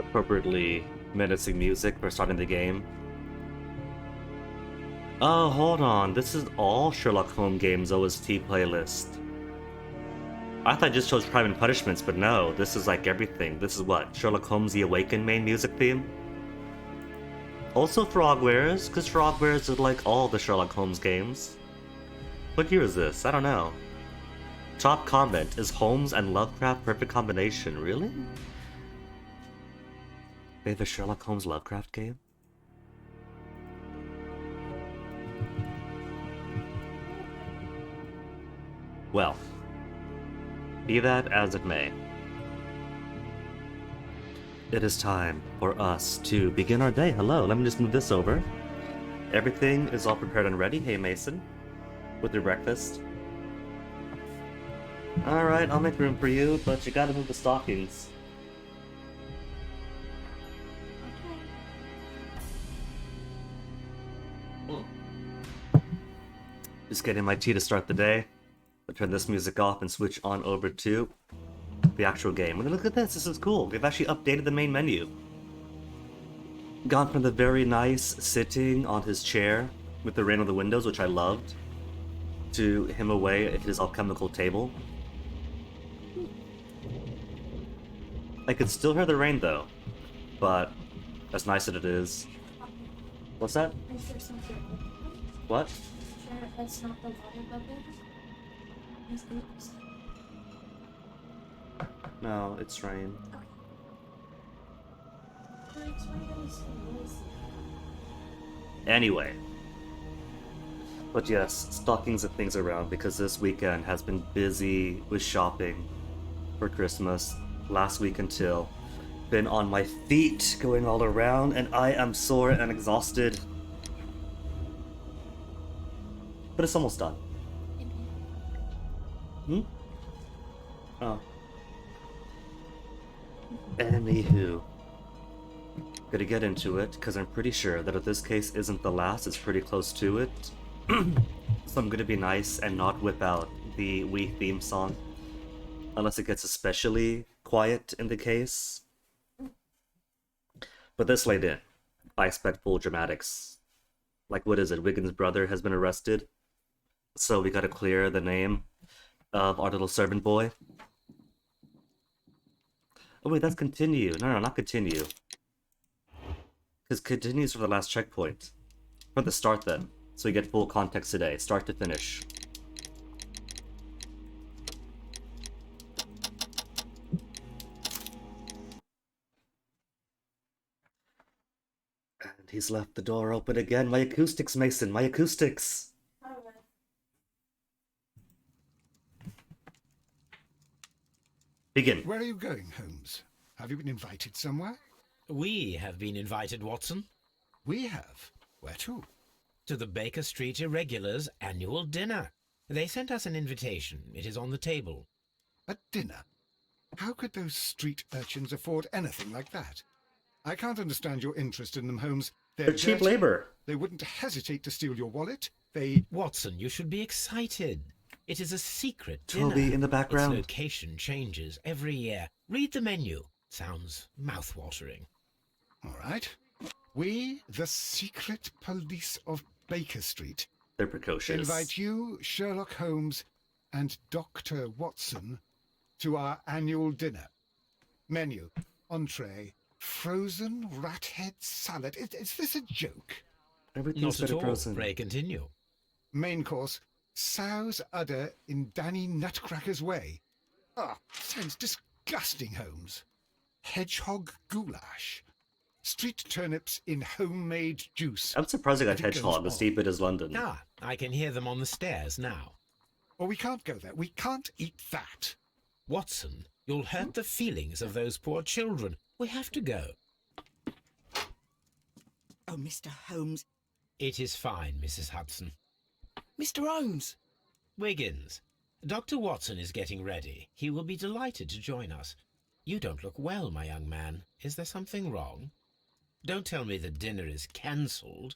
appropriately menacing music for starting the game. Oh, hold on. This is all Sherlock Holmes games OST playlist. I thought I just chose Crime and Punishments, but no, this is like everything. This is what? Sherlock Holmes The Awakened main music theme? Also Frogwares, because Frogwares is like all the Sherlock Holmes games. What year is this? I don't know. Top comment, is Holmes and Lovecraft perfect combination? Really? They have a Sherlock Holmes Lovecraft game? Well, be that as it may. It is time for us to begin our day. Hello, let me just move this over. Everything is all prepared and ready. Hey, Mason, with your breakfast. Alright, I'll make room for you, but you gotta move the stockings. Okay. Just getting my tea to start the day. I'll turn this music off and switch on over to the actual game. Look at this is cool. They've actually updated the main menu. Gone from the very nice sitting on his chair with the rain on the windows, which I loved, to him away at his alchemical table. I could still hear the rain though, but as nice as it is. What's that? What? That's not the water bubble. No, it's rain. Okay. Anyway. But yes, stockings and things around because this weekend has been busy with shopping for Christmas. Last week until. Been on my feet going all around and I am sore and exhausted. But it's almost done. Hmm? Oh. Anywho. Gonna get into it, because I'm pretty sure that if this case isn't the last, it's pretty close to it. So I'm gonna be nice and not whip out the Wii theme song. Unless it gets especially quiet in the case. But this laid in. I expect full dramatics. Like, what is it? Wiggins' brother has been arrested. So we gotta clear the name of our little servant boy. Oh wait, that's continue. No, not continue. Because continue is for the last checkpoint. For the start then. So we get full context today, start to finish. And he's left the door open again. My acoustics, Mason, my acoustics! Begin. Where are you going, Holmes? Have you been invited somewhere? We have been invited, Watson. We have. Where to? To the Baker Street Irregulars' annual dinner. They sent us an invitation. It is on the table. A dinner? How could those street urchins afford anything like that? I can't understand your interest in them, Holmes. They're cheap dirty. labor. They wouldn't hesitate to steal your wallet. Watson, you should be excited. It is a secret dinner. Toby in the background. Its location changes every year. Read the menu. Sounds mouth-watering. All right. We, the secret police of Baker Street, They're precocious. invite you, Sherlock Holmes, and Dr. Watson to our annual dinner. Menu, entree, frozen rat head salad. Is this a joke? Everything's Not at better all. frozen. Pray continue. Main course, sow's udder in Danny Nutcracker's way. Sounds disgusting, Holmes. Hedgehog goulash. Street turnips in homemade juice. I'm surprised I got If it goes hedgehog as on. deep it is London. Ah, I can hear them on the stairs now. Well, we can't go there. We can't eat that. Watson, you'll hurt the feelings of those poor children. We have to go. Oh, Mr. Holmes. It is fine, Mrs. Hudson. Mr. Holmes. Wiggins, Dr. Watson is getting ready. He will be delighted to join us. You don't look well, my young man. Is there something wrong? Don't tell me the dinner is cancelled.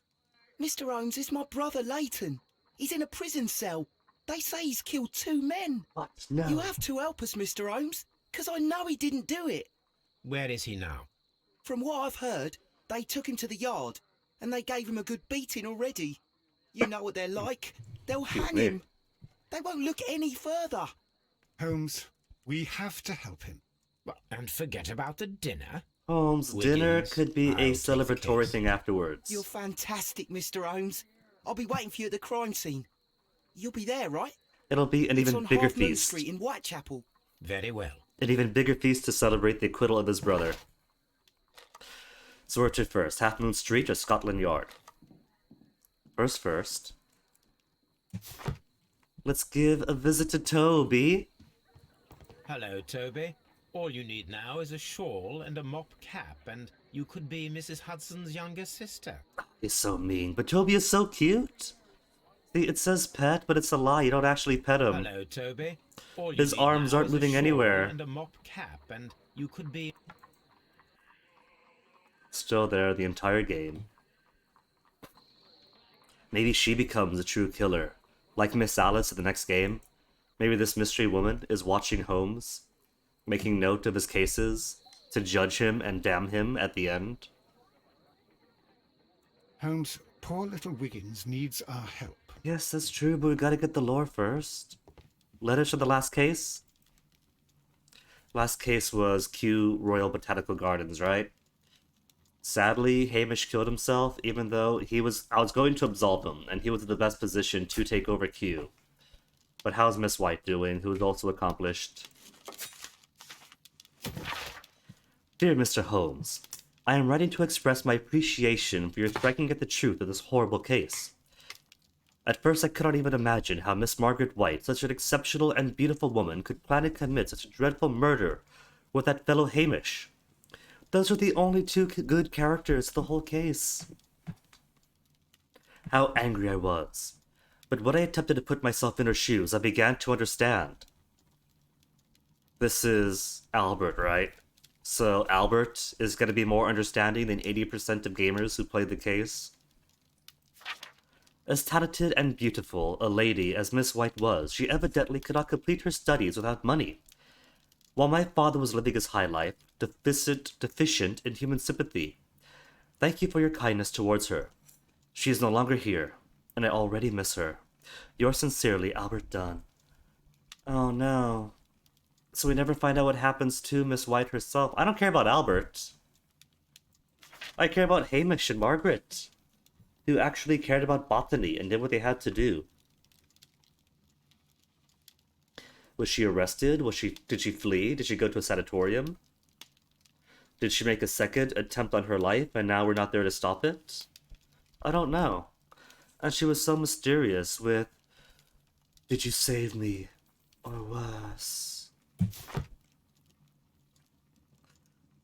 Mr. Holmes is my brother, Leighton. He's in a prison cell. They say he's killed 2 men. What? No. You have to help us, Mr. Holmes, because I know he didn't do it. Where is he now? From what I've heard, they took him to the yard and they gave him a good beating already. You know what they're like. They'll hang me. him. They won't look any further. Holmes, we have to help him. And forget about the dinner. Holmes, dinner Wiggins, could be I'll a take the celebratory case. thing afterwards. You're fantastic, Mr. Holmes. I'll be waiting for you at the crime scene. You'll be there, right? It'll be an It's even on bigger Half Moon feast. Street in Whitechapel. Very well. An even bigger feast to celebrate the acquittal of his brother. So where to first? Half Moon Street or Scotland Yard? First. Let's give a visit to Toby. Hello, Toby. All you need now is a shawl and a mop cap, and you could be Mrs. Hudson's younger sister. He's so mean, but Toby is so cute. See, it says pet, but it's a lie. You don't actually pet him. Hello, Toby. All you His need arms now aren't is a moving shawl anywhere. And a mop cap, and you could be. Still there the entire game. Maybe she becomes a true killer. Like Miss Alice in the next game. Maybe this mystery woman is watching Holmes, making note of his cases, to judge him and damn him at the end. Holmes, poor little Wiggins needs our help. Yes, that's true, but we gotta get the lore first. Letters from the last case? Last case was Kew Royal Botanical Gardens, right? Sadly, Hamish killed himself, even though I was going to absolve him, and he was in the best position to take over Kew. But how's Miss White doing, who is also accomplished? Dear Mr. Holmes, I am writing to express my appreciation for your striking at the truth of this horrible case. At first I could not even imagine how Miss Margaret White, such an exceptional and beautiful woman, could plan and commit such a dreadful murder with that fellow Hamish. Those were the only two good characters of the whole case. How angry I was. But when I attempted to put myself in her shoes, I began to understand. This is Albert, right? So Albert is going to be more understanding than 80% of gamers who played the case. As talented and beautiful a lady as Miss White was, she evidently could not complete her studies without money. While my father was living his high life, deficient in human sympathy. Thank you for your kindness towards her. She is no longer here, and I already miss her. Yours sincerely, Albert Dunn. Oh no. So we never find out what happens to Miss White herself. I don't care about Albert. I care about Hamish and Margaret, who actually cared about botany and did what they had to do. Was she arrested? Did she flee? Did she go to a sanatorium? Did she make a second attempt on her life and now we're not there to stop it? I don't know. And she was so mysterious with, did you save me? Or worse?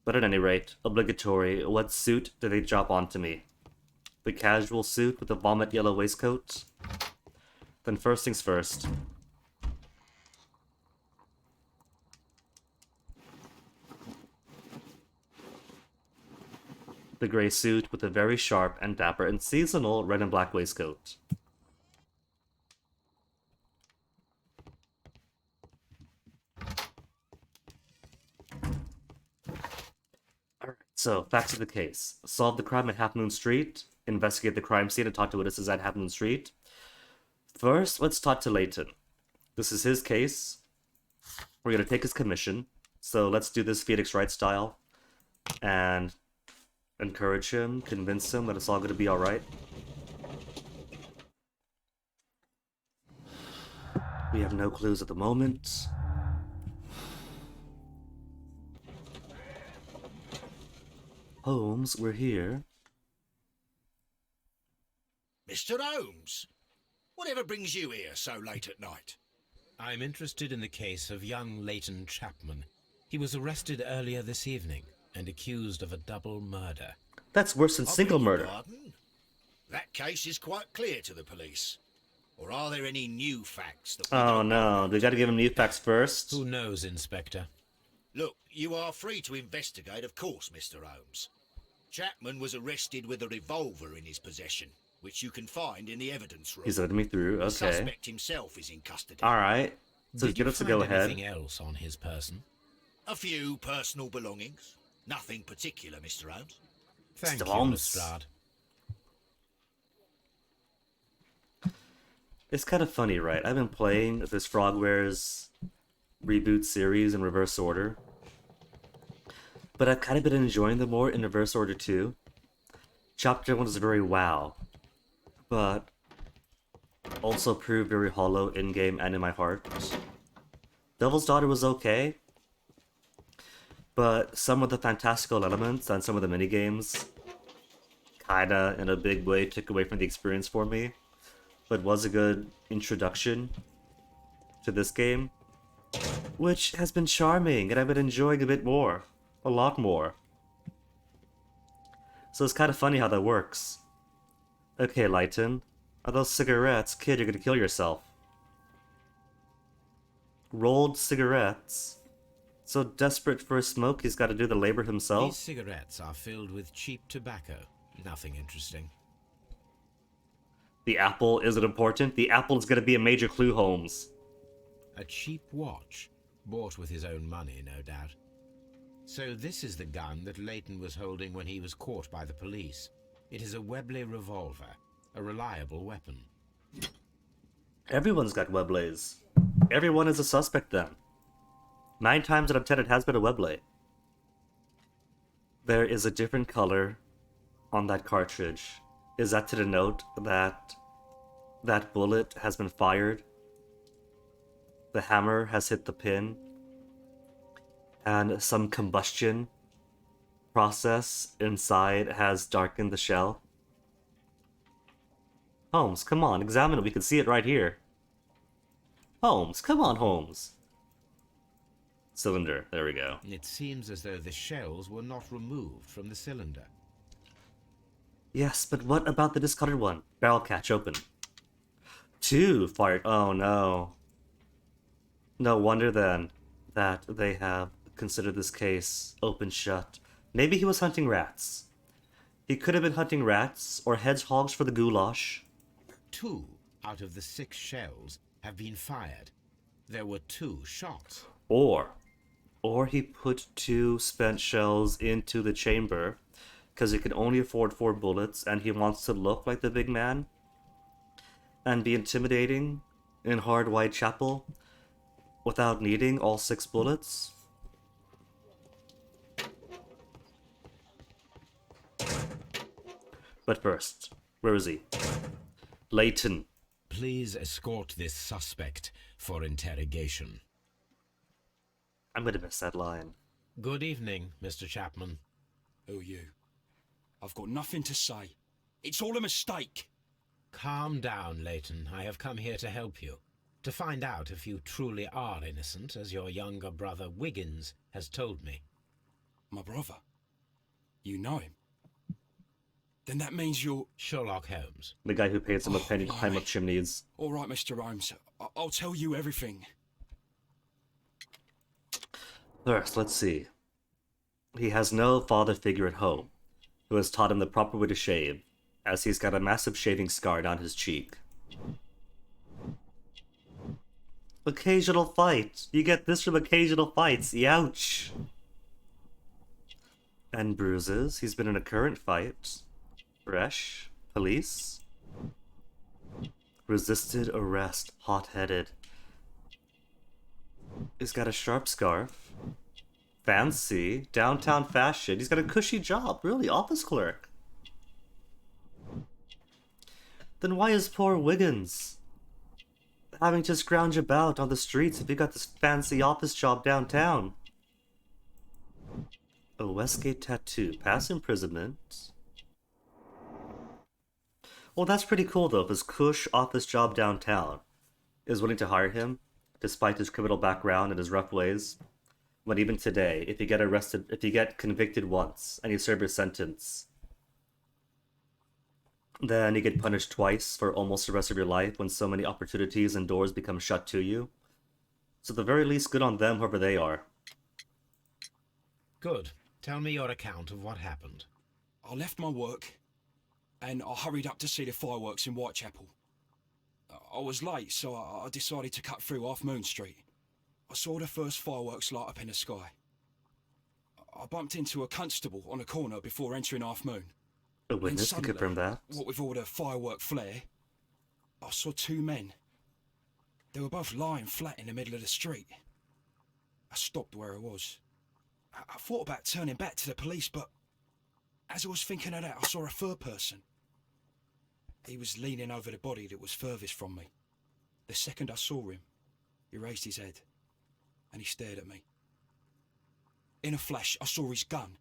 But at any rate, obligatory, what suit did they drop onto me? The casual suit with the vomit yellow waistcoat? Then first things first. The grey suit with a very sharp and dapper and seasonal red and black waistcoat. Alright, so facts of the case. Solve the crime at Half Moon Street, investigate the crime scene and talk to witnesses at Half Moon Street. First, let's talk to Layton. This is his case. We're gonna take his commission. So let's do this Phoenix Wright style. And encourage him, convince him that it's all going to be alright. We have no clues at the moment. Holmes, we're here. Mr. Holmes, whatever brings you here so late at night? I'm interested in the case of young Leighton Chapman. He was arrested earlier this evening and accused of a double murder. That's worse than I single beg your murder. pardon? That case is quite clear to the police. Or are there any new facts that we Oh don't know? no, they gotta give him new facts first. Who knows, Inspector? Look, you are free to investigate, of course, Mr. Holmes. Chapman was arrested with a revolver in his possession, which you can find in the evidence room. He's letting me through, The okay. suspect himself is in custody. Alright, so Did give you us a find go ahead. anything else on his person? A few personal belongings. Nothing particular, Mr. Holmes. Thank Mr. you, Holmes. Lestrade. It's kind of funny, right? I've been playing this Frogwares reboot series in reverse order, but I've kind of been enjoying them more in reverse order too. Chapter 1 is very wow, but also proved very hollow in-game and in my heart. Devil's Daughter was okay, but some of the fantastical elements and some of the minigames kinda, in a big way, took away from the experience for me, but was a good introduction to this game, which has been charming, and I've been enjoying a bit more. A lot more. So it's kind of funny how that works. Okay, Lighton. Are those cigarettes? Kid, you're gonna kill yourself. Rolled cigarettes? So desperate for a smoke, he's gotta do the labor himself? These cigarettes are filled with cheap tobacco. Nothing interesting. The apple isn't important? The apple is gonna be a major clue, Holmes. A cheap watch, bought with his own money, no doubt. So this is the gun that Leighton was holding when he was caught by the police. It is a Webley revolver, a reliable weapon. Everyone's got Weblays. Everyone is a suspect then. 9 times out of 10 it has been a Weblay. There is a different color on that cartridge. Is that to denote that that bullet has been fired? The hammer has hit the pin, and some combustion process inside has darkened the shell? Holmes, come on, examine it. We can see it right here. Holmes, come on, Holmes. Cylinder, there we go. It seems as though the shells were not removed from the cylinder. Yes, but what about the discarded one? Barrel catch open. 2 fired. Oh no. No wonder then that they have considered this case open shut. Maybe he was hunting rats. He could have been hunting rats or hedgehogs for the goulash. 2 out of the 6 shells have been fired. There were 2 shots. Or he put 2 spent shells into the chamber because he can only afford 4 bullets and he wants to look like the big man and be intimidating in Hard Whitechapel without needing all 6 bullets. But first, where is he? Leighton. Please escort this suspect for interrogation. I'm gonna miss that line. Good evening, Mr. Chapman. Who are you? I've got nothing to say. It's all a mistake. Calm down, Leighton. I have come here to help you. To find out if you truly are innocent, as your younger brother Wiggins has told me. My brother? You know him? Then that means you're... Sherlock Holmes. The guy who pays him a penny to climb blimey. up chimneys. All right, Mr. Holmes. I'll tell you everything. First, let's see. He has no father figure at home who has taught him the proper way to shave, as he's got a massive shaving scar down his cheek. Occasional fight. You get this from occasional fights. Youch. And bruises. He's been in a current fight. Fresh. Police. Resisted arrest. Hot-headed. He's got a sharp scarf. Fancy. Downtown fashion. He's got a cushy job. Really, office clerk. Then why is poor Wiggins having to scrounge about on the streets if he got this fancy office job downtown? A Westgate tattoo. Past imprisonment. Well, that's pretty cool though, if his cush office job downtown is willing to hire him, despite his criminal background and his rough ways. But even today, if you get arrested, if you get convicted once and you serve your sentence, then you get punished twice for almost the rest of your life when so many opportunities and doors become shut to you. So at the very least, good on them, whoever they are. Good. Tell me your account of what happened. I left my work and I hurried up to see the fireworks in Whitechapel. I was late, so I decided to cut through Half Moon Street. I saw the first fireworks light up in the sky. I bumped into a constable on a corner before entering Half Moon. A And witness can suddenly, confirm that. what with all the firework flare, I saw two men. They were both lying flat in the middle of the street. I stopped where I was. I thought about turning back to the police, but as I was thinking of that, I saw a third person. He was leaning over the body that was furthest from me. The second I saw him, he raised his head and he stared at me. In a flash, I saw his gun,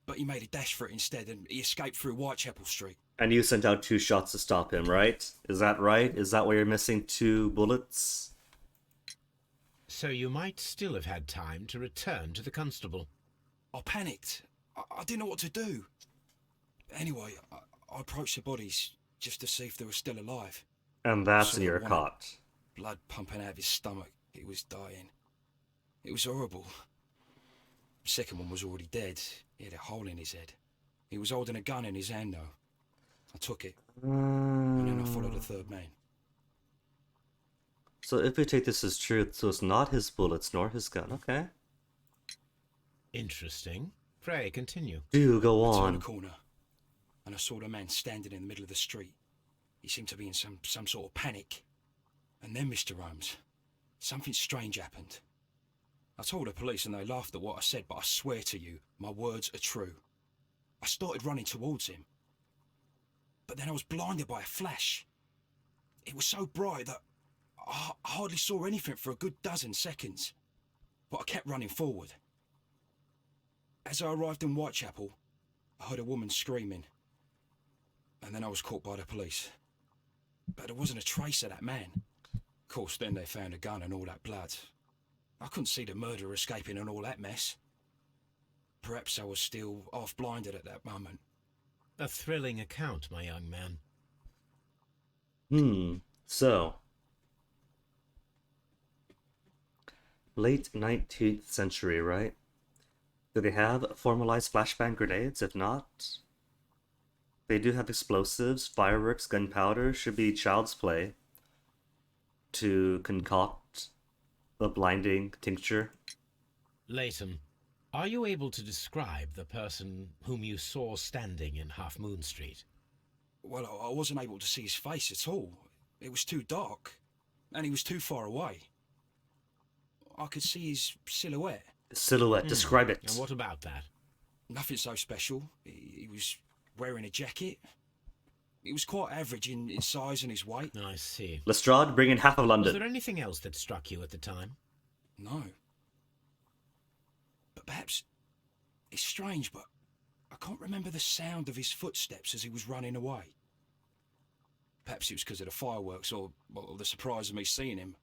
but he made a dash for it instead and he escaped through Whitechapel Street. And you sent out 2 shots to stop him, right? Is that right? Is that why you're missing 2 bullets? So you might still have had time to return to the constable. I panicked. I didn't know what to do. Anyway, I approached the bodies just to see if they were still alive. And that's So when you're one- caught. Blood pumping out of his stomach. He was dying. It was horrible. The second one was already dead. He had a hole in his head. He was holding a gun in his hand, though. I took it, and then I followed the third man. So if we take this as truth, so it's not his bullets nor his gun, okay? Interesting. Pray, continue. Do go I turned on. the corner, and I saw the man standing in the middle of the street. He seemed to be in some sort of panic. And then, Mr. Holmes, something strange happened. I told the police and they laughed at what I said, but I swear to you, my words are true. I started running towards him. But then I was blinded by a flash. It was so bright that I hardly saw anything for a good dozen seconds. But I kept running forward. As I arrived in Whitechapel, I heard a woman screaming. And then I was caught by the police. But there wasn't a trace of that man. Of course, then they found a gun and all that blood. I couldn't see the murderer escaping and all that mess. Perhaps I was still half-blinded at that moment. A thrilling account, my young man. So. Late 19th century, right? Do they have formalized flashbang grenades? If not, they do have explosives, fireworks, gunpowder. Should be child's play to concoct a blinding tincture. Leighton, are you able to describe the person whom you saw standing in Half Moon Street? Well, I wasn't able to see his face at all. It was too dark, and he was too far away. I could see his silhouette. Silhouette, describe it. And what about that? Nothing so special. He was wearing a jacket. He was quite average in size and his weight. I see. Lestrade, bring in half of Was London. there anything else that struck you at the time? No. But perhaps it's strange, but I can't remember the sound of his footsteps as he was running away. Perhaps it was because of the fireworks or the surprise of me seeing him.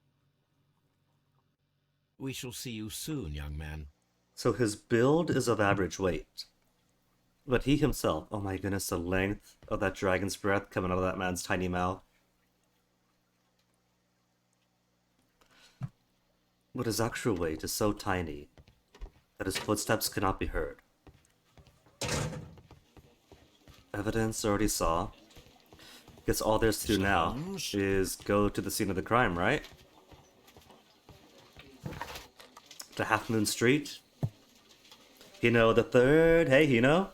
We shall see you soon, young man. So his build is of average weight. But he himself, oh my goodness, the length of that dragon's breath coming out of that man's tiny mouth. But his actual weight is so tiny that his footsteps cannot be heard. Evidence already saw. Guess all there's to do now is go to the scene of the crime, right? To Half Moon Street. Hino the Third. Hey, Hino.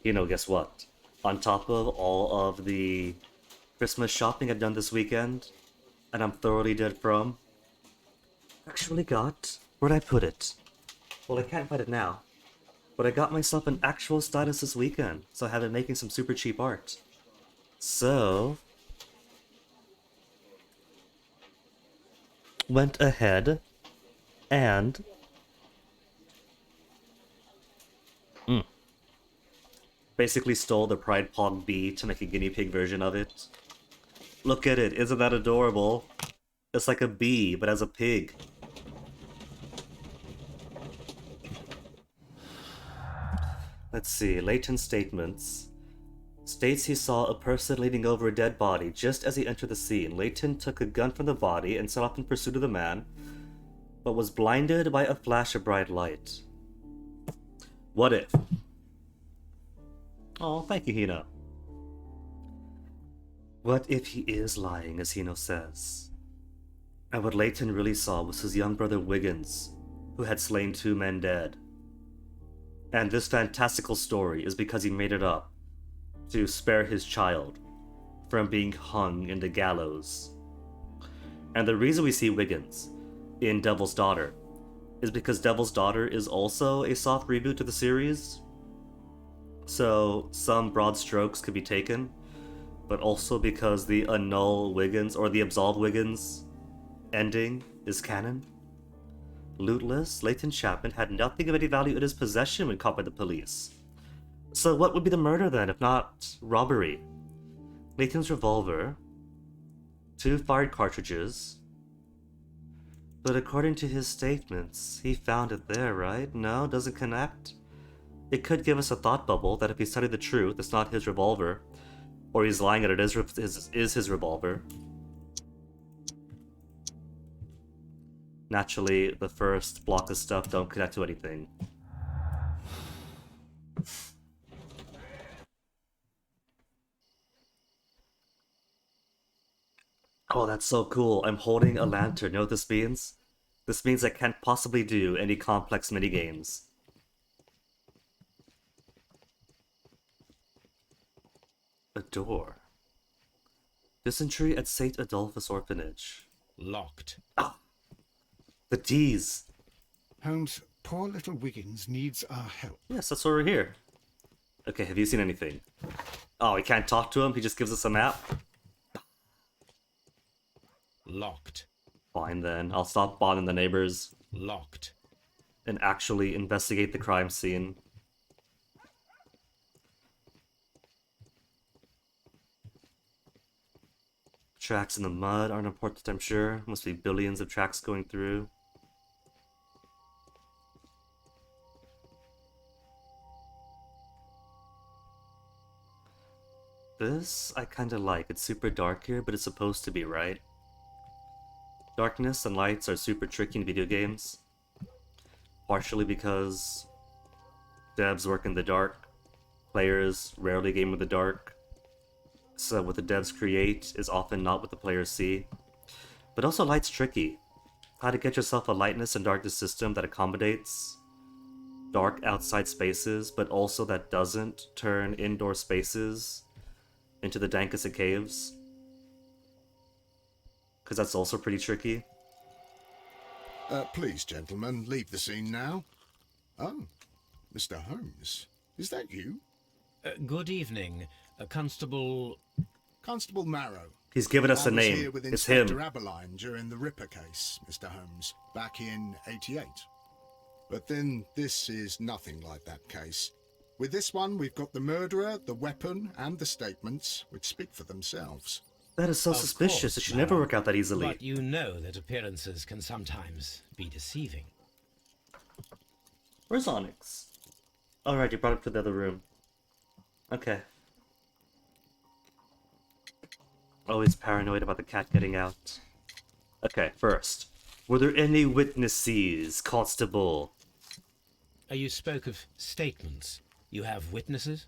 Hino, guess what? On top of all of the Christmas shopping I've done this weekend, and I'm thoroughly dead from, actually got... Where'd I put it? Well, I can't find it now. But I got myself an actual stylus this weekend, so I have been making some super cheap art. So... went ahead and... basically stole the Pride Pog bee to make a guinea pig version of it. Look at it, isn't that adorable? It's like a bee, but as a pig. Let's see, Leighton's statements. States he saw a person leaning over a dead body just as he entered the scene. Leighton took a gun from the body and set off in pursuit of the man, but was blinded by a flash of bright light. What if? Oh, thank you, Hino. What if he is lying, as Hino says? And what Leighton really saw was his young brother Wiggins, who had slain 2 men dead. And this fantastical story is because he made it up to spare his child from being hung in the gallows. And the reason we see Wiggins in Devil's Daughter is because Devil's Daughter is also a soft reboot to the series. So some broad strokes could be taken, but also because the annul Wiggins or the absolve Wiggins ending is canon. Lootless, Leighton Chapman had nothing of any value in his possession when caught by the police. So what would be the murder then, if not robbery? Leighton's revolver, 2 fired cartridges, but according to his statements, he found it there, right? No, doesn't connect? It could give us a thought bubble that if he's telling the truth, it's not his revolver, or he's lying that it is his revolver. Naturally, the first block of stuff don't connect to anything. Oh, that's so cool. I'm holding a lantern. You know what this means? This means I can't possibly do any complex minigames. A door. Dysentery at St. Adolphus Orphanage. Locked. Ah! The D's. Holmes, poor little Wiggins needs our help. Yes, that's why we're here. Okay, have you seen anything? Oh, we can't talk to him? He just gives us a map? Locked. Fine then, I'll stop bothering the neighbors. Locked. And actually investigate the crime scene. Tracks in the mud aren't important, I'm sure. Must be billions of tracks going through. This I kinda like. It's super dark here, but it's supposed to be, right? Darkness and lights are super tricky in video games. Partially because devs work in the dark. Players rarely game in the dark. So what the devs create is often not what the players see. But also light's tricky. How to get yourself a lightness and darkness system that accommodates dark outside spaces, but also that doesn't turn indoor spaces into the dankest of caves. Because that's also pretty tricky. Please, gentlemen, leave the scene now. Oh, Mr. Holmes, is that you? Good evening, Constable... Constable Marrow. He's given us a I was name. here with It's Inspector him. Aberline during the Ripper case, Mr. Holmes, back in '88. But then this is nothing like that case. With this one, we've got the murderer, the weapon, and the statements, which speak for themselves. That is so Of suspicious. course, It should never Marrow. work out that easily. But you know that appearances can sometimes be deceiving. Where's Onyx? Alright, you brought him to the other room. Okay. Always paranoid about the cat getting out. Okay, first. Were there any witnesses, Constable? You spoke of statements. You have witnesses?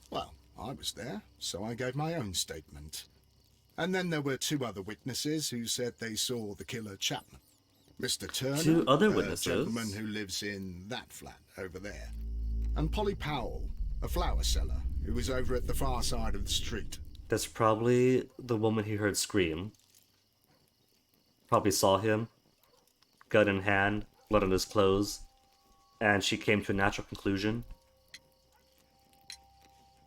Well, I was there, so I gave my own statement. And then there were 2 other witnesses who said they saw the killer Chapman. Mr. Turner, 2 other a witnesses? gentleman who lives in that flat over there. And Polly Powell, a flower seller, who was over at the far side of the street. That's probably the woman he heard scream. Probably saw him. Gun in hand, blood on his clothes. And she came to a natural conclusion.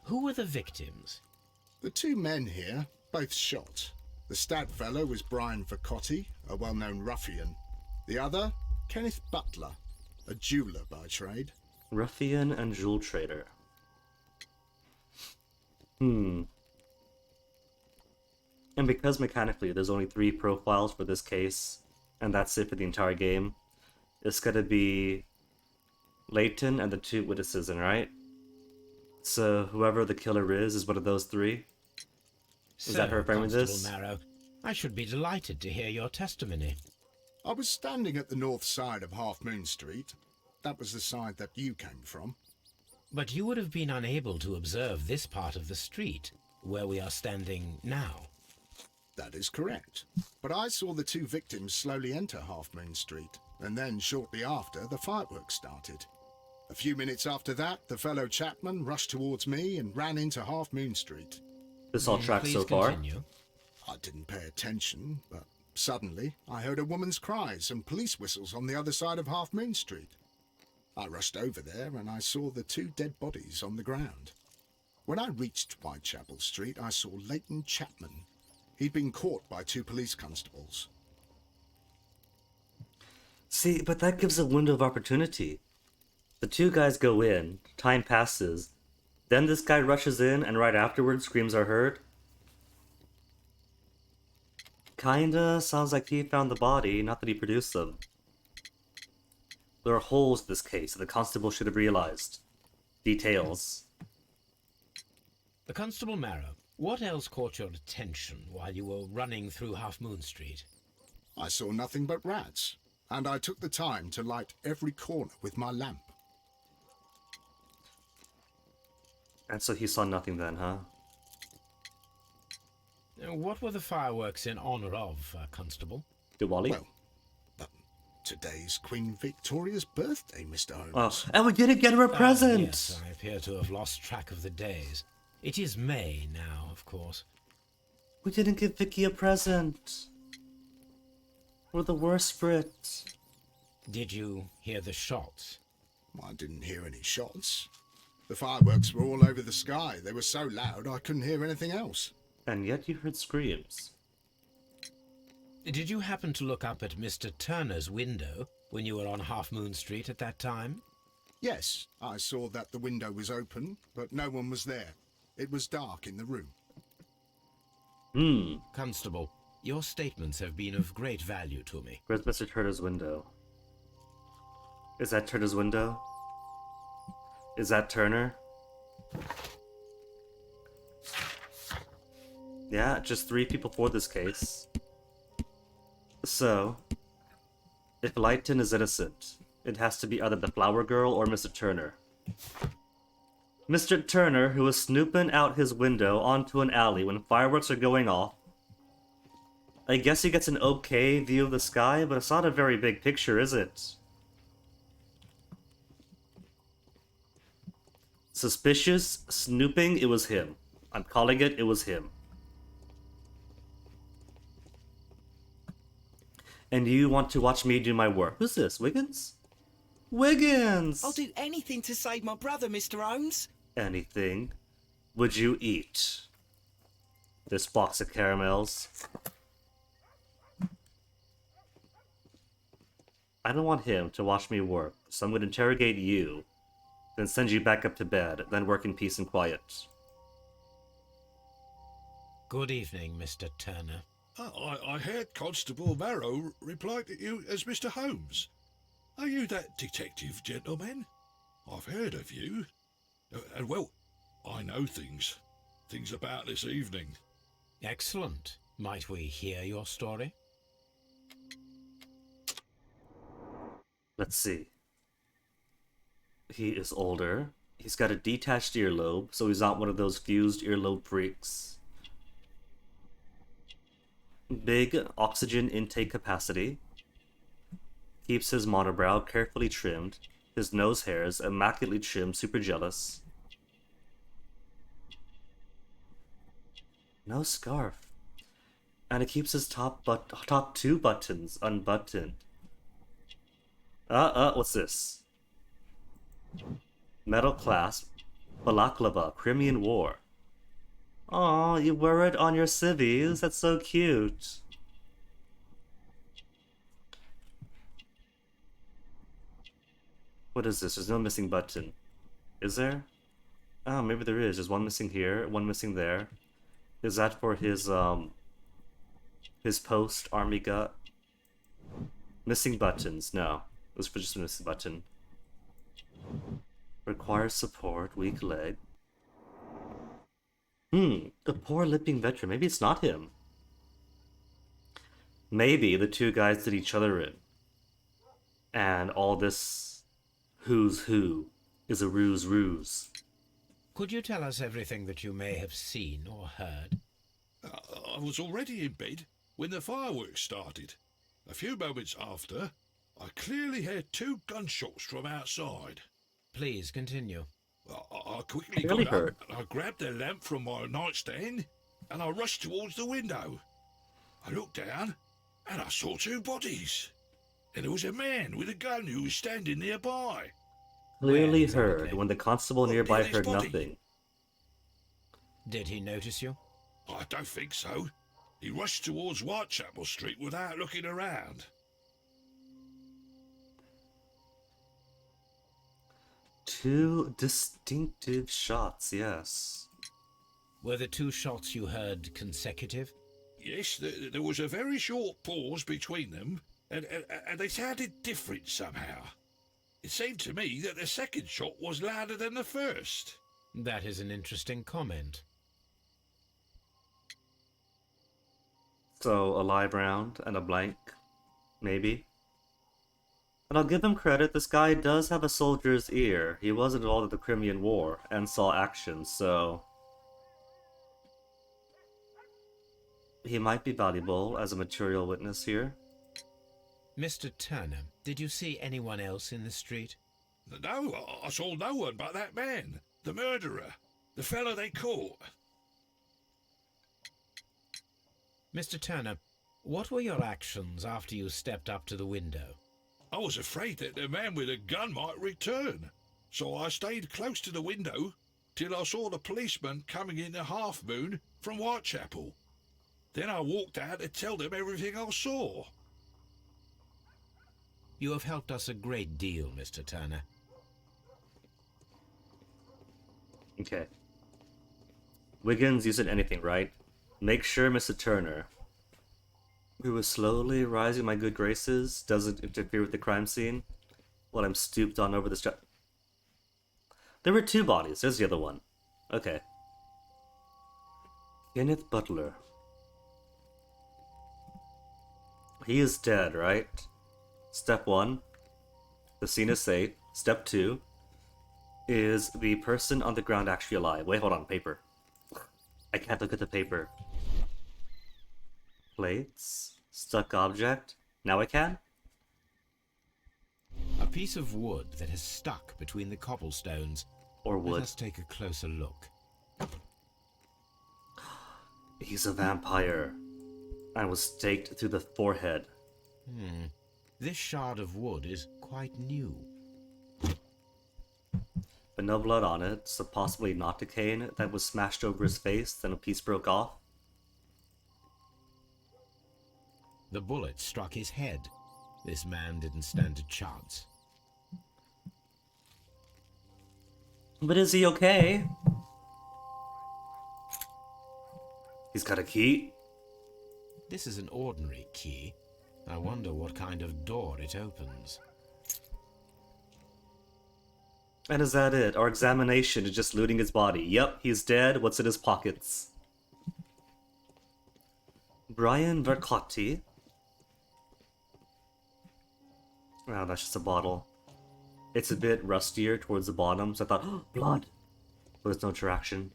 Who were the victims? The 2 men here, both shot. The stab fellow was Brian Vercotti, a well-known ruffian. The other, Kenneth Butler, a jeweller by trade. Ruffian and jewel trader. And because mechanically there's only 3 profiles for this case, and that's it for the entire game, it's gonna be Leighton and the 2 witnesses, right? So whoever the killer is one of those 3? Is that her framing Constable this? Marrow, I should be delighted to hear your testimony. I was standing at the north side of Half Moon Street. That was the side that you came from. But you would have been unable to observe this part of the street, where we are standing now. That is correct. But I saw the 2 victims slowly enter Half Moon Street, and then shortly after, the fireworks started. A few minutes after that, the fellow Chapman rushed towards me and ran into Half Moon Street. This all tracks Please so far. continue. I didn't pay attention, but suddenly I heard a woman's cries and police whistles on the other side of Half Moon Street. I rushed over there and I saw the 2 dead bodies on the ground. When I reached Whitechapel Street, I saw Leighton Chapman. He'd been caught by 2 police constables. See, but that gives a window of opportunity. The 2 guys go in, time passes, then this guy rushes in and right afterwards screams are heard. Kinda sounds like he found the body, not that he produced them. There are holes in this case that the constable should have realized. Details. The Constable Marrow, what else caught your attention while you were running through Half Moon Street? I saw nothing but rats, and I took the time to light every corner with my lamp. And so he saw nothing then, huh? What were the fireworks in honor of, Constable? Diwali? Well, today's Queen Victoria's birthday, Mr. Holmes. Oh, and we didn't get her a present! Yes, I appear to have lost track of the days. It is May now, of course. We didn't give Vicky a present. We're the worst Brits. Did you hear the shots? I didn't hear any shots. The fireworks were all over the sky. They were so loud I couldn't hear anything else. And yet you heard screams. Did you happen to look up at Mr. Turner's window when you were on Half Moon Street at that time? Yes, I saw that the window was open, but no one was there. It was dark in the room. Constable, your statements have been of great value to me. Where's Mr. Turner's window? Is that Turner's window? Is that Turner? Yeah, just 3 people for this case. So, if Leighton is innocent, it has to be either the flower girl or Mr. Turner. Mr. Turner, who was snooping out his window onto an alley when fireworks are going off. I guess he gets an okay view of the sky, but it's not a very big picture, is it? Suspicious, snooping, it was him. I'm calling it, it was him. And you want to watch me do my work. Who's this, Wiggins? Wiggins! I'll do anything to save my brother, Mr. Holmes. Anything would you eat? This box of caramels. I don't want him to watch me work, so I'm going to interrogate you, then send you back up to bed, then work in peace and quiet. Good evening, Mr. Turner. I heard Constable Marrow reply to you as Mr. Holmes. Are you that detective gentleman? I've heard of you. And well, I know things about this evening. Excellent. Might we hear your story? Let's see. He is older. He's got a detached earlobe, so he's not one of those fused earlobe freaks. Big oxygen intake capacity. Keeps his monobrow carefully trimmed. His nose hairs immaculately trimmed, super jealous. No scarf. And it keeps his top 2 buttons unbuttoned. What's this? Metal clasp. Balaclava, Crimean War. Aw, you wear it on your civvies? That's so cute. What is this? There's no missing button. Is there? Oh, maybe there is. There's one missing here, one missing there. Is that for his post army gut? Missing buttons. No. It was for just a missing button. Requires support, weak leg. The poor limping veteran. Maybe it's not him. Maybe the 2 guys did each other in. And all this who's who is a ruse. Could you tell us everything that you may have seen or heard? I was already in bed when the fireworks started. A few moments after, I clearly heard 2 gunshots from outside. Please continue. I quickly Really got up hurt. and I grabbed the lamp from my nightstand and I rushed towards the window. I looked down and I saw two bodies. And there was a man with a gun who was standing nearby. Clearly exactly? heard when the constable Look, nearby near this heard body. nothing. Did he notice you? I don't think so. He rushed towards Whitechapel Street without looking around. Two distinctive shots, yes. Were the two shots you heard consecutive? Yes, there was a very short pause between them, and they sounded different somehow. It seemed to me that the second shot was louder than the first. That is an interesting comment. So, a live round and a blank, maybe. And I'll give him credit, this guy does have a soldier's ear. He was involved in the Crimean War and saw action, so he might be valuable as a material witness here. Mr. Turner, did you see anyone else in the street? No, I saw no one but that man, the murderer, the fellow they caught. Mr. Turner, what were your actions after you stepped up to the window? I was afraid that the man with a gun might return, so I stayed close to the window till I saw the policeman coming in the Half Moon from Whitechapel. Then I walked out to tell them everything I saw. You have helped us a great deal, Mr. Turner. Okay. Wiggins, you said anything, right? Make sure Mr. Turner, who is slowly rising my good graces, doesn't interfere with the crime scene while I'm stooped on over the strap. There were two bodies. There's the other one. Okay. Kenneth Butler. He is dead, right? Step 1. The scene is safe. Step 2. Is the person on the ground actually alive? Wait, hold on. Paper. I can't look at the paper. Plates. Stuck object. Now I can? A piece of wood that has stuck between the cobblestones. Or Let wood. us take a closer look. He's a vampire. And was staked through the forehead. This shard of wood is quite new. But no blood on it, so possibly not a cane that was smashed over his face, then a piece broke off. The bullet struck his head. This man didn't stand a chance. But is he okay? He's got a key. This is an ordinary key. I wonder what kind of door it opens. And is that it? Our examination is just looting his body. Yep, he's dead. What's in his pockets? Brian Vercotti. Oh, that's just a bottle. It's a bit rustier towards the bottom, so I thought, oh, blood! But there's no traction.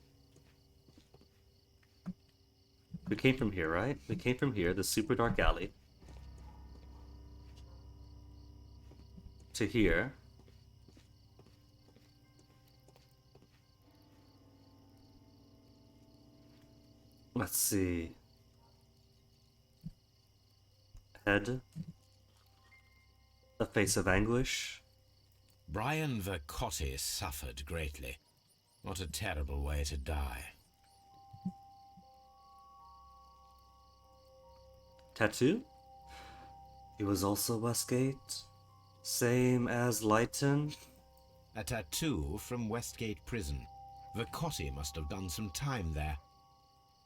We came from here, right? We came from here, the super dark alley. To here. Let's see. Head. A face of anguish. Brian Vercotti suffered greatly. What a terrible way to die. Tattoo? He was also Westgate. Same as Lighton. A tattoo from Westgate Prison. Vercotti must have done some time there.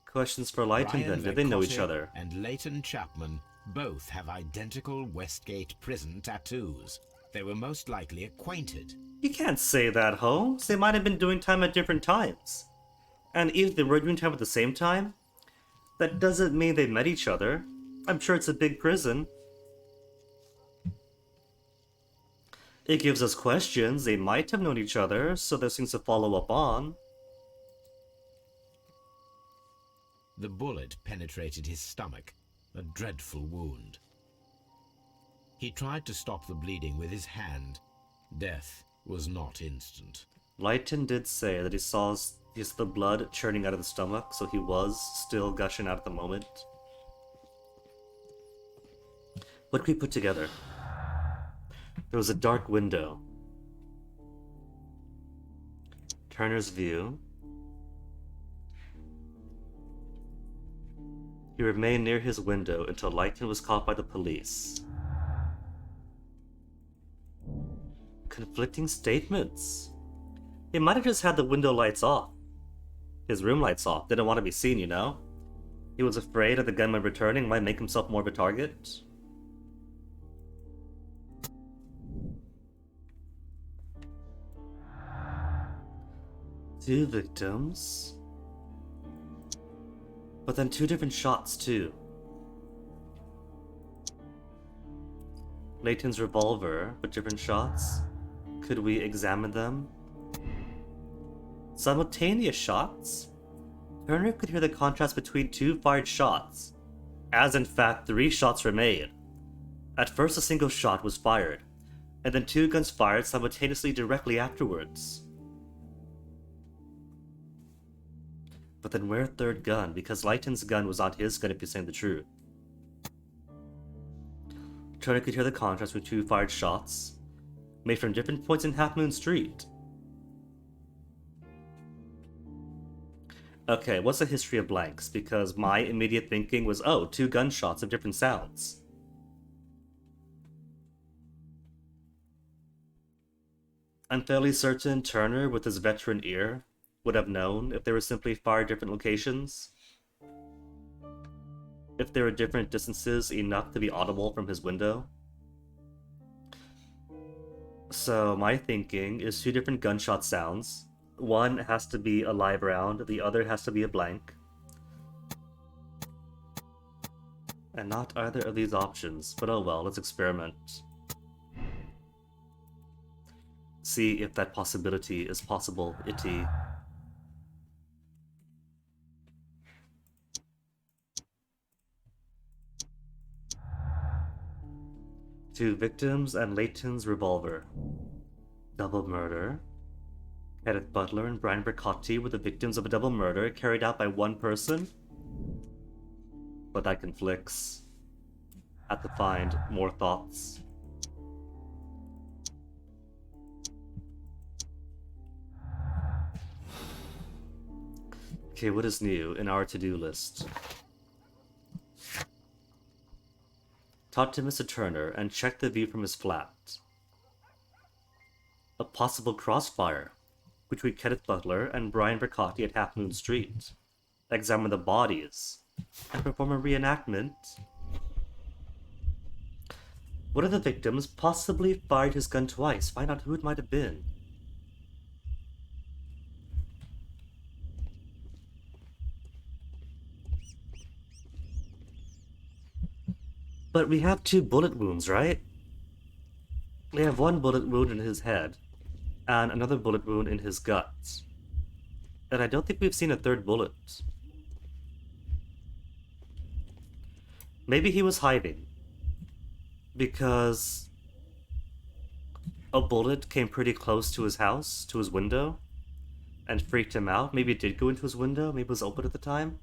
Questions for Lighton then. Did they know each Vercotti other? and Leighton Chapman both have identical Westgate Prison tattoos. They were most likely acquainted. You can't say that, Holmes. They might have been doing time at different times. And if they were doing time at the same time, that doesn't mean they met each other. I'm sure it's a big prison. It gives us questions. They might have known each other, so there's things to follow up on. The bullet penetrated his stomach, a dreadful wound. He tried to stop the bleeding with his hand. Death was not instant. Lighton did say that he saw the blood churning out of the stomach, so he was still gushing out at the moment. What can we put together? There was a dark window. Turner's view. He remained near his window until Lighton was caught by the police. Conflicting statements. He might have just had the window lights off. His room lights off. Didn't want to be seen, you know? He was afraid of the gunman returning might make himself more of a target. Two victims. But then two different shots, too. Layton's revolver, but different shots. Could we examine them? Simultaneous shots? Turner could hear the contrast between two fired shots, as in fact 3 shots were made. At first a single shot was fired, and then 2 guns fired simultaneously directly afterwards. But then where a third gun? Because Lighton's gun was not his gun if he's saying the truth. Turner could hear the contrast with 2 fired shots, made from different points in Half Moon Street. Okay, what's the history of blanks? Because my immediate thinking was, oh, 2 gunshots of different sounds. I'm fairly certain Turner, with his veteran ear, would have known if they were simply fired different locations. If there were different distances enough to be audible from his window. So my thinking is 2 different gunshot sounds. One has to be a live round, the other has to be a blank. And not either of these options, but oh well, let's experiment. See if that possibility is possible, itty. Two victims and Layton's revolver. Double murder. Kenneth Butler and Brian Bricotti were the victims of a double murder carried out by one person. But that conflicts. Have to find more thoughts. Okay, what is new in our to-do list? Talk to Mr. Turner and check the view from his flat. A possible crossfire between Kenneth Butler and Brian Bricotti at Half Moon Street. Examine the bodies and perform a reenactment. One of the victims possibly fired his gun twice. Find out who it might have been. But we have 2 bullet wounds, right? We have 1 bullet wound in his head, and another bullet wound in his guts. And I don't think we've seen a 3rd bullet. Maybe he was hiding, because a bullet came pretty close to his house, to his window, and freaked him out. Maybe it did go into his window, maybe it was open at the time.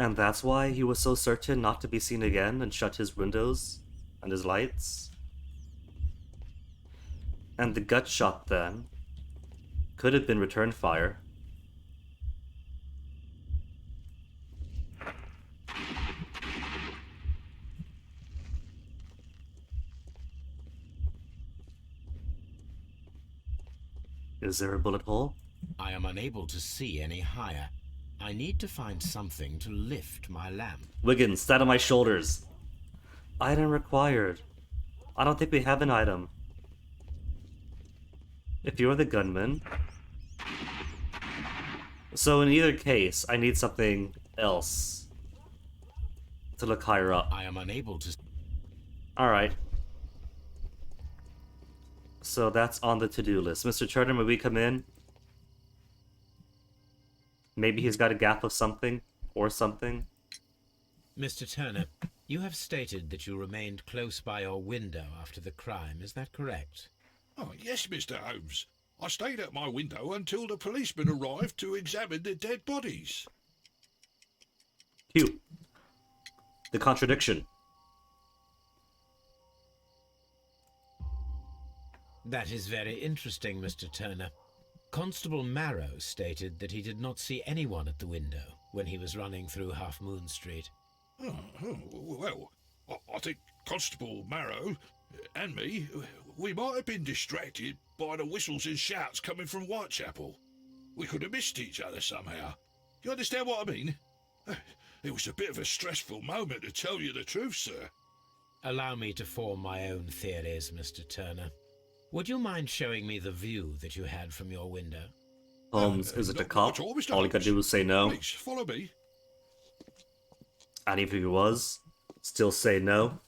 And that's why he was so certain not to be seen again and shut his windows and his lights. And the gut shot then could have been return fire. Is there a bullet hole? I am unable to see any higher. I need to find something to lift my lamp. Wiggins, stand on my shoulders. Item required. I don't think we have an item. If you're the gunman. So in either case, I need something else to look higher up. I am unable to... Alright. So that's on the to-do list. Mr. Turner, may we come in? Maybe he's got a gap of something, or something. Mr. Turner, you have stated that you remained close by your window after the crime, is that correct? Oh, yes, Mr. Holmes. I stayed at my window until the policeman arrived to examine the dead bodies. Cute. The contradiction. That is very interesting, Mr. Turner. Constable Marrow stated that he did not see anyone at the window when he was running through Half Moon Street. Well, I think Constable Marrow and me, we might have been distracted by the whistles and shouts coming from Whitechapel. We could have missed each other somehow. You understand what I mean? It was a bit of a stressful moment, to tell you the truth, sir. Allow me to form my own theories, Mr. Turner. Would you mind showing me the view that you had from your window? Holmes, is it a cop? Not at all, Mr. All you gotta do is say no. Please, follow me. And if he was, still say no.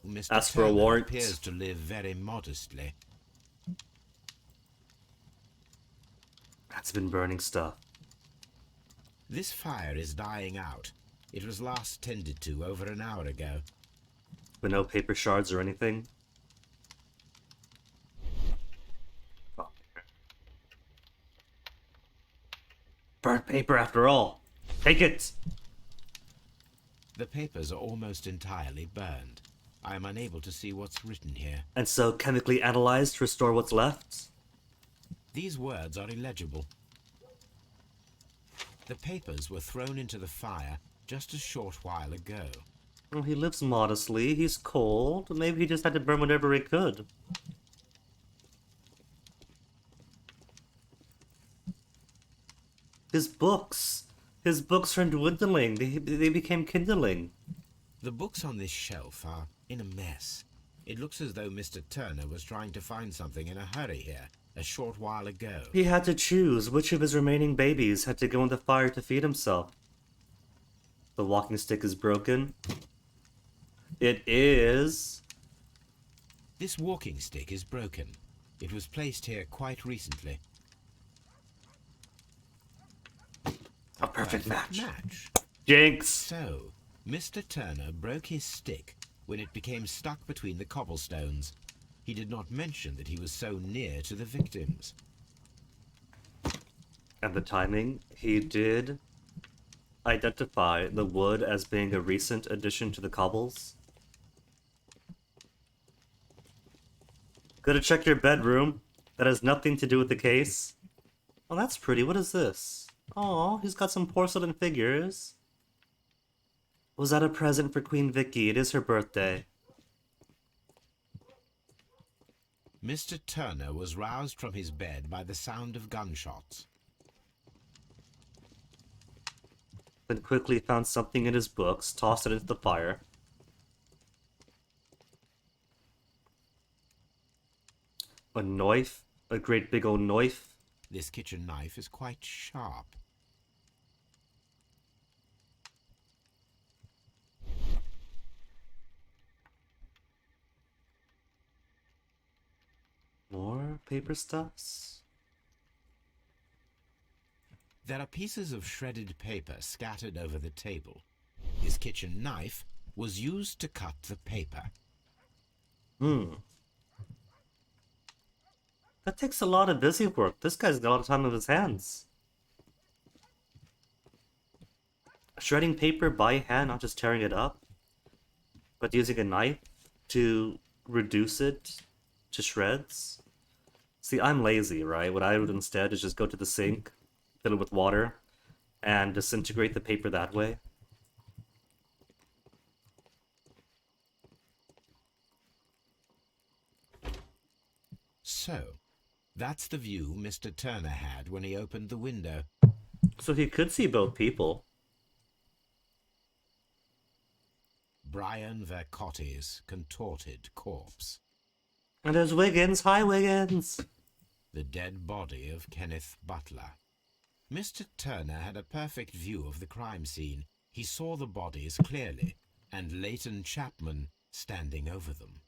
Mr. Ask for a Turner warrant. appears to live very modestly. That's been burning stuff. This fire is dying out. It was last tended to over an hour ago. But no paper shards or anything? Oh. Burnt paper after all. Take it! The papers are almost entirely burned. I am unable to see what's written here. And so chemically analyzed to restore what's left? These words are illegible. The papers were thrown into the fire just a short while ago. Well, he lives modestly, he's cold, maybe he just had to burn whatever he could. His books are dwindling, they became kindling. The books on this shelf are in a mess. It looks as though Mr. Turner was trying to find something in a hurry here, a short while ago. He had to choose which of his remaining babies had to go in the fire to feed himself. The walking stick is broken. It is. This walking stick is broken. It was placed here quite recently. A perfect match. Jinx! Jinx! So, Mr. Turner broke his stick when it became stuck between the cobblestones. He did not mention that he was so near to the victims. And the timing, he did identify the wood as being a recent addition to the cobbles. Gotta check your bedroom. That has nothing to do with the case. Oh, that's pretty. What is this? Oh, he's got some porcelain figures. Was that a present for Queen Vicky? It is her birthday. Mr. Turner was roused from his bed by the sound of gunshots. Then quickly found something in his books, tossed it into the fire. A knife? A great big old knife? This kitchen knife is quite sharp. More paper stuffs? There are pieces of shredded paper scattered over the table. His kitchen knife was used to cut the paper. That takes a lot of busy work. This guy's got a lot of time on his hands. Shredding paper by hand, not just tearing it up, but using a knife to reduce it to shreds. See, I'm lazy, right? What I would instead is just go to the sink, fill it with water, and disintegrate the paper that way. So, that's the view Mr. Turner had when he opened the window. So he could see both people. Brian Vercotti's contorted corpse. And there's Wiggins. Hi, Wiggins! The dead body of Kenneth Butler. Mr. Turner had a perfect view of the crime scene. He saw the bodies clearly, and Leighton Chapman standing over them.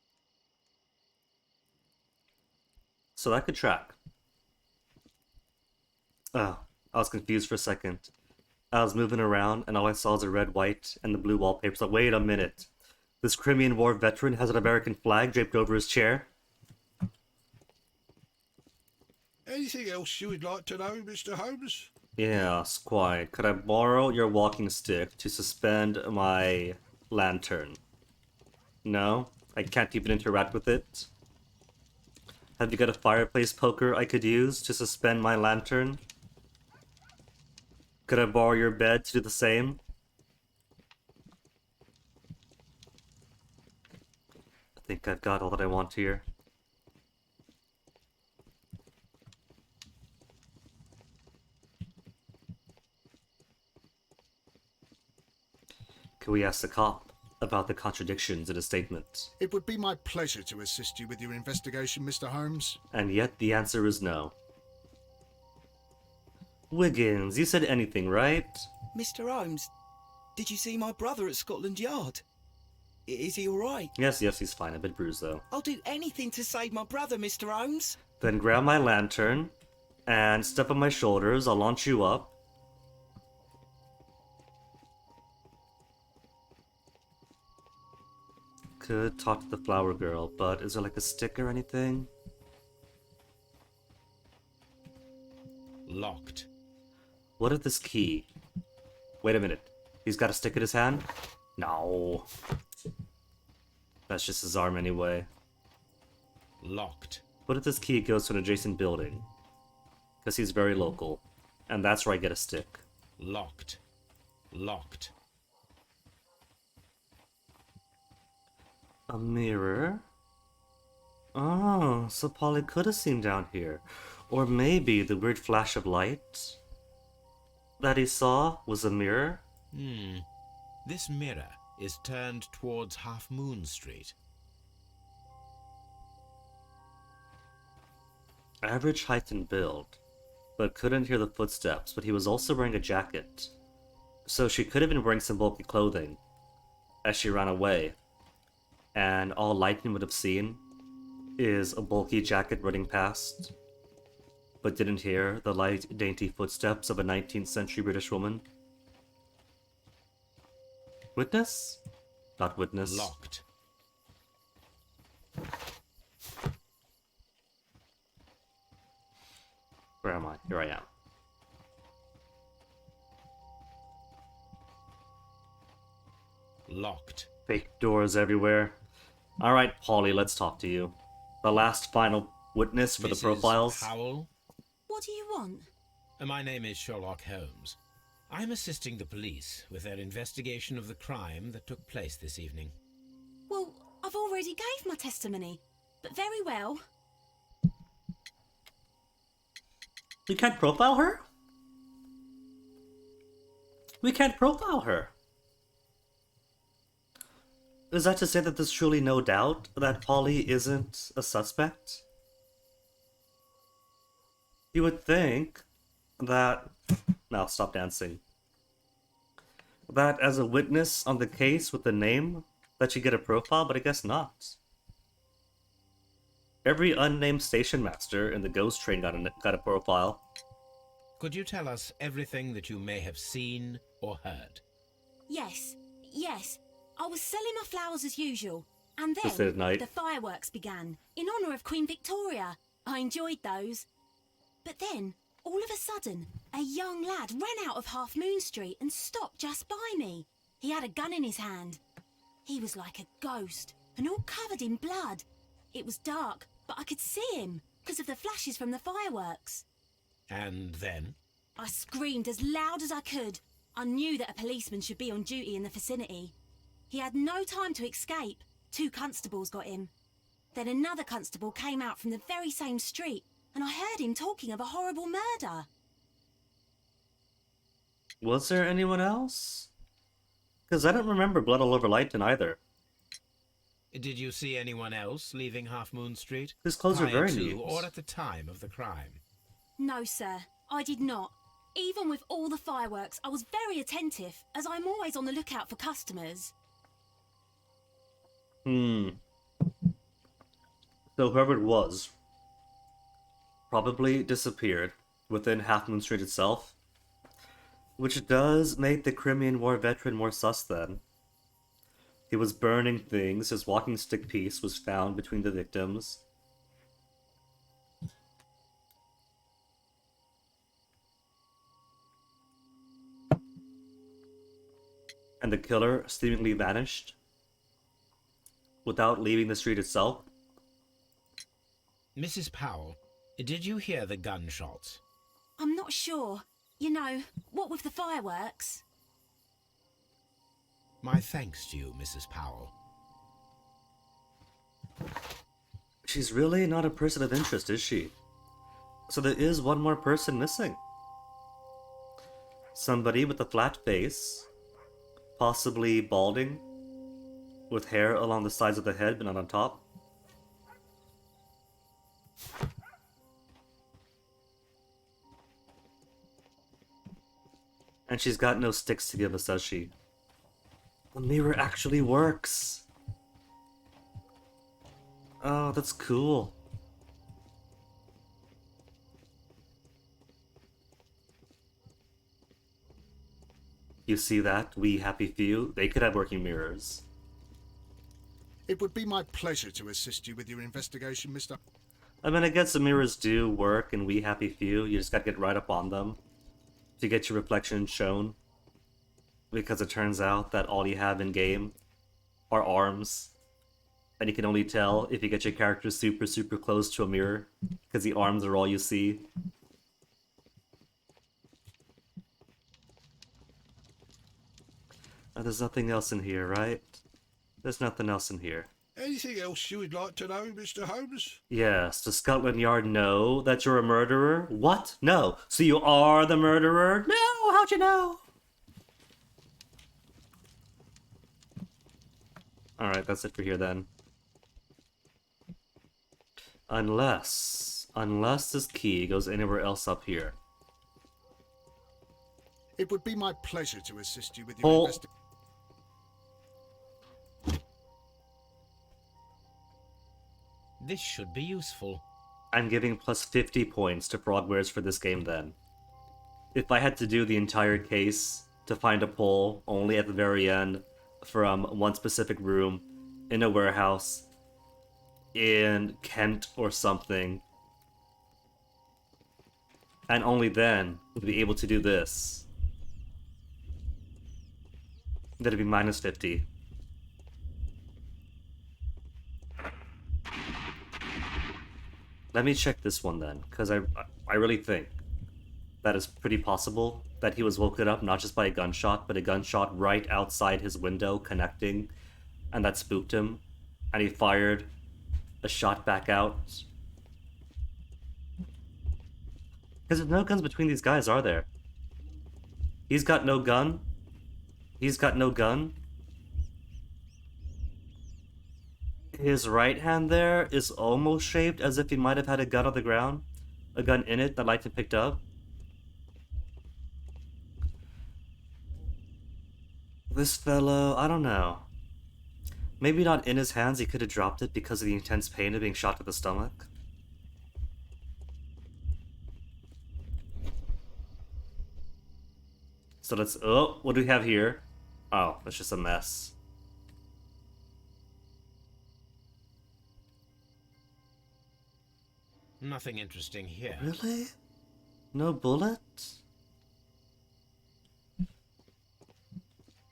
So that could track. Oh, I was confused for a second. I was moving around, and all I saw was the red, white, and the blue wallpaper. So wait a minute. This Crimean War veteran has an American flag draped over his chair? Anything else you would like to know, Mr. Holmes? Yes, quite. Could I borrow your walking stick to suspend my lantern? No? I can't even interact with it? Have you got a fireplace poker I could use to suspend my lantern? Could I borrow your bed to do the same? I think I've got all that I want here. Can we ask the cop about the contradictions in his statement? It would be my pleasure to assist you with your investigation, Mr. Holmes. And yet the answer is no. Wiggins, you said anything, right? Mr. Holmes, did you see my brother at Scotland Yard? Is he all right? Yes, he's fine. A bit bruised, though. I'll do anything to save my brother, Mr. Holmes. Then grab my lantern and step on my shoulders. I'll launch you up. Could talk to the flower girl, but is there like a stick or anything? Locked. What if this key? Wait a minute. He's got a stick in his hand? No. That's just his arm anyway. Locked. What if this key goes to an adjacent building? Because he's very local. And that's where I get a stick. Locked. Locked. A mirror? Oh, so Polly could have seen down here. Or maybe the weird flash of light that he saw was a mirror? This mirror is turned towards Half Moon Street. Average height and build, but couldn't hear the footsteps, but he was also wearing a jacket. So she could have been wearing some bulky clothing as she ran away. And all Lightning would have seen is a bulky jacket running past, but didn't hear the light, dainty footsteps of a 19th century British woman. Witness? Not witness. Locked. Where am I? Here I am. Locked. Fake doors everywhere. Alright, Polly, let's talk to you. The last final witness for the Mrs. profiles. Howell? What do you want? My name is Sherlock Holmes. I'm assisting the police with their investigation of the crime that took place this evening. Well, I've already gave my testimony, but very well. We can't profile her? We can't profile her. Is that to say that there's truly no doubt that Polly isn't a suspect? You would think that... Now, stop dancing. That as a witness on the case with the name, that you get a profile, but I guess not. Every unnamed station master in the ghost train got a profile. Could you tell us everything that you may have seen or heard? Yes. I was selling my flowers as usual, and Just at then night. the fireworks began, in honour of Queen Victoria. I enjoyed those. But then, all of a sudden, a young lad ran out of Half Moon Street and stopped just by me. He had a gun in his hand. He was like a ghost, and all covered in blood. It was dark, but I could see him, because of the flashes from the fireworks. And then? I screamed as loud as I could. I knew that a policeman should be on duty in the vicinity. He had no time to escape. 2 constables got him. Then another constable came out from the very same street, and I heard him talking of a horrible murder. Was there anyone else? Because I don't remember blood all over Lighton either. Did you see anyone else leaving Half Moon Street? His clothes are Prior very to neat. or at the time of the crime? No, sir, I did not. Even with all the fireworks, I was very attentive, as I'm always on the lookout for customers. So whoever it was probably disappeared within Half Moon Street itself, which does make the Crimean War veteran more sus then. He was burning things, his walking stick piece was found between the victims. the killer seemingly vanished without leaving the street itself. Mrs. Powell, did you hear the gunshots? I'm not sure. You know, what with the fireworks? My thanks to you, Mrs. Powell. She's really not a person of interest, is she? So there is one more person missing. Somebody with a flat face, possibly balding, with hair along the sides of the head but not on top. And she's got no sticks to give us, does she? The mirror actually works! Oh, that's cool. You see that? We happy few? They could have working mirrors. It would be my pleasure to assist you with your investigation, Mr. I mean, I guess the mirrors do work in We Happy Few. You just gotta get right up on them to get your reflection shown. Because it turns out that all you have in-game are arms. And you can only tell if you get your character super, super close to a mirror. Because the arms are all you see. There's nothing else in here, right? There's nothing else in here. Anything else you would like to know, Mr. Holmes? Yes, does Scotland Yard know that you're a murderer? What? No. So you are the murderer? No, how'd you know? Alright, that's it for here then. Unless this key goes anywhere else up here. It would be my pleasure to assist you with your investigation. This should be useful. I'm giving plus 50 points to Frogwares for this game then. If I had to do the entire case to find a pull only at the very end from one specific room in a warehouse in Kent or something, and only then would be able to do this, that'd be minus 50. Let me check this one then, because I really think that is pretty possible that he was woken up not just by a gunshot, but a gunshot right outside his window connecting, and that spooked him, and he fired a shot back out. Because there's no guns between these guys, are there? He's got no gun. He's got no gun. His right hand there is almost shaped as if he might have had a gun on the ground. A gun in it that Lightning picked up. This fellow, I don't know. Maybe not in his hands, he could have dropped it because of the intense pain of being shot to the stomach. So let's... Oh, what do we have here? Oh, that's just a mess. Nothing interesting here. Really? No bullet?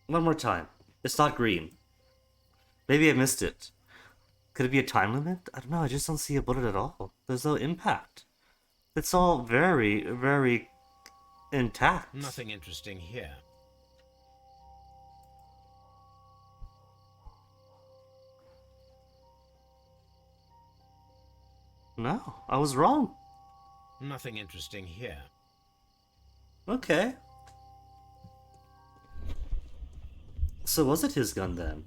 One more time. It's not green. Maybe I missed it. Could it be a time limit? I don't know, I just don't see a bullet at all. There's no impact. It's all very, very intact. Nothing interesting here. No, I was wrong. Nothing interesting here. Okay. So was it his gun then?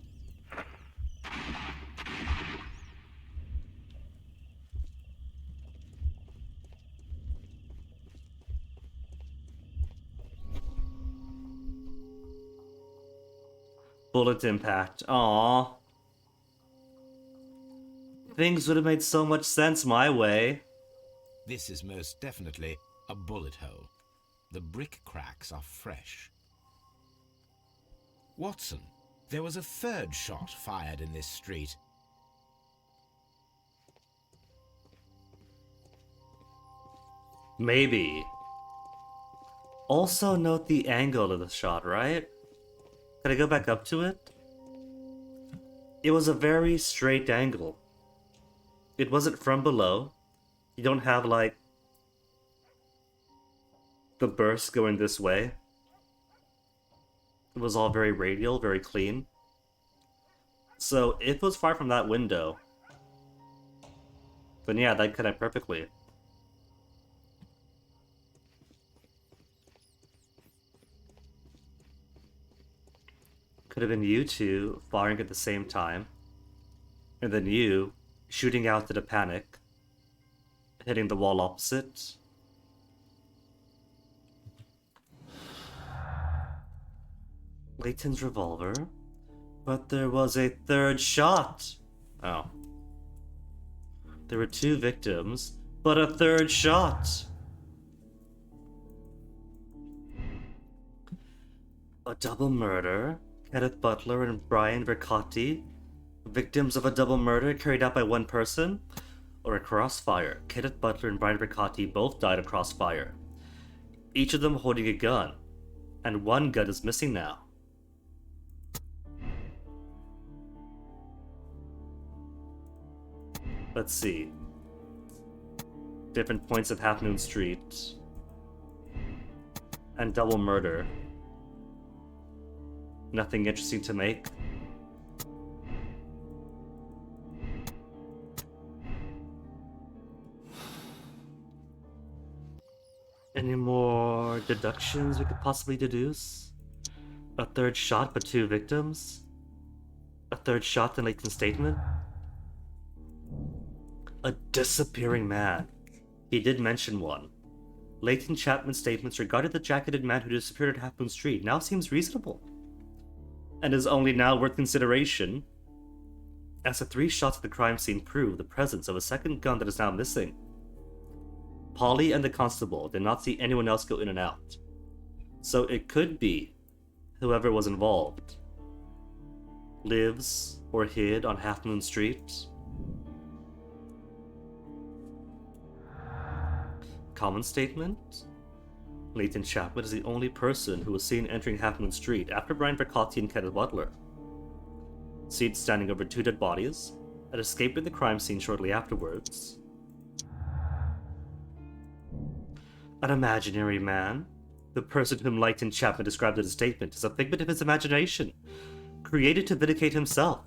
Bullet impact. Aww. Things would have made so much sense my way. This is most definitely a bullet hole. The brick cracks are fresh. Watson, there was a third shot fired in this street. Maybe. Also note the angle of the shot, right? Can I go back up to it? It was a very straight angle. It wasn't from below. You don't have, like, the burst going this way. It was all very radial, very clean. So, if it was far from that window, then yeah, that connect perfectly. Could have been you two firing at the same time, and then you shooting out at a panic, hitting the wall opposite. Layton's revolver, but there was a third shot. Oh. There were 2 victims, but a third shot. A double murder. Kenneth Butler and Brian Vercotti, victims of a double murder carried out by one person, or a crossfire. Kenneth Butler and Brian Vercotti both died of crossfire, each of them holding a gun, and one gun is missing now. Let's see. Different points of Half Moon Street. And double murder. Nothing interesting to make. Any more deductions we could possibly deduce? A third shot but 2 victims? A third shot in Layton's statement? A disappearing man. He did mention one. Layton Chapman's statements regarding the jacketed man who disappeared at Half Moon Street now seems reasonable, and is only now worth consideration, as the 3 shots at the crime scene prove the presence of a second gun that is now missing. Polly and the constable did not see anyone else go in and out, so it could be whoever was involved lives or hid on Half Moon Street. Common statement? Layton Chapman is the only person who was seen entering Half Moon Street after Brian Vercotti and Kenneth Butler. Seen standing over 2 dead bodies, and escaping the crime scene shortly afterwards. An imaginary man? The person whom Layton Chapman described in his statement is a figment of his imagination, created to vindicate himself.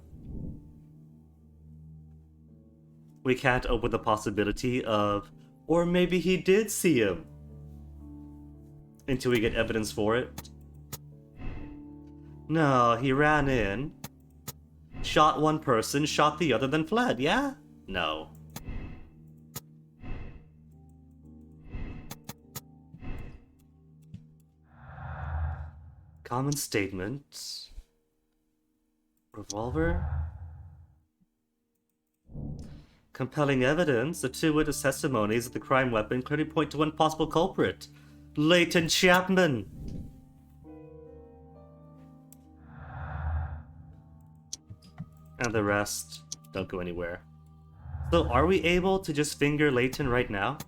We can't open the possibility of, or maybe he did see him, until we get evidence for it. No, he ran in, shot one person, shot the other, then fled, yeah? No. Common statement. Revolver? Compelling evidence. The 2 witness testimonies of the crime weapon clearly point to one possible culprit. Layton Chapman! And the rest don't go anywhere. So are we able to just finger Layton right now?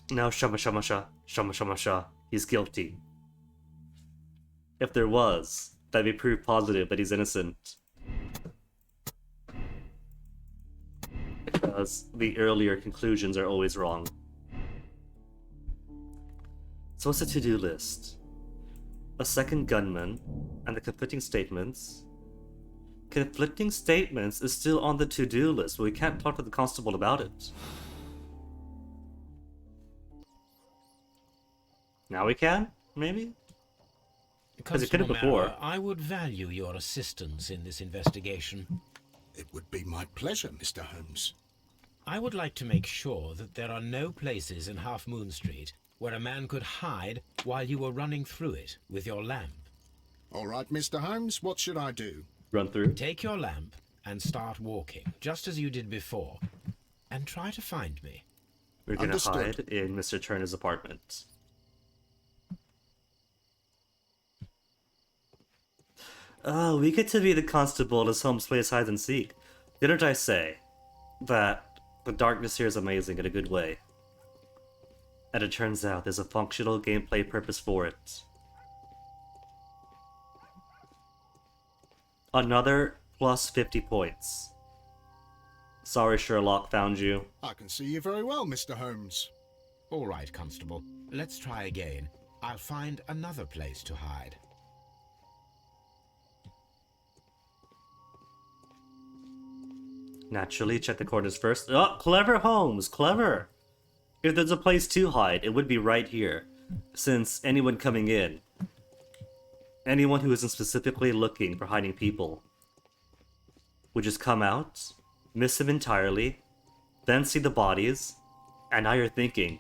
No, shama. He's guilty. If there was, that'd be proof positive that he's innocent. Because the earlier conclusions are always wrong. So what's the to-do list? A second gunman, and the conflicting statements. Conflicting statements is still on the to-do list, but we can't talk to the constable about it. Now we can? Maybe? Because it could have before. I would value your assistance in this investigation. It would be my pleasure, Mr. Holmes. I would like to make sure that there are no places in Half Moon Street where a man could hide while you were running through it with your lamp. All right, Mr. Holmes, what should I do? Run through? Take your lamp and start walking, just as you did before, and try to find me. We're gonna Understood. hide in Mr. Turner's apartment. Oh, we get to be the constable as Holmes plays hide and seek. Didn't I say that the darkness here is amazing in a good way? And it turns out there's a functional gameplay purpose for it. Another plus 50 points. Sorry, Sherlock, found you. I can see you very well, Mr. Holmes. All right, Constable. Let's try again. I'll find another place to hide. Naturally, check the corners first. Oh, clever, Holmes, clever! If there's a place to hide, it would be right here. Since anyone coming in, anyone who isn't specifically looking for hiding people, would just come out, miss him entirely, then see the bodies, and now you're thinking,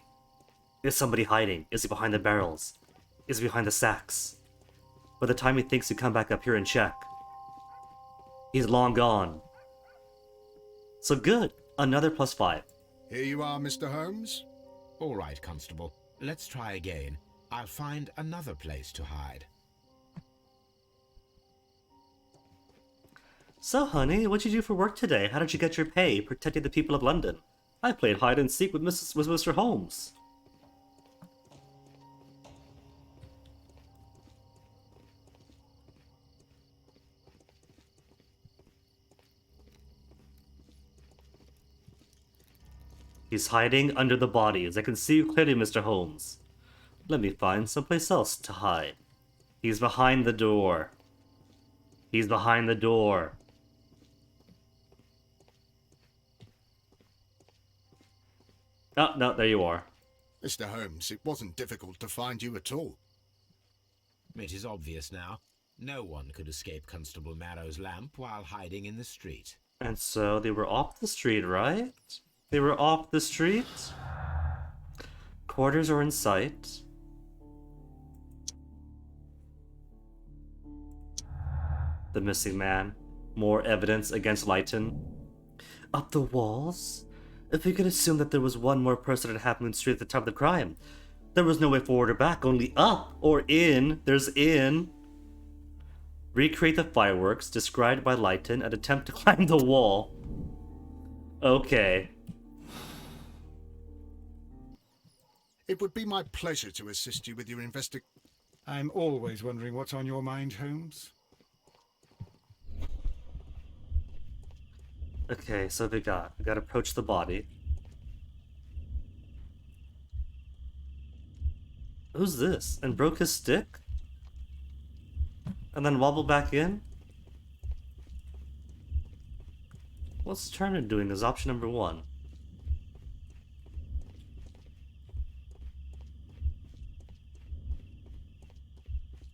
is somebody hiding? Is he behind the barrels? Is he behind the sacks? By the time he thinks to come back up here and check, he's long gone. So good, another plus 5. Here you are, Mr. Holmes. All right, Constable. Let's try again. I'll find another place to hide. So, honey, what'd you do for work today? How did you get your pay protecting the people of London? I played hide and seek with Mr. Holmes. He's hiding under the bodies. I can see you clearly, Mr. Holmes. Let me find someplace else to hide. He's behind the door. He's behind the door. Oh, no, there you are. Mr. Holmes, it wasn't difficult to find you at all. It is obvious now. No one could escape Constable Marrow's lamp while hiding in the street. And so they were off the street, right? They were off the street. Quarters are in sight. The missing man. More evidence against Lighton. Up the walls? If we could assume that there was one more person at Half Moon Street at the time of the crime, there was no way forward or back, only up or in. There's in. Recreate the fireworks described by Lighton and attempt to climb the wall. Okay. It would be my pleasure to assist you with your investigation. I'm always wondering what's on your mind, Holmes. Okay, so we got to approach the body. Who's this? And broke his stick? And then wobbled back in? What's Turner doing is option number 1.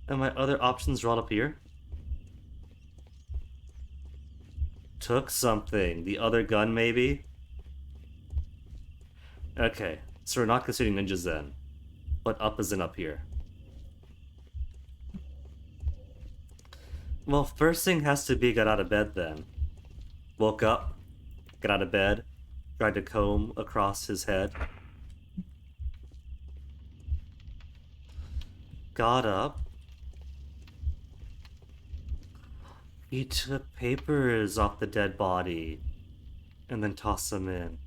And my other options are all up here. Took something. The other gun, maybe? Okay, so we're not considering ninjas then. But up is in up here. Well, first thing has to be got out of bed then. Woke up, got out of bed, tried to comb across his head. Got up. He took papers off the dead body and then tossed them in.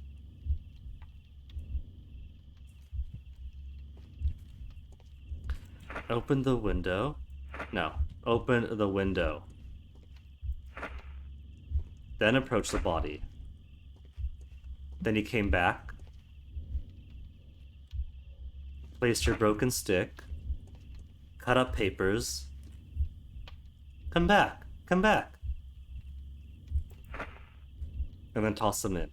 Open the window. No, open the window. Then approach the body. Then he came back. Placed your broken stick. Cut up papers. Come back. Come back. And then toss them in.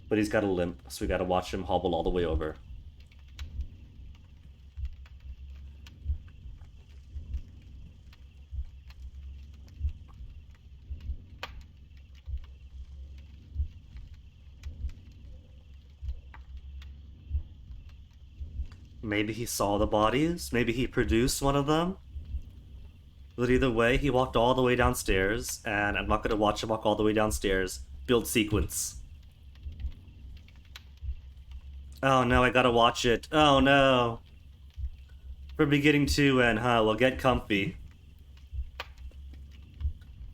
But he's got a limp, so we gotta watch him hobble all the way over. Maybe he saw the bodies, maybe he produced one of them. But either way, he walked all the way downstairs, and I'm not gonna watch him walk all the way downstairs. Build sequence. Oh no, I gotta watch it. Oh no. From beginning to end, huh? Well, get comfy.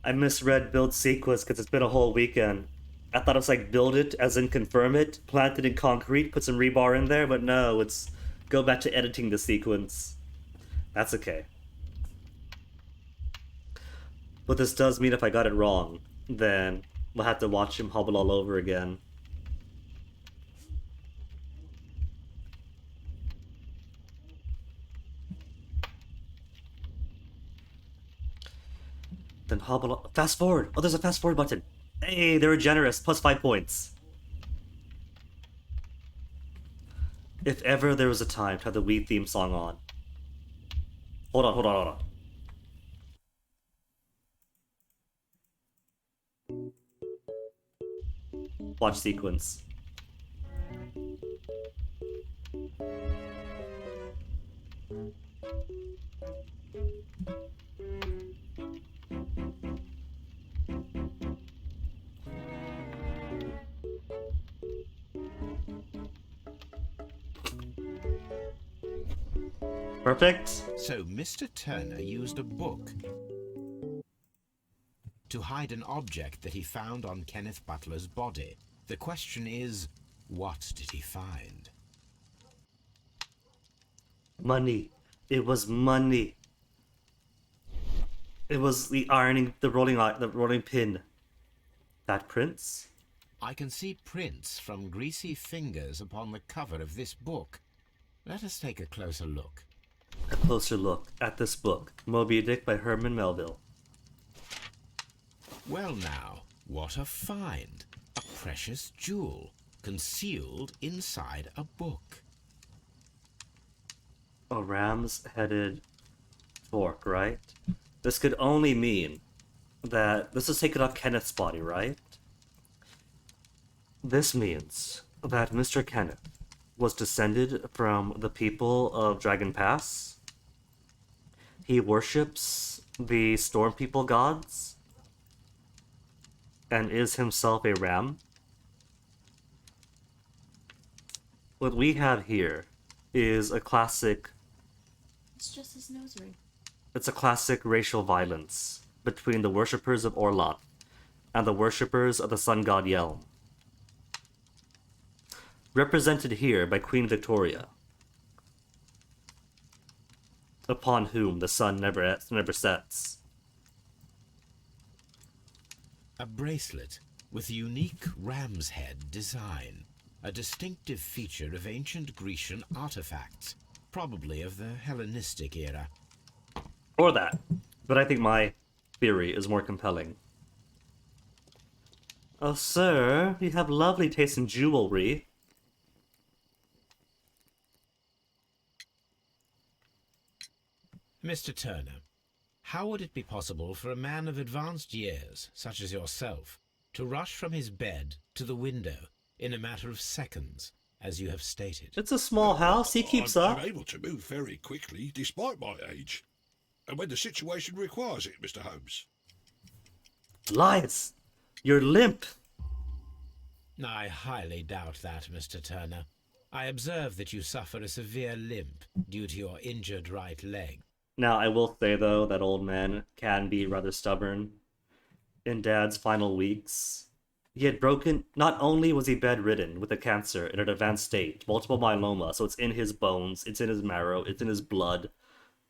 I misread build sequence because it's been a whole weekend. I thought it was like build it, as in confirm it, plant it in concrete, put some rebar in there, but no, it's go back to editing the sequence. That's okay. But this does mean if I got it wrong, then we'll have to watch him hobble all over again. Then hobble... Fast forward! Oh, there's a fast forward button! Hey, they were generous. Plus 5 points. If ever there was a time to have the Wii theme song on. Hold on. Watch sequence. Perfect. So Mr. Turner used a book to hide an object that he found on Kenneth Butler's body. The question is, what did he find? Money. It was money. It was the rolling pin. That prints? I can see prints from greasy fingers upon the cover of this book. Let us take a closer look. A closer look at this book, Moby Dick by Herman Melville. Well now, what a find! A precious jewel, concealed inside a book. A ram's-headed fork, right? This could only mean that this is taken off Kenneth's body, right? This means that Mr. Kenneth was descended from the people of Dragon Pass. He worships the Storm People gods and is himself a ram. What we have here is a classic... It's just his nose ring. It's a classic racial violence between the worshippers of Orlok and the worshippers of the sun god Yelm. Represented here by Queen Victoria, upon whom the sun never sets. A bracelet with a unique ram's head design, a distinctive feature of ancient Grecian artifacts, probably of the Hellenistic era. Or that, but I think my theory is more compelling. Oh, sir, you have lovely taste in jewelry. Mr. Turner, how would it be possible for a man of advanced years, such as yourself, to rush from his bed to the window in a matter of seconds, as you have stated? It's a small house, he keeps up. I'm able to move very quickly, despite my age. And when the situation requires it, Mr. Holmes. Lies! You're limp! I highly doubt that, Mr. Turner. I observe that you suffer a severe limp due to your injured right leg. Now, I will say, though, that old man can be rather stubborn. In Dad's final weeks, he had broken... Not only was he bedridden with a cancer in an advanced state, multiple myeloma, so it's in his bones, it's in his marrow, it's in his blood.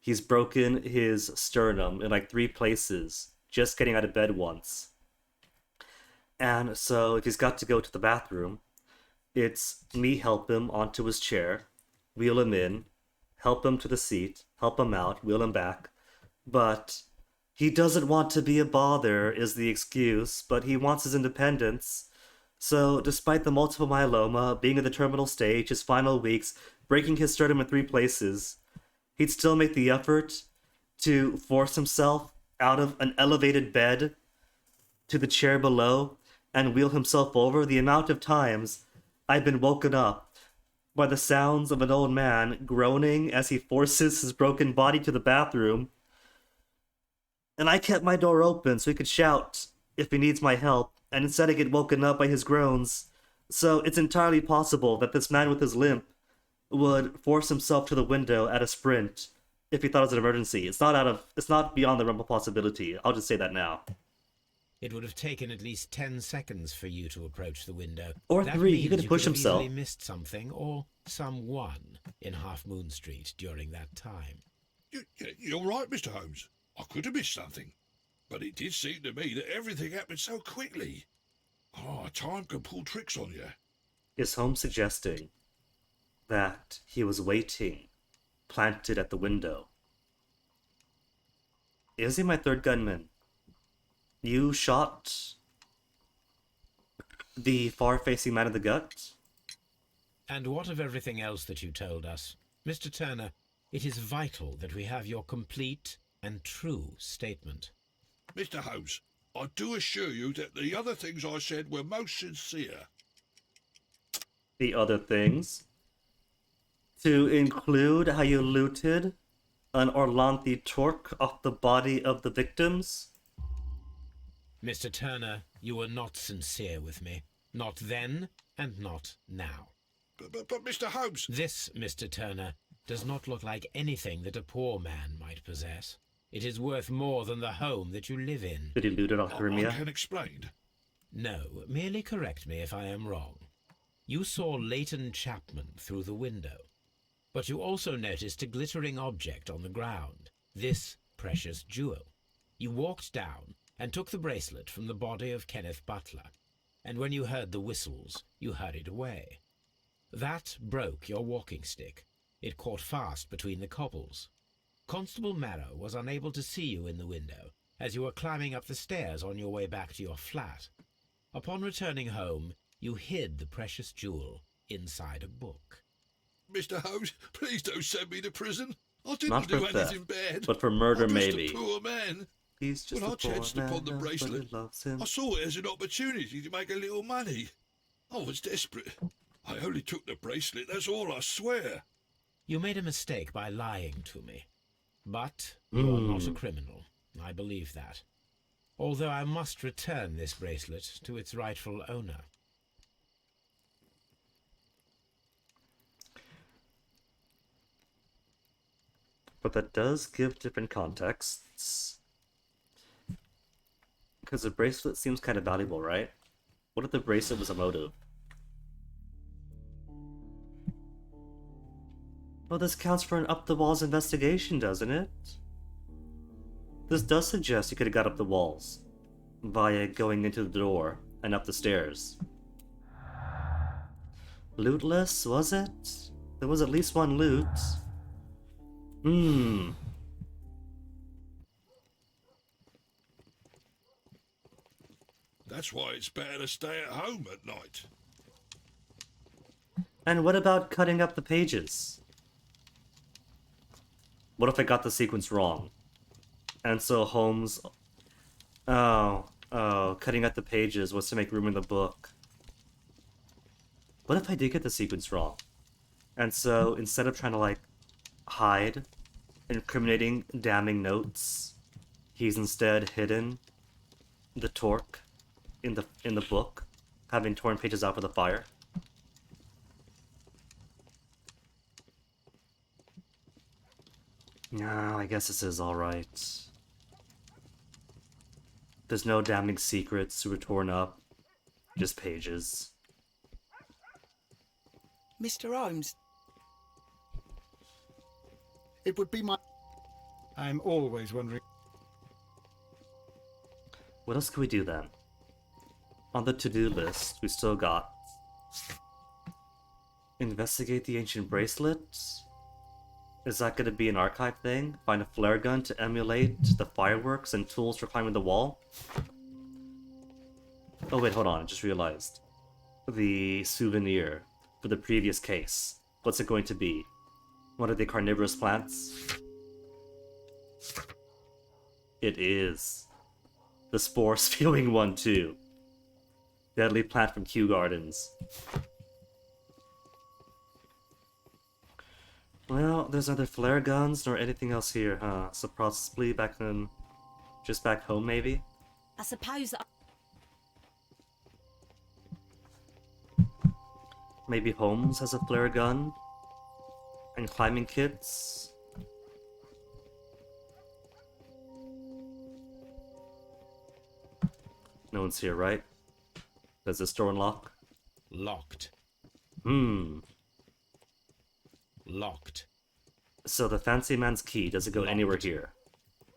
He's broken his sternum in like 3 places, just getting out of bed once. And so, if he's got to go to the bathroom, it's me help him onto his chair, wheel him in, help him to the seat, help him out, wheel him back. But he doesn't want to be a bother, is the excuse, but he wants his independence. So, despite the multiple myeloma, being in the terminal stage, his final weeks, breaking his sternum in 3 places, he'd still make the effort to force himself out of an elevated bed to the chair below and wheel himself over. The amount of times I've been woken up by the sounds of an old man groaning as he forces his broken body to the bathroom. And I kept my door open so he could shout if he needs my help, and instead I get woken up by his groans. So it's entirely possible that this man with his limp would force himself to the window at a sprint if he thought it was an emergency. It's not beyond the realm of possibility. I'll just say that now. It would have taken at least 10 seconds for you to approach the window. Or That 3, he means could have you pushed have himself. easily missed something or someone in Half Moon Street during that time. You're right, Mr. Holmes. I could have missed something. But it did seem to me that everything happened so quickly. Time can pull tricks on you. Is Holmes suggesting that he was waiting, planted at the window? Is he my third gunman? You shot the far-facing man in the gut? And what of everything else that you told us? Mr. Turner, it is vital that we have your complete and true statement. Mr. Holmes, I do assure you that the other things I said were most sincere. The other things? To include how you looted an Orlanthi torque off the body of the victims? Mr. Turner, you were not sincere with me. Not then, and not now. But Mr. Holmes... This, Mr. Turner, does not look like anything that a poor man might possess. It is worth more than the home that you live in. Did he loot it off I Crimea? can explain. No, merely correct me if I am wrong. You saw Leighton Chapman through the window, but you also noticed a glittering object on the ground, this precious jewel. You walked down and took the bracelet from the body of Kenneth Butler, and when you heard the whistles, you hurried away. That broke your walking stick. It caught fast between the cobbles. Constable Marrow was unable to see you in the window as you were climbing up the stairs on your way back to your flat. Upon returning home, you hid the precious jewel inside a book. Mr. Holmes, please don't send me to prison. I didn't Not for do anything theft, bad. but for murder, I'm just maybe. a poor man. He's just When a I poor chanced man, upon the bracelet, nobody loves him. I saw it as an opportunity to make a little money. I was desperate. I only took the bracelet, that's all, I swear. You made a mistake by lying to me. But you are not a criminal. I believe that. Although I must return this bracelet to its rightful owner. But that does give different contexts. Because the bracelet seems kind of valuable, right? What if the bracelet was a motive? Well, this counts for an up-the-walls investigation, doesn't it? This does suggest you could have got up the walls via going into the door and up the stairs. Lootless, was it? There was at least one loot. That's why it's better to stay at home at night. And what about cutting up the pages? What if I got the sequence wrong? And so Holmes... cutting up the pages was to make room in the book. What if I did get the sequence wrong? And so, instead of trying to, like, hide incriminating, damning notes, he's instead hidden the torque in the book, having torn pages out for the fire. No, I guess this is alright. There's no damning secrets who were torn up, just pages. Mr. Holmes, It would be my... I'm always wondering. What else can we do then? On the to-do list, we still got... investigate the ancient bracelet? Is that going to be an archive thing? Find a flare gun to emulate the fireworks and tools for climbing the wall? Oh wait, hold on, I just realized. The souvenir for the previous case. What's it going to be? One of the carnivorous plants? It is. The spore-spewing one too. Deadly plant from Kew Gardens. Well, there's neither flare guns nor anything else here, huh? So possibly just back home, maybe? I suppose that Maybe Holmes has a flare gun? And climbing kits? No one's here, right? Does this door unlock? Locked. Locked. So the fancy man's key doesn't go anywhere here.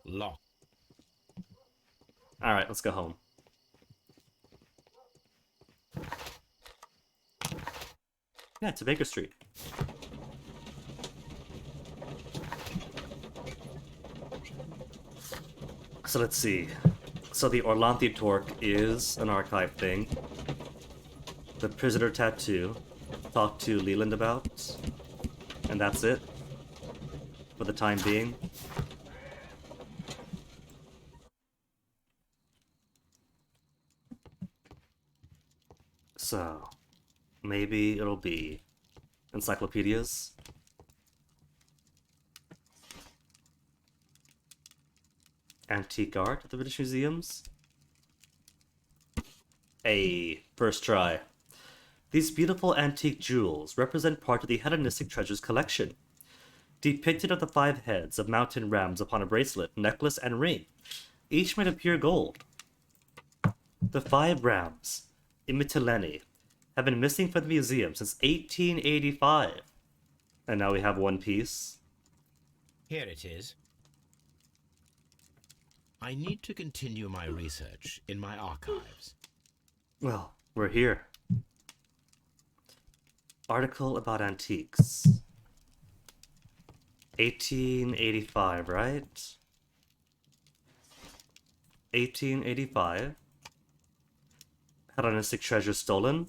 Locked. Alright, let's go home. Yeah, to Baker Street. So let's see. So the Orlanthi Torque is an archive thing. The Prisoner Tattoo, talk to Leland about. And that's it. For the time being. So, maybe it'll be encyclopedias. Antique art at the British Museums. First try. These beautiful antique jewels represent part of the Hellenistic treasures collection. Depicted are the 5 heads of mountain rams upon a bracelet, necklace, and ring, each made of pure gold. The 5 rams, in Mytilene, have been missing from the museum since 1885. And now we have one piece. Here it is. I need to continue my research in my archives. Well, we're here. Article about antiques. 1885, right? 1885. Hellenistic treasures stolen.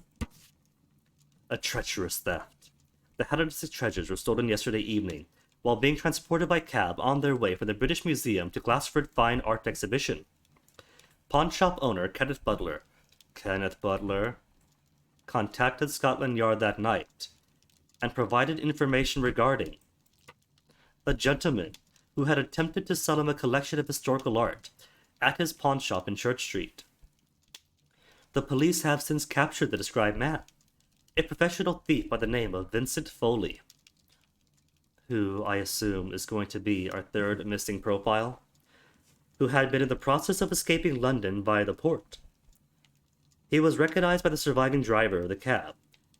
A treacherous theft. The Hellenistic treasures were stolen yesterday evening, while being transported by cab on their way from the British Museum to Glassford Fine Art Exhibition. Pawnshop owner Kenneth Butler contacted Scotland Yard that night and provided information regarding a gentleman who had attempted to sell him a collection of historical art at his pawnshop in Church Street. The police have since captured the described man, a professional thief by the name of Vincent Foley, who I assume is going to be our 3rd missing profile, who had been in the process of escaping London via the port. He was recognized by the surviving driver of the cab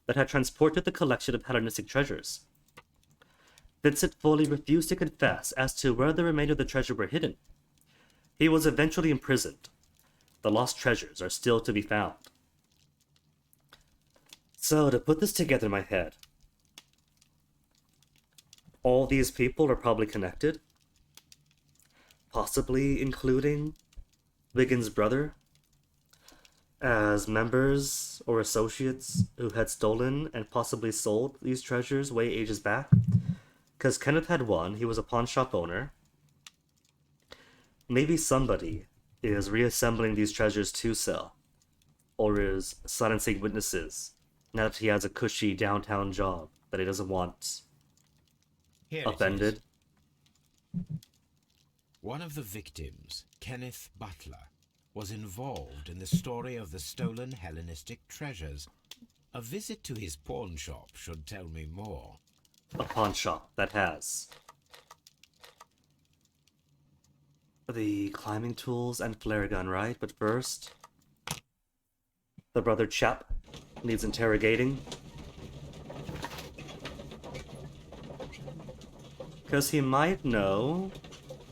that had transported the collection of Hellenistic treasures. Vincent Foley refused to confess as to where the remainder of the treasure were hidden. He was eventually imprisoned. The lost treasures are still to be found. So, to put this together in my head, all these people are probably connected, possibly including Wiggins' brother, as members or associates who had stolen and possibly sold these treasures way ages back. Because Kenneth had one, he was a pawn shop owner. Maybe somebody is reassembling these treasures to sell, or is silencing witnesses now that he has a cushy downtown job that he doesn't want Here upended. One of the victims, Kenneth Butler, was involved in the story of the stolen Hellenistic treasures. A visit to his pawn shop should tell me more. A pawn shop that has the climbing tools and flare gun, right? But first, the brother chap needs interrogating. Because he might know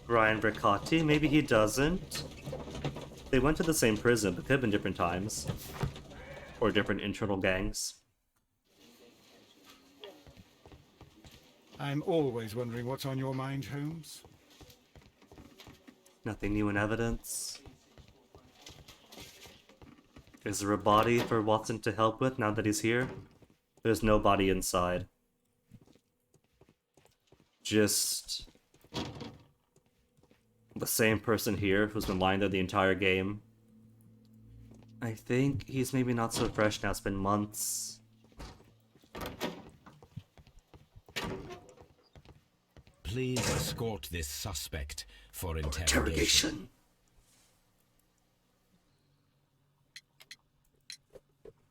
Brian Bricotti, maybe he doesn't. They went to the same prison, but could have been different times. Or different internal gangs. I'm always wondering what's on your mind, Holmes. Nothing new in evidence. Is there a body for Watson to help with now that he's here? There's no body inside. Just the same person here who's been lying there the entire game. I think he's maybe not so fresh now. It's been months. Please escort this suspect for interrogation.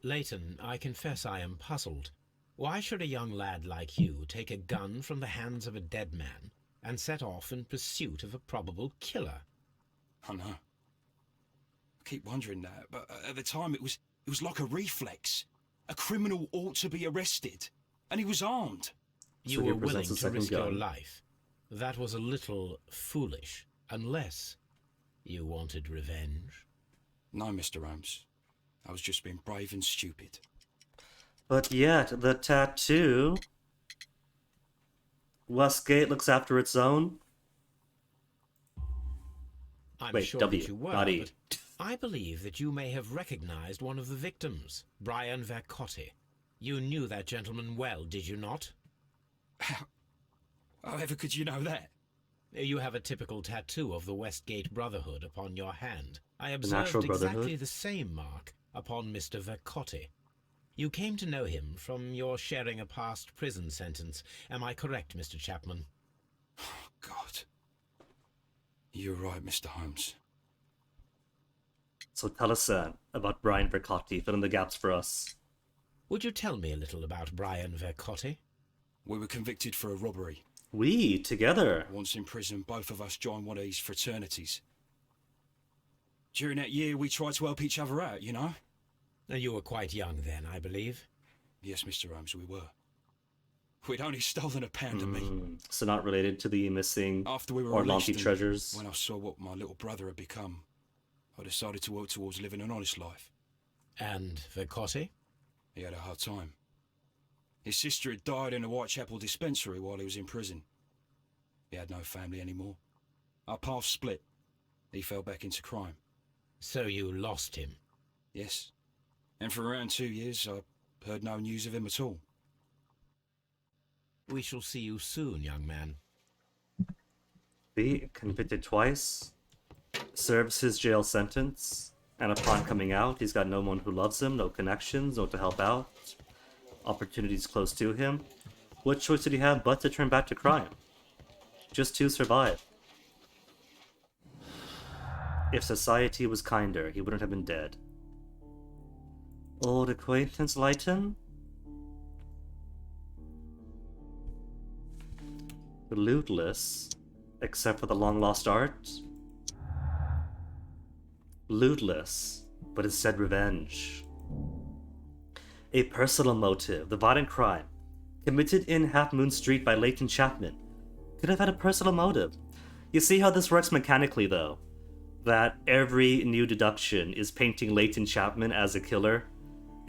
Leighton, I confess I am puzzled. Why should a young lad like you take a gun from the hands of a dead man and set off in pursuit of a probable killer? I know. I keep wondering that, but at the time it was like a reflex. A criminal ought to be arrested, and he was armed. You So he were willing presents a to second risk your gun. life. That was a little foolish, unless you wanted revenge. No, Mr. Holmes. I was just being brave and stupid. But yet, the tattoo... Westgate looks after its own? I'm Wait, sure W, that you were, not E. but I believe that you may have recognized one of the victims, Brian Vercotti. You knew that gentleman well, did you not? However could you know that? You have a typical tattoo of the Westgate Brotherhood upon your hand. I actual observed exactly Brotherhood? the same mark upon Mr. Vercotti. You came to know him from your sharing a past prison sentence. Am I correct, Mr. Chapman? God. You're right, Mr. Holmes. So tell us about Brian Vercotti. Fill in the gaps for us. Would you tell me a little about Brian Vercotti? We were convicted for a robbery. We, together. Once in prison, both of us joined one of these fraternities. During that year, we tried to help each other out, you know? You were quite young then, I believe. Yes, Mr. Holmes, we were. We'd only stolen £1 of meat. So not related to the missing After we were Orlanti released and treasures. when I saw what my little brother had become, I decided to work towards living an honest life. And Vercotti? He had a hard time. His sister had died in a Whitechapel dispensary while he was in prison. He had no family anymore. Our paths split. He fell back into crime. So you lost him? Yes. And for around 2 years, I heard no news of him at all. We shall see you soon, young man. B, convicted twice, serves his jail sentence, and upon coming out, he's got no one who loves him, no connections, no one to help out, opportunities close to him. What choice did he have but to turn back to crime? Just to survive. If society was kinder, he wouldn't have been dead. Old acquaintance Lighton? Lootless, except for the long-lost art. Lootless, but instead revenge. A personal motive, the violent crime, committed in Half Moon Street by Leighton Chapman, could have had a personal motive. You see how this works mechanically, though? That every new deduction is painting Leighton Chapman as a killer,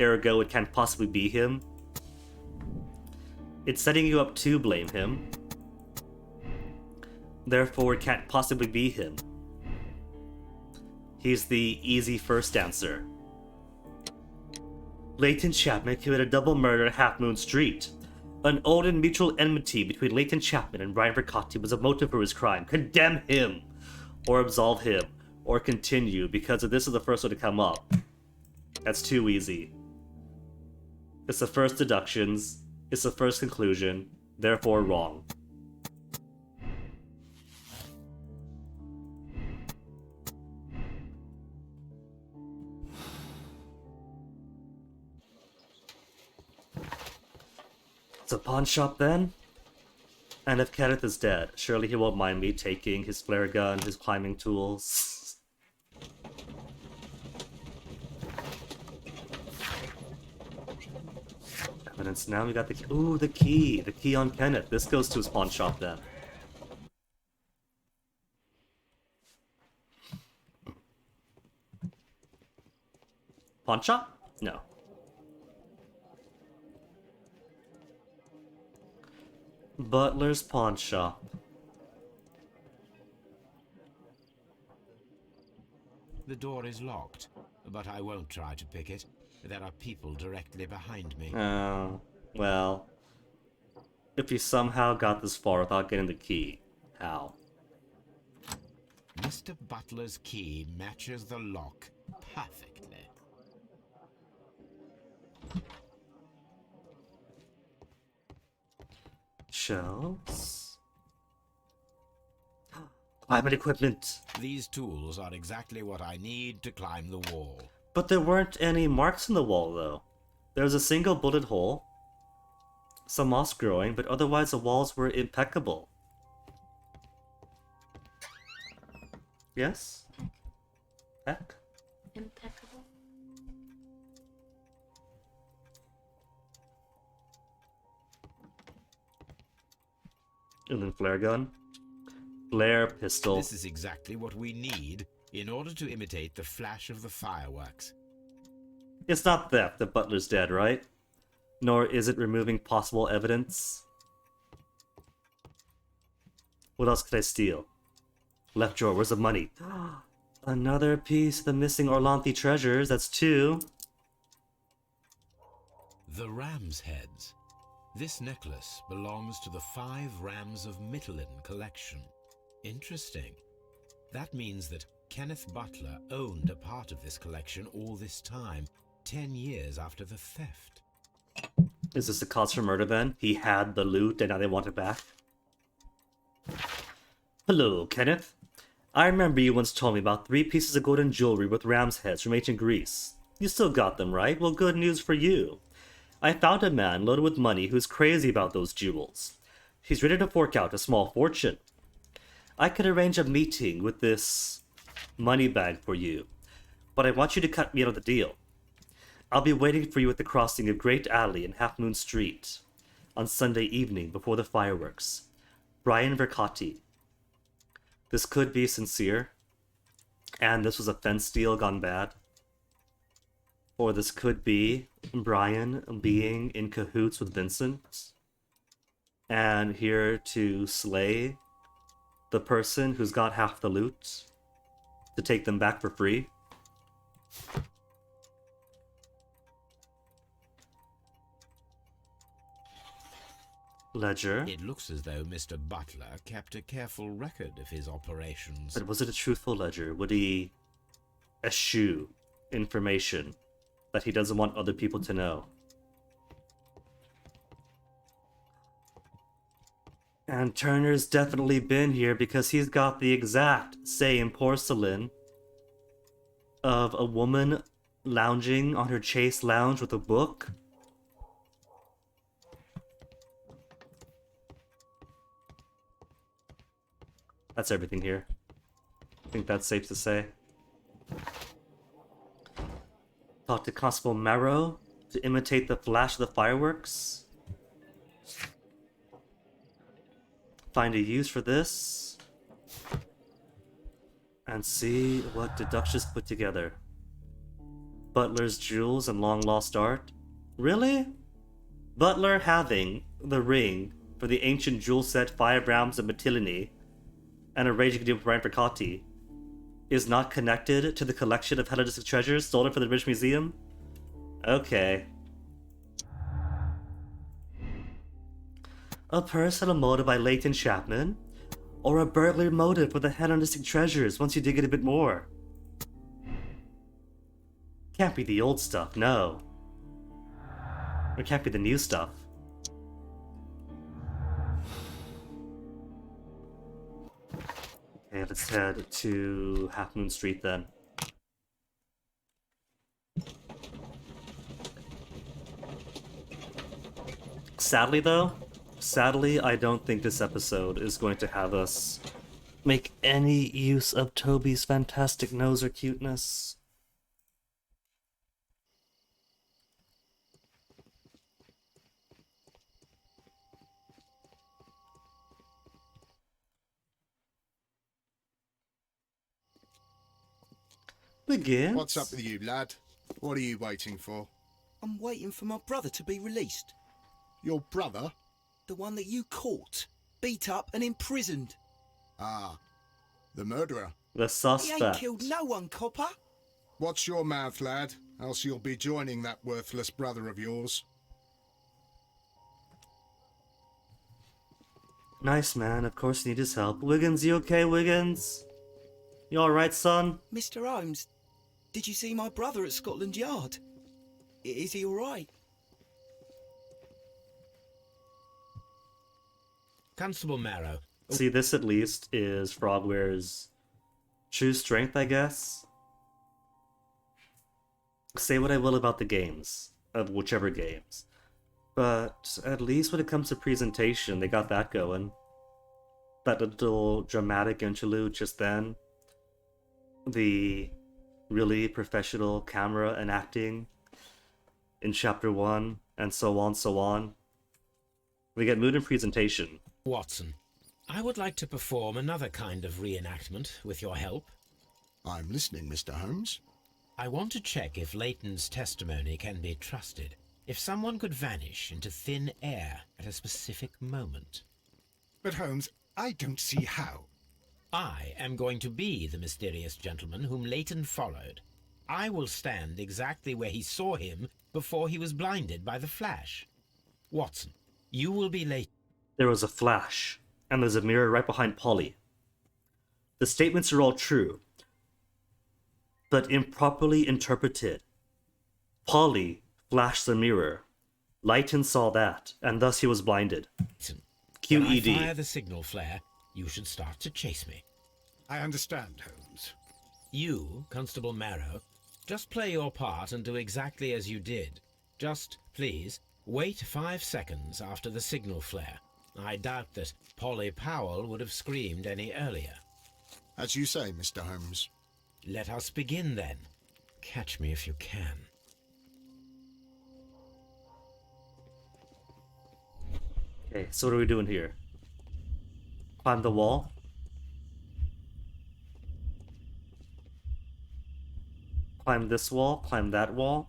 ergo it can't possibly be him. It's setting you up to blame him. Therefore, it can't possibly be him. He's the easy first answer. Leighton Chapman committed a double murder at Half Moon Street. An old and mutual enmity between Leighton Chapman and Brian Vercotti was a motive for his crime. Condemn him! Or absolve him. Or continue, because if this is the first one to come up, that's too easy. It's the first deductions, it's the first conclusion, therefore wrong. It's a pawn shop then? And if Kenneth is dead, surely he won't mind me taking his flare gun, his climbing tools. Evidence now, we got the key. Ooh, the key! The key on Kenneth. This goes to his pawn shop then. Pawn shop? No. Butler's pawn shop. The door is locked, but I won't try to pick it. There are people directly behind me. Oh, well. If you somehow got this far without getting the key, how? Mr. Butler's key matches the lock perfectly. Shelves? Climbing equipment. These tools are exactly what I need to climb the wall. But there weren't any marks in the wall, though. There was a single bullet hole, some moss growing, but otherwise the walls were impeccable. Yes? Heck? impeccable. And then flare gun. Flare pistol. This is exactly what we need in order to imitate the flash of the fireworks. It's not theft that Butler's dead, right? Nor is it removing possible evidence. What else could I steal? Left drawer, where's the money? Another piece of the missing Orlanthi treasures, that's 2. The ram's heads. This necklace belongs to the 5 Rams of Mittelin collection. Interesting. That means that Kenneth Butler owned a part of this collection all this time, 10 years after the theft. Is this a cause for murder then? He had the loot and now they want it back? Hello, Kenneth. I remember you once told me about 3 pieces of golden jewelry with ram's heads from ancient Greece. You still got them, right? Well, good news for you. I found a man loaded with money who's crazy about those jewels. He's ready to fork out a small fortune. I could arrange a meeting with this money bag for you, but I want you to cut me out of the deal. I'll be waiting for you at the crossing of Great Alley and Half Moon Street on Sunday evening before the fireworks. Brian Vercotti. This could be sincere, and this was a fence deal gone bad. Or this could be Brian being in cahoots with Vincent and here to slay the person who's got half the loot to take them back for free. Ledger. It looks as though Mr. Butler kept a careful record of his operations. But was it a truthful ledger? Would he eschew information that he doesn't want other people to know? And Turner's definitely been here because he's got the exact same porcelain of a woman lounging on her chaise lounge with a book. That's everything here. I think that's safe to say. Talk to Constable Marrow to imitate the flash of the fireworks. Find a use for this. And see what deductions put together. Butler's jewels and long lost art. Really? Butler having the ring for the ancient jewel set 5 Rams of Mytilene and a raging deal with Brian Vercotti is not connected to the collection of Hellenistic treasures stolen from the British Museum? Okay. A personal motive by Leighton Chapman? Or a burglary motive for the Hellenistic treasures once you dig it a bit more? Can't be the old stuff, no. Or can't be the new stuff. Okay, let's head to Half Moon Street then. Sadly, I don't think this episode is going to have us make any use of Toby's fantastic nose or cuteness. Begins. What's up with you, lad? What are you waiting for? I'm waiting for my brother to be released. Your brother? The one that you caught, beat up and imprisoned. Ah, the murderer. The He suspect. ain't killed no one, copper. Watch your mouth, lad, else you'll be joining that worthless brother of yours. Nice, man. Of course you need his help. Wiggins, you okay, Wiggins? You alright, son? Mr. Holmes, did you see my brother at Scotland Yard? Is he all right? Constable Marrow. See, this at least is Frogwares' true strength, I guess. Say what I will about the games, of whichever games. But at least when it comes to presentation, they got that going. That little dramatic interlude just then. The really professional camera and acting in chapter 1, and so on, so on. We get mood and presentation. Watson, I would like to perform another kind of reenactment with your help. I'm listening, Mr. Holmes. I want to check if Leighton's testimony can be trusted. If someone could vanish into thin air at a specific moment. But Holmes, I don't see how. I am going to be the mysterious gentleman whom Leighton followed. I will stand exactly where he saw him before he was blinded by the flash. Watson, you will be Leighton. There was a flash, and there's a mirror right behind Polly. The statements are all true, but improperly interpreted. Polly flashed the mirror. Leighton saw that, and thus he was blinded. When I QED. fire the signal flare, you should start to chase me. I understand, Holmes. You, Constable Marrow, just play your part and do exactly as you did. Just, please, wait 5 seconds after the signal flare. I doubt that Polly Powell would have screamed any earlier. As you say, Mr. Holmes. Let us begin then. Catch me if you can. Okay, so what are we doing here? Climb the wall? Climb this wall, climb that wall.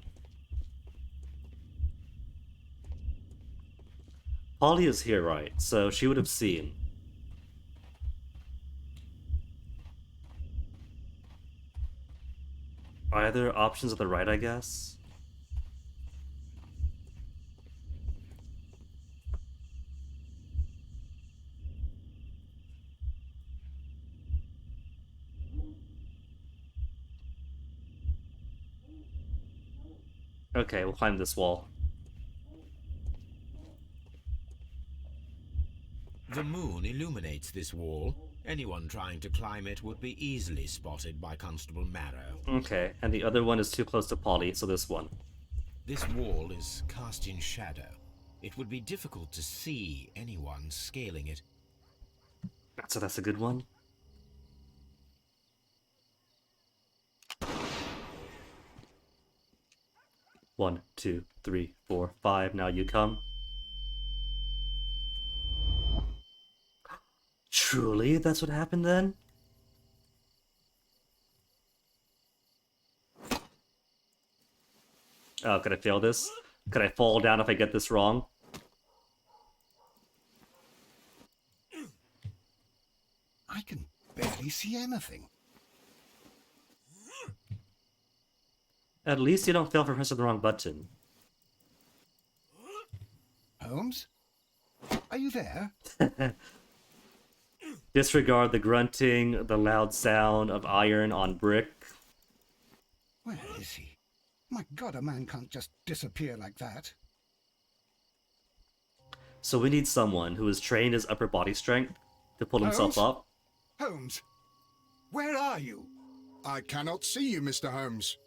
Polly is here, right? So she would have seen. Are there options on the right, I guess? Okay, we'll climb this wall. The moon illuminates this wall. Anyone trying to climb it would be easily spotted by Constable Marrow. Okay, and the other one is too close to Polly, so this one. This wall is cast in shadow. It would be difficult to see anyone scaling it. So that's a good one. One, two, three, 4, 5. Now you come. Truly, that's what happened then? Oh, could I fail this? Could I fall down if I get this wrong? I can barely see anything. At least you don't fail for pressing the wrong button. Holmes? Are you there? Disregard the grunting, the loud sound of iron on brick. Where is he? My God, a man can't just disappear like that. So we need someone who has trained his upper body strength to pull himself Holmes? up. Holmes, where are you? I cannot see you, Mr. Holmes.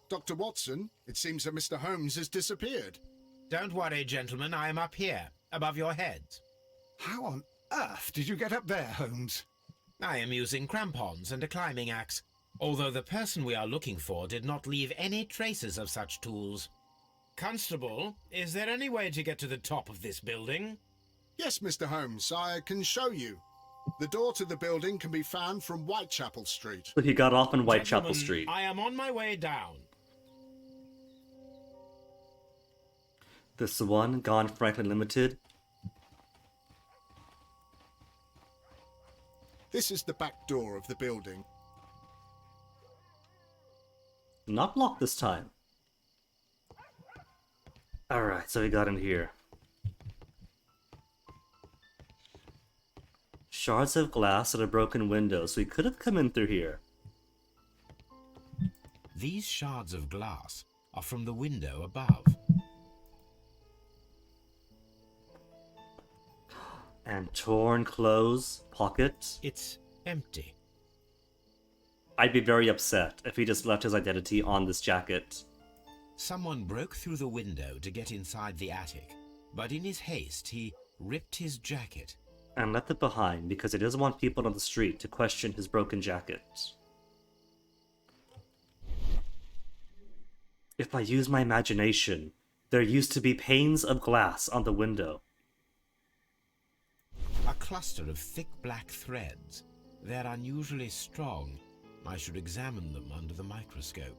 Dr. Watson, it seems that Mr. Holmes has disappeared. Don't worry, gentlemen, I am up here, above your heads. How on earth did you get up there, Holmes? I am using crampons and a climbing axe, although the person we are looking for did not leave any traces of such tools. Constable, is there any way to get to the top of this building? Yes, Mr. Holmes, I can show you. The door to the building can be found from Whitechapel Street. So he got off on Whitechapel Gentlemen, Street. I am on my way down. This one, Gone Franklin Limited. This is the back door of the building. Not locked this time. Alright, so we got in here. Shards of glass and a broken window, so we could have come in through here. These shards of glass are from the window above. And torn clothes, pocket. It's empty. I'd be very upset if he just left his identity on this jacket. Someone broke through the window to get inside the attic, but in his haste he ripped his jacket. And left it behind because he doesn't want people on the street to question his broken jacket. If I use my imagination, there used to be panes of glass on the window. A cluster of thick black threads. They're unusually strong. I should examine them under the microscope.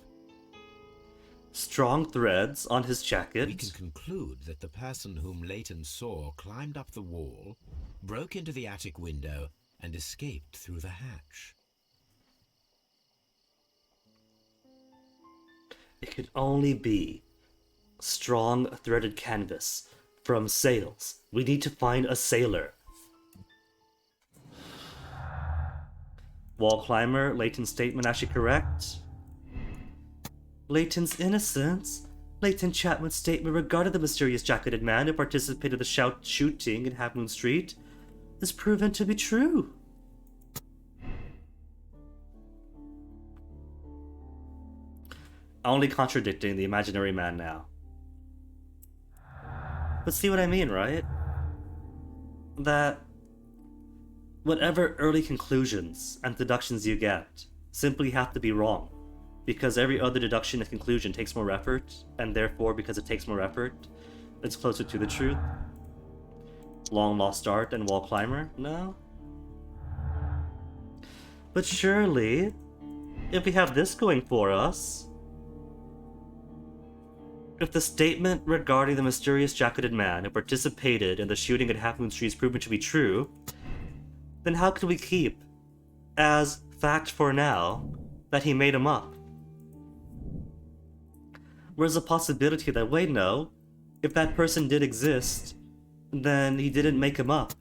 Strong threads on his jacket. We can conclude that the person whom Leighton saw climbed up the wall, broke into the attic window, and escaped through the hatch. It could only be strong threaded canvas from sails. We need to find a sailor. Wall climber, Leighton's statement actually correct. Leighton's innocence. Leighton Chapman's statement regarding the mysterious jacketed man who participated in the shooting in Half Moon Street is proven to be true. Only contradicting the imaginary man now. But see what I mean, right? That whatever early conclusions and deductions you get simply have to be wrong. Because every other deduction and conclusion takes more effort, and therefore, because it takes more effort, it's closer to the truth. Long lost art and wall climber? No? But surely, if we have this going for us, if the statement regarding the mysterious jacketed man who participated in the shooting at Half Moon Street is proven to be true, then how can we keep, as fact for now, that he made him up? Where's the possibility that, wait, no, if that person did exist, then he didn't make him up?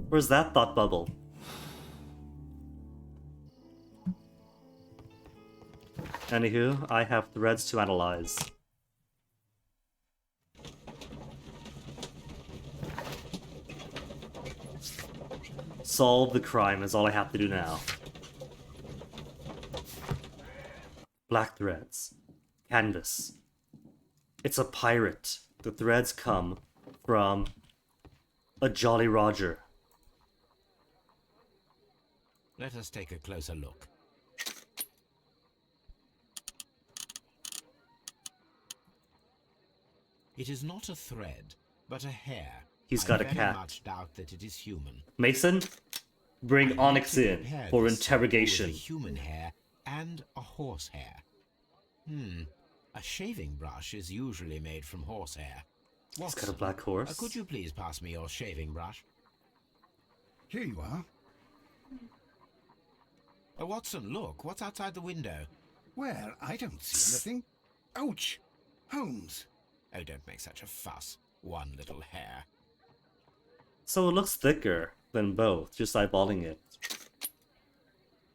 Where's that thought bubble? Anywho, I have threads to analyze. Solve the crime is all I have to do now. Black threads. Canvas. It's a pirate. The threads come from a Jolly Roger. Let us take a closer look. It is not a thread, but a hair. He's got I a very cat. much doubt that it is human. Mason, bring Onyx in Compare for this sample interrogation. with a human hair and a horse hair. A shaving brush is usually made from horsehair. He's got a black horse. Could you please pass me your shaving brush? Here you are. Watson, look, what's outside the window? Well, I don't see anything. Ouch! Holmes. Oh, don't make such a fuss. One little hair. So it looks thicker than both, just eyeballing it.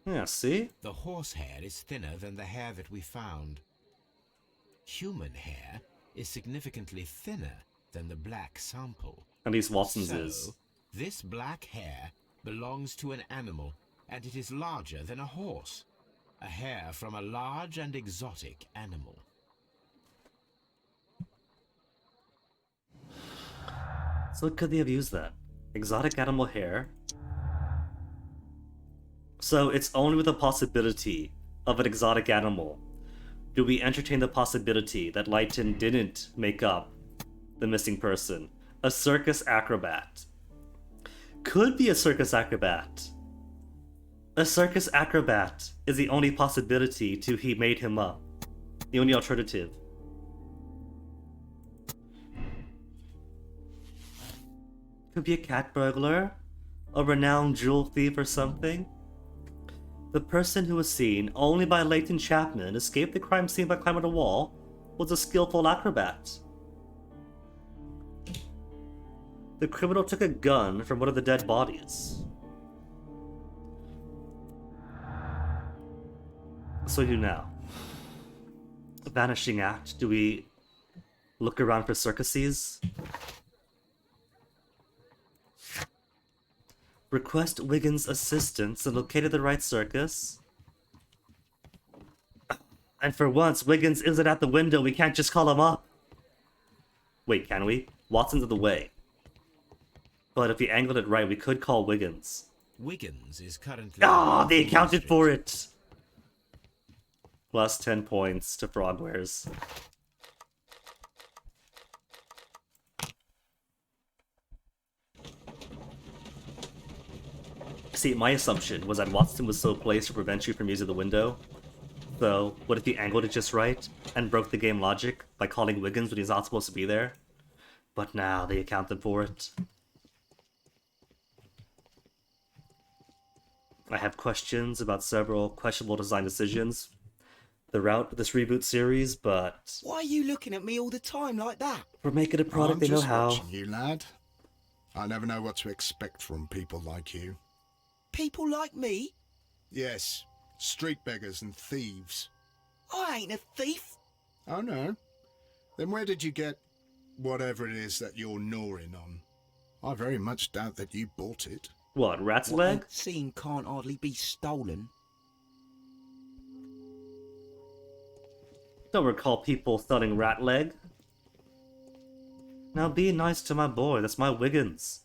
Yeah, see? The horsehair is thinner than the hair that we found. Human hair is significantly thinner than the black sample. At least Watson's So, is. this black hair belongs to an animal, and it is larger than a horse. A hair from a large and exotic animal. So could they have used that? Exotic animal hair? So it's only with the possibility of an exotic animal do we entertain the possibility that Leighton didn't make up the missing person. A circus acrobat. Could be a circus acrobat. A circus acrobat is the only possibility to he made him up. The only alternative. Could be a cat burglar, a renowned jewel thief or something. The person who was seen only by Leighton Chapman escaped the crime scene by climbing a wall was a skillful acrobat. The criminal took a gun from one of the dead bodies. So you now. Vanishing act. Do we look around for circuses? Request Wiggins' assistance and located the right circus. And for once, Wiggins isn't at the window. We can't just call him up. Wait, can we? Watson's in the way. But if we angled it right, we could call Wiggins. Wiggins is currently... Ah, they accounted for it! Plus 10 points to Frogwares. See, my assumption was that Watson was so placed to prevent you from using the window. So, what if he angled it just right and broke the game logic by calling Wiggins when he's not supposed to be there? But now they accounted for it. I have questions about several questionable design decisions throughout this reboot series, but Why are you looking at me all the time like that? we're making a product I'm they know just how. watching you, lad. I never know what to expect from people like you. People like me? Yes, street beggars and thieves. I ain't a thief. Oh no? Then where did you get whatever it is that you're gnawing on? I very much doubt that you bought it. What, rat's What leg? ain't seen can't hardly be stolen. Don't recall people selling rat leg. Now be nice to my boy, that's my Wiggins.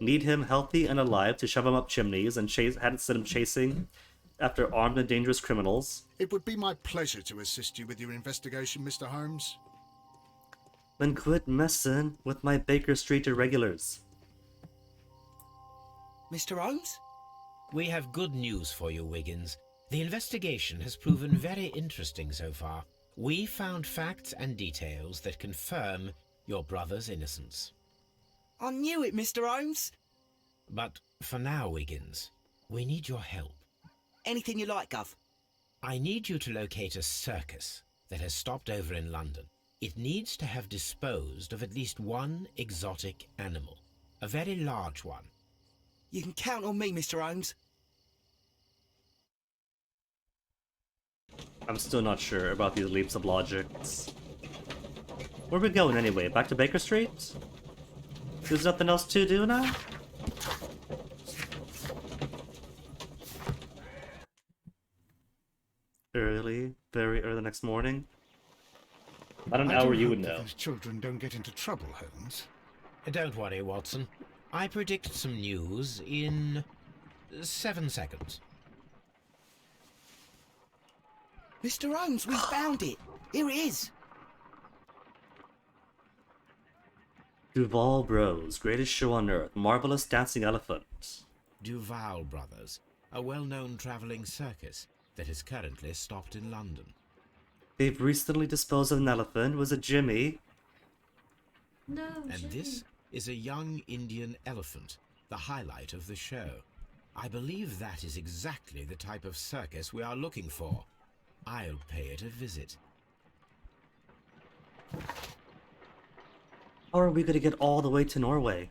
Need him healthy and alive to shove him up chimneys and hadn't sent him chasing after armed and dangerous criminals. It would be my pleasure to assist you with your investigation, Mr. Holmes. Then quit messing with my Baker Street irregulars. Mr. Holmes? We have good news for you, Wiggins. The investigation has proven very interesting so far. We found facts and details that confirm your brother's innocence. I knew it, Mr. Holmes. But for now, Wiggins, we need your help. Anything you like, Gov. I need you to locate a circus that has stopped over in London. It needs to have disposed of at least one exotic animal, a very large one. You can count on me, Mr. Holmes. I'm still not sure about these leaps of logics. Where are we going anyway? Back to Baker Street? There's nothing else to do now? Early, very early the next morning. About an I hour do you hope would that know. those children don't get into trouble, Holmes. Don't worry, Watson. I predict some news in 7 seconds. Mr. Holmes, we found it. Here it is. Duval Bros, greatest show on earth, marvelous dancing elephant. Duval Brothers, a well-known travelling circus that is currently stopped in London. They've recently disposed of an elephant. Was it Jimmy? No, And this is a young Indian elephant, the highlight of the show. I believe that is exactly the type of circus we are looking for. I'll pay it a visit. How are we gonna get all the way to Norway?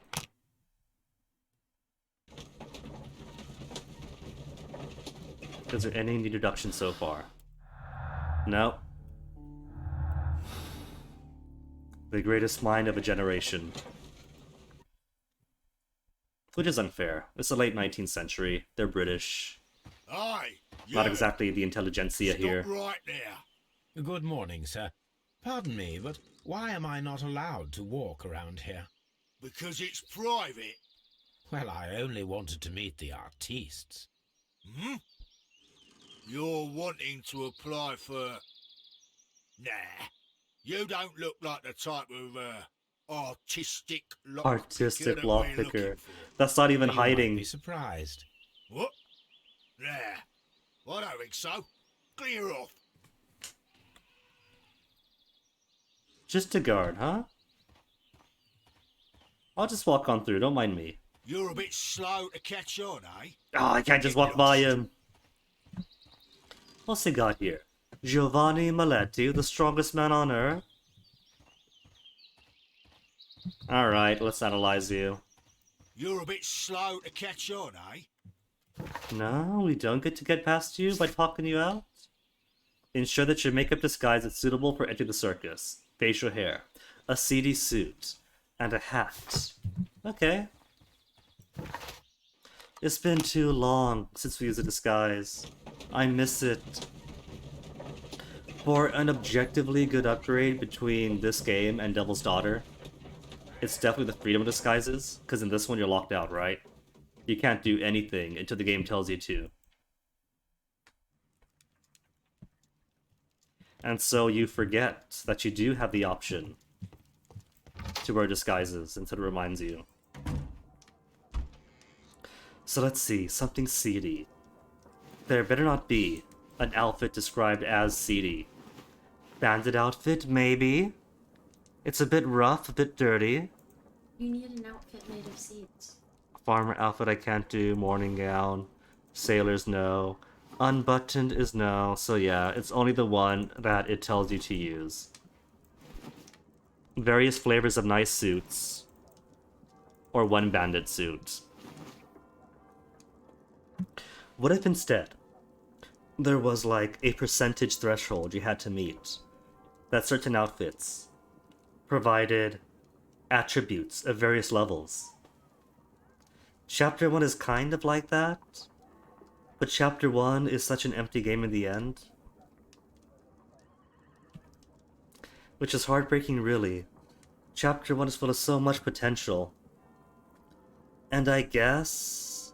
Is there any introduction so far? No. The greatest mind of a generation. Which is unfair. It's the late 19th century. They're British. Aye, Not you. exactly the intelligentsia Stop here. right there. Good morning, sir. Pardon me, but why am I not allowed to walk around here? Because it's private. Well, I only wanted to meet the artistes. Hmm? You're wanting to apply for... Nah. You don't look like the type of, artistic lockpicker Artistic that we're lockpicker. looking for. That's not even You might hiding. be surprised. What? Nah. I don't think so. Clear off. Just a guard, huh? I'll just walk on through, don't mind me. You're a bit slow to catch on, eh? Oh, I can't just walk by him. What's he got here? Giovanni Maletti, the strongest man on earth? Alright, let's analyze you. You're a bit slow to catch on, eh? No, we don't get to get past you by talking you out. Ensure that your makeup disguise is suitable for entering the circus. Facial hair, a seedy suit, and a hat. Okay. It's been too long since we used a disguise. I miss it. For an objectively good upgrade between this game and Devil's Daughter, it's definitely the freedom of disguises, because in this one you're locked out, right? You can't do anything until the game tells you to. And so you forget that you do have the option to wear disguises until it reminds you. So let's see, something seedy. There better not be an outfit described as seedy. Bandit outfit, maybe? It's a bit rough, a bit dirty. You need an outfit made of seeds. Farmer outfit I can't do, morning gown. Sailors, no. Unbuttoned is no, so yeah, it's only the one that it tells you to use. Various flavors of nice suits. Or one bandit suit. What if instead there was like a percentage threshold you had to meet that certain outfits provided attributes of various levels? Chapter 1 is kind of like that, but Chapter 1 is such an empty game in the end. Which is heartbreaking, really. Chapter 1 is full of so much potential. And I guess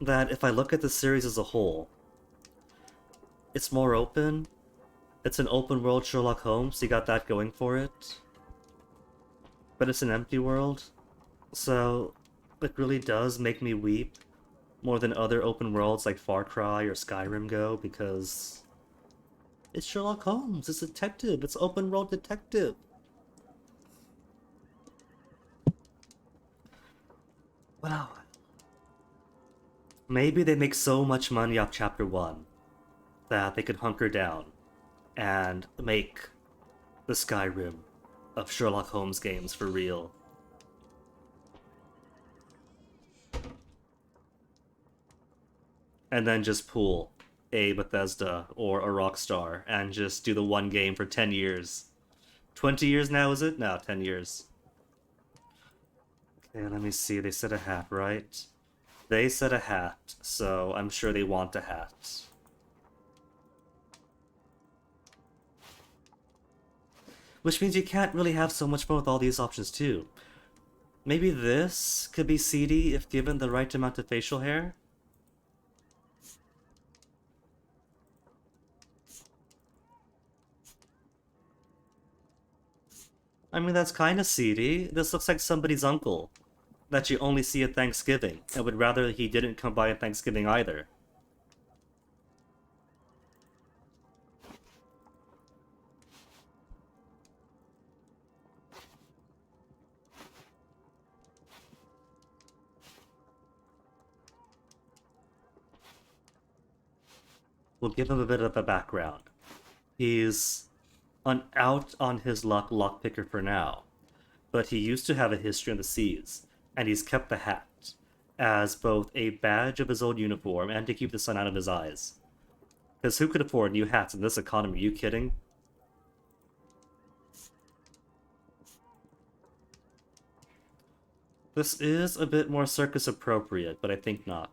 that if I look at the series as a whole, it's more open. It's an open world Sherlock Holmes, so you got that going for it. But it's an empty world, so it really does make me weep more than other open worlds like Far Cry or Skyrim go, because it's Sherlock Holmes, it's a detective, it's open world detective. Wow. Maybe they make so much money off Chapter 1 that they could hunker down and make the Skyrim of Sherlock Holmes games for real. And then just pull a Bethesda or a Rockstar and just do the one game for 10 years. 20 years now, is it? No, 10 years. Okay, let me see. They said a hat, right? They said a hat, so I'm sure they want a hat. Which means you can't really have so much fun with all these options too. Maybe this could be seedy if given the right amount of facial hair? I mean, that's kind of seedy. This looks like somebody's uncle that you only see at Thanksgiving, and would rather he didn't come by at Thanksgiving either. We'll give him a bit of a background. He's out on his luck lockpicker for now, but he used to have a history on the seas, and he's kept the hat as both a badge of his old uniform and to keep the sun out of his eyes. Because who could afford new hats in this economy? Are you kidding? This is a bit more circus appropriate, but I think not.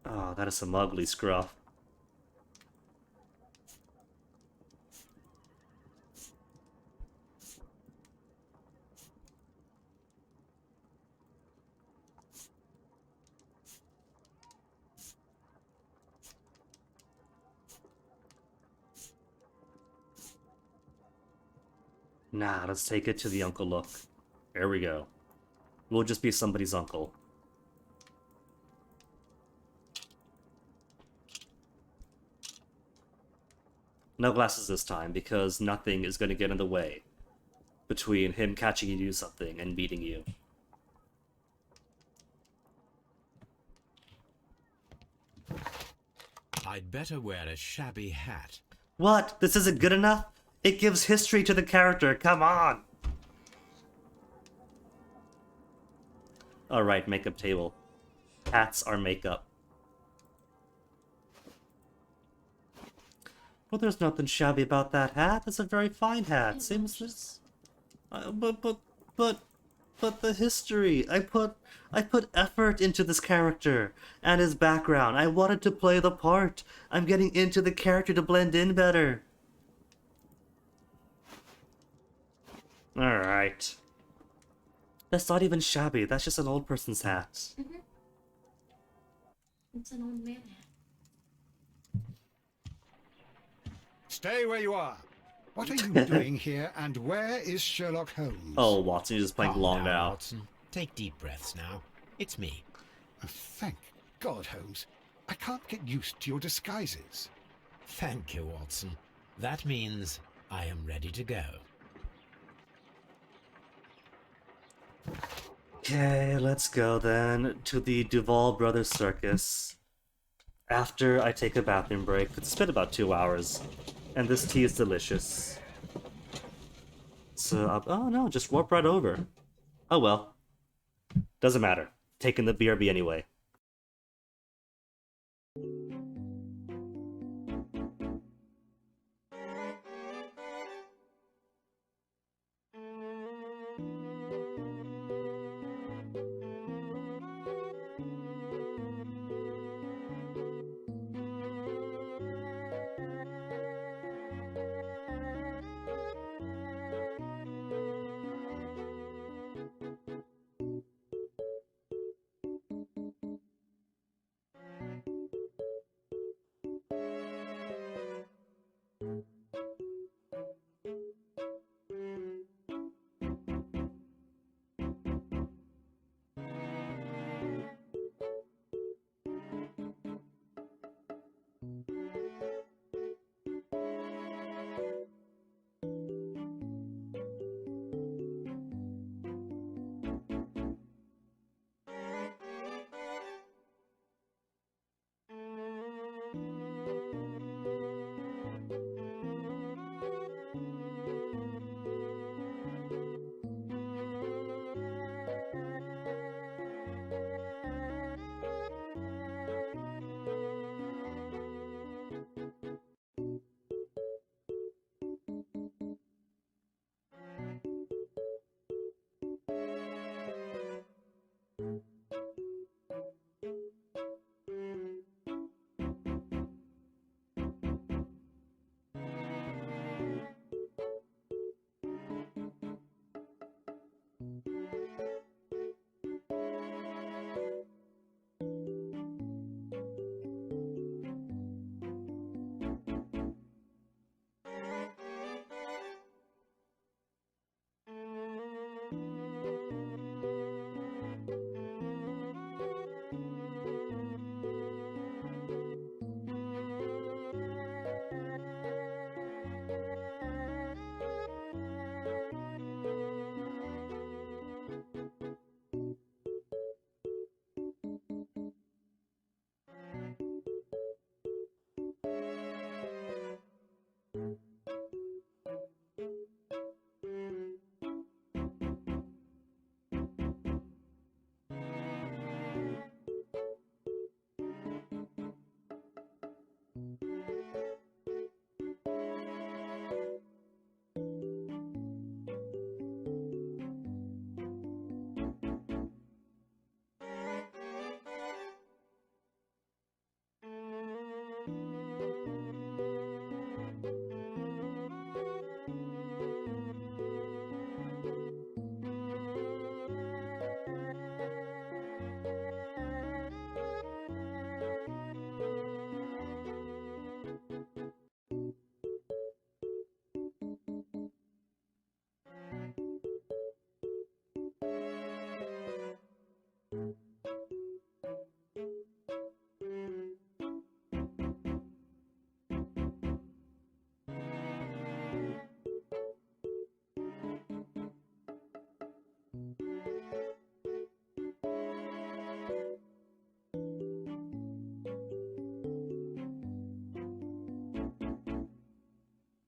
Oh, that is some ugly scruff. Nah, let's take it to the uncle look. There we go. We'll just be somebody's uncle. No glasses this time, because nothing is going to get in the way between him catching you do something and beating you. I'd better wear a shabby hat. What? This isn't good enough? It gives history to the character, come on! Alright, makeup table. Hats are makeup. Well, there's nothing shabby about that hat. It's a very fine hat. Same as this. But the history. I put effort into this character and his background. I wanted to play the part. I'm getting into the character to blend in better. Alright. That's not even shabby. That's just an old person's hat. It's an old man hat. Stay where you are. What are you doing here, and where is Sherlock Holmes? Oh, Watson, you're just playing Calm long down, now. Watson. Take deep breaths now. It's me. Thank God, Holmes. I can't get used to your disguises. Thank you, Watson. That means I am ready to go. Okay, let's go then to the Duval Brothers Circus. After I take a bathroom break, it's been about 2 hours, and this tea is delicious. So, oh no, just warp right over. Oh well. Doesn't matter. Taking the BRB anyway.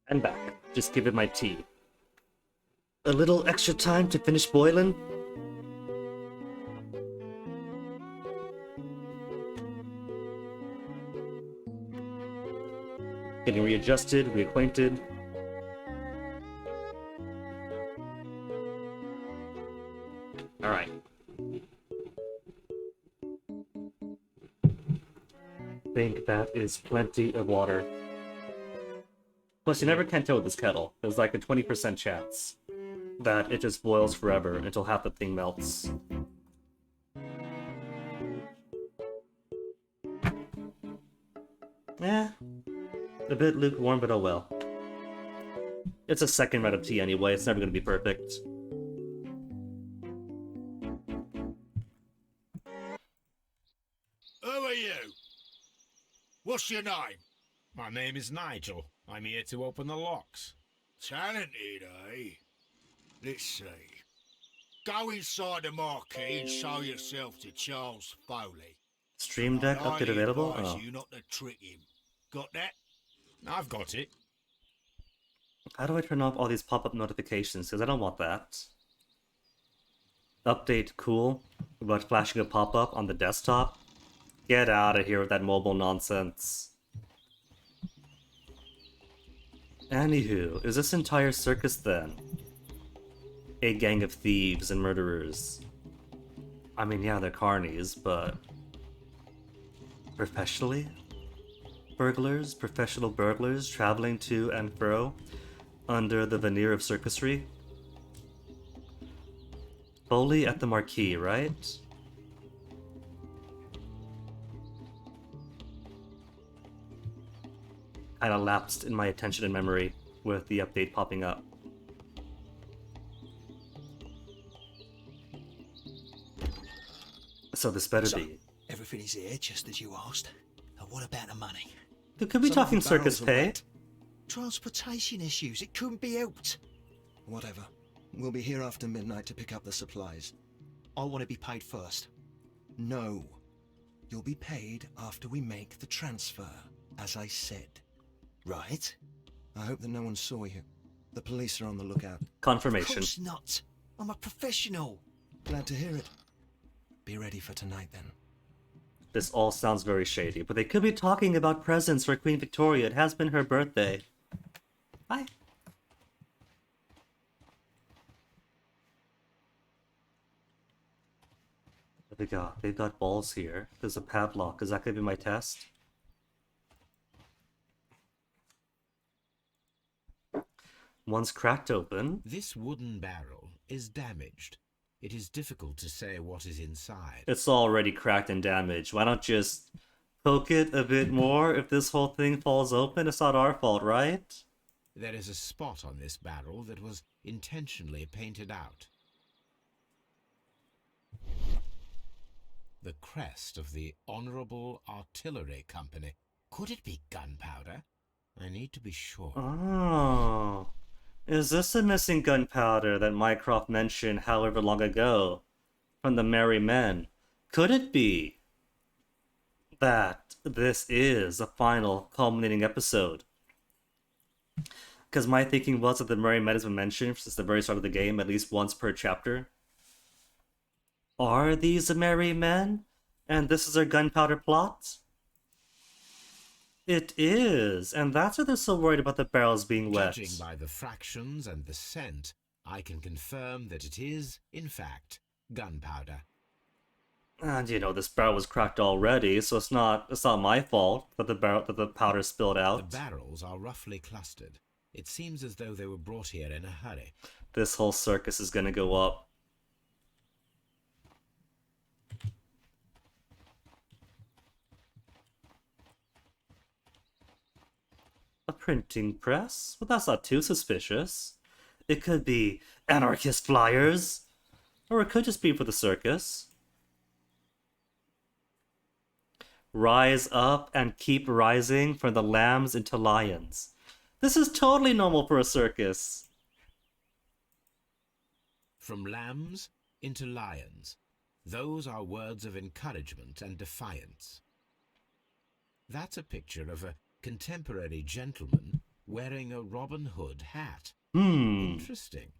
And back. Just give it my tea. A little extra time to finish boiling? Getting readjusted, reacquainted. Alright. Think that is plenty of water. Plus, you never can tell with this kettle. There's like a 20% chance that it just boils forever until half the thing melts. Eh, a bit lukewarm, but oh well. It's a second round of tea anyway, it's never gonna be perfect. Who are you? What's your name? My name is Nigel. I'm here to open the locks. Talented, eh? Let's see. Go inside the marquee and show yourself to Charles Foley. Stream Deck I'd update highly available? advise Oh. you not to trick him. Got that? I've got it. How do I turn off all these pop-up notifications? Because I don't want that. Update cool, but flashing a pop-up on the desktop? Get out of here with that mobile nonsense. Anywho, is this entire circus then a gang of thieves and murderers? I mean, yeah, they're carnies, but professionally? Burglars? Professional burglars traveling to and fro under the veneer of circusry? Foley at the marquee, right? Kinda lapsed in my attention and memory with the update popping up. So this better be. Everything is here, just as you asked. And what about the money? Could we Some of talking the circus barrels are pay? wet. Transportation issues, it couldn't be helped. Whatever. We'll be here after midnight to pick up the supplies. I want to be paid first. No. You'll be paid after we make the transfer, as I said. Right? I hope that no one saw you. The police are on the lookout. Of Confirmation. course not. I'm a professional. Glad to hear it. Be ready for tonight, then. This all sounds very shady, but they could be talking about presents for Queen Victoria. It has been her birthday. Hi. What they got? They've got balls here. There's a padlock. Is that going to be my test? One's cracked open. This wooden barrel is damaged. It is difficult to say what is inside. It's already cracked and damaged. Why not just poke it a bit more? If this whole thing falls open, it's not our fault, right? There is a spot on this barrel that was intentionally painted out. The crest of the Honourable Artillery Company. Could it be gunpowder? I need to be sure. Oh. Is this the missing gunpowder that Mycroft mentioned however long ago from the Merry Men? Could it be that this is a final culminating episode? Because my thinking was that the Merry Men has been mentioned since the very start of the game, at least once per chapter. Are these the Merry Men? And this is their gunpowder plot? It is, and that's why they're so worried about the barrels being wet. Judging by the fractions and the scent, I can confirm that it is, in fact, gunpowder. And you know, this barrel was cracked already, so it's not my fault that the powder spilled out. The barrels are roughly clustered. It seems as though they were brought here in a hurry. This whole circus is gonna go up. A printing press? Well, that's not too suspicious. It could be anarchist flyers. Or it could just be for the circus. Rise up and keep rising from the lambs into lions. This is totally normal for a circus. From lambs into lions. Those are words of encouragement and defiance. That's a picture of a contemporary gentleman wearing a Robin Hood hat. Interesting.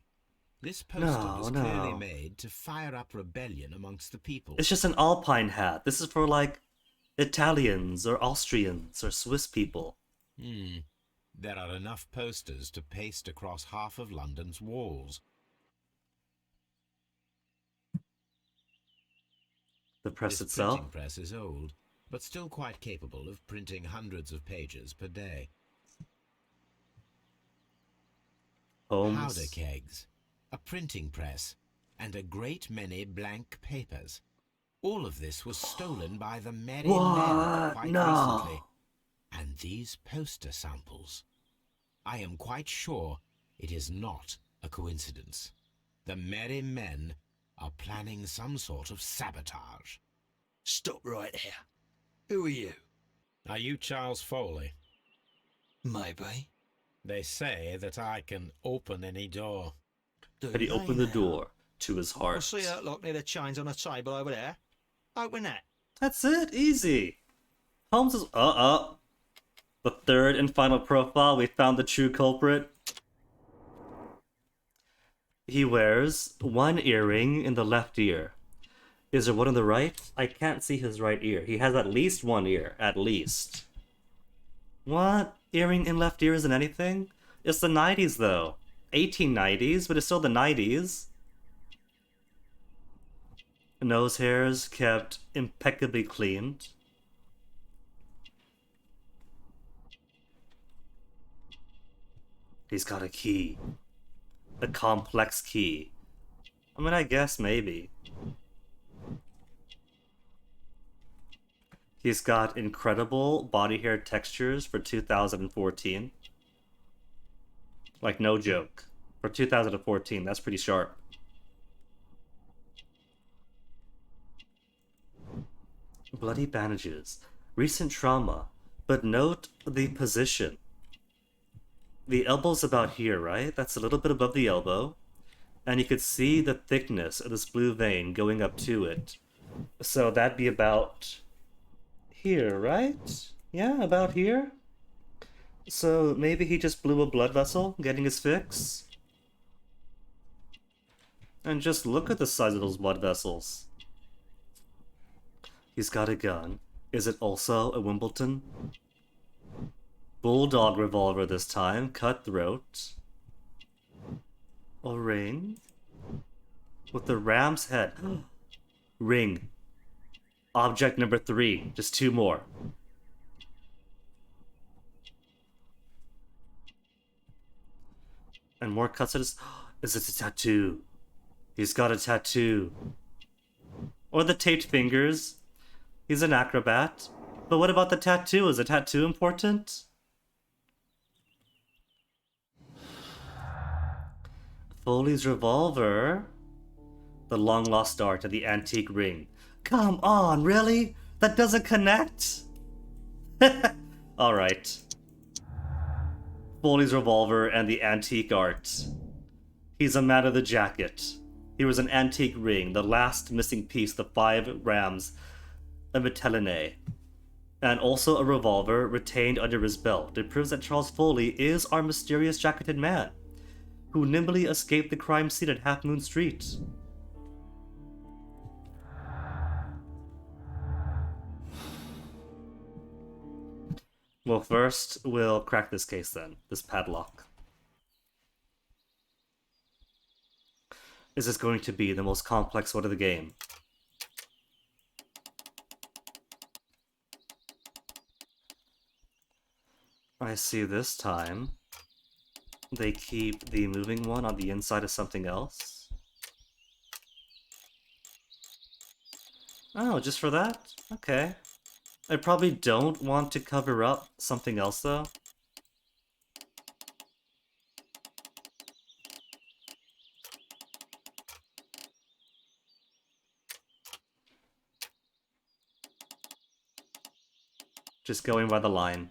This poster was clearly made to fire up rebellion amongst the people. It's just an Alpine hat. This is for, like, Italians or Austrians or Swiss people. There are enough posters to paste across half of London's walls. The press This itself? printing press is old, but still quite capable of printing hundreds of pages per day. Holmes. Powder kegs, a printing press, and a great many blank papers. All of this was stolen by the Merry Men quite recently. And these poster samples. I am quite sure It is not a coincidence. The merry men are planning some sort of sabotage. Stop right there. Who are you? Are you Charles Foley? Maybe. They say that I can open any door. But he opened the door to his I heart. see that lock near the chains on a table over there. Open that. That's it, easy. Holmes is the third and final profile. We found the true culprit. He wears one earring in the left ear. Is there one on the right? I can't see his right ear. He has at least one ear, at least. What? Earring in left ear isn't anything? It's the 90s though. 1890s, but it's still the 90s. Nose hairs kept impeccably cleaned. He's got a key. A complex key. I mean, I guess maybe. He's got incredible body hair textures for 2014. Like, no joke. For 2014, that's pretty sharp. Bloody bandages. Recent trauma. But note the position. The elbow's about here, right? That's a little bit above the elbow. And you could see the thickness of this blue vein going up to it. So that'd be about here, right? Yeah, about here? So maybe he just blew a blood vessel, getting his fix? And just look at the size of those blood vessels. He's got a gun. Is it also a Wimbledon? Bulldog revolver this time, cutthroat. A ring? With the ram's head. Ring. Object number 3. Just 2 more. And more cuts at his... Is it a tattoo? He's got a tattoo. Or the taped fingers. He's an acrobat. But what about the tattoo? Is the tattoo important? Foley's revolver. The long-lost art of the antique ring. Come on, really? That doesn't connect? Alright. Foley's revolver and the antique art. He's a man of the jacket. Here was an antique ring, the last missing piece, the 5 rams, a Metelline, and also a revolver retained under his belt. It proves that Charles Foley is our mysterious jacketed man, who nimbly escaped the crime scene at Half Moon Street. Well, first, we'll crack this case then. This padlock. Is this going to be the most complex one of the game? I see this time they keep the moving one on the inside of something else. Oh, just for that? Okay. I probably don't want to cover up something else, though. Just going by the line.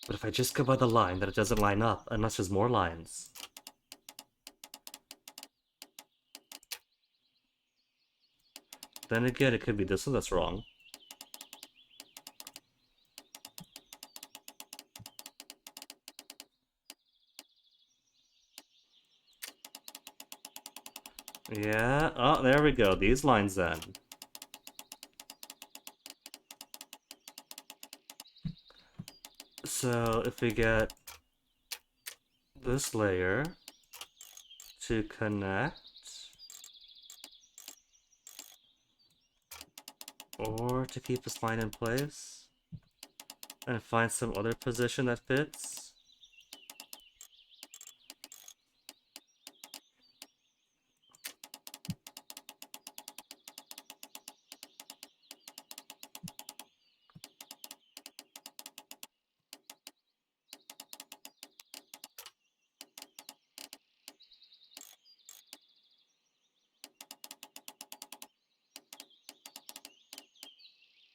But if I just go by the line, then it doesn't line up, unless there's more lines. Then again, it could be this one that's wrong. Yeah, oh, there we go, these lines then. So if we get this layer to connect, or to keep this line in place, and find some other position that fits.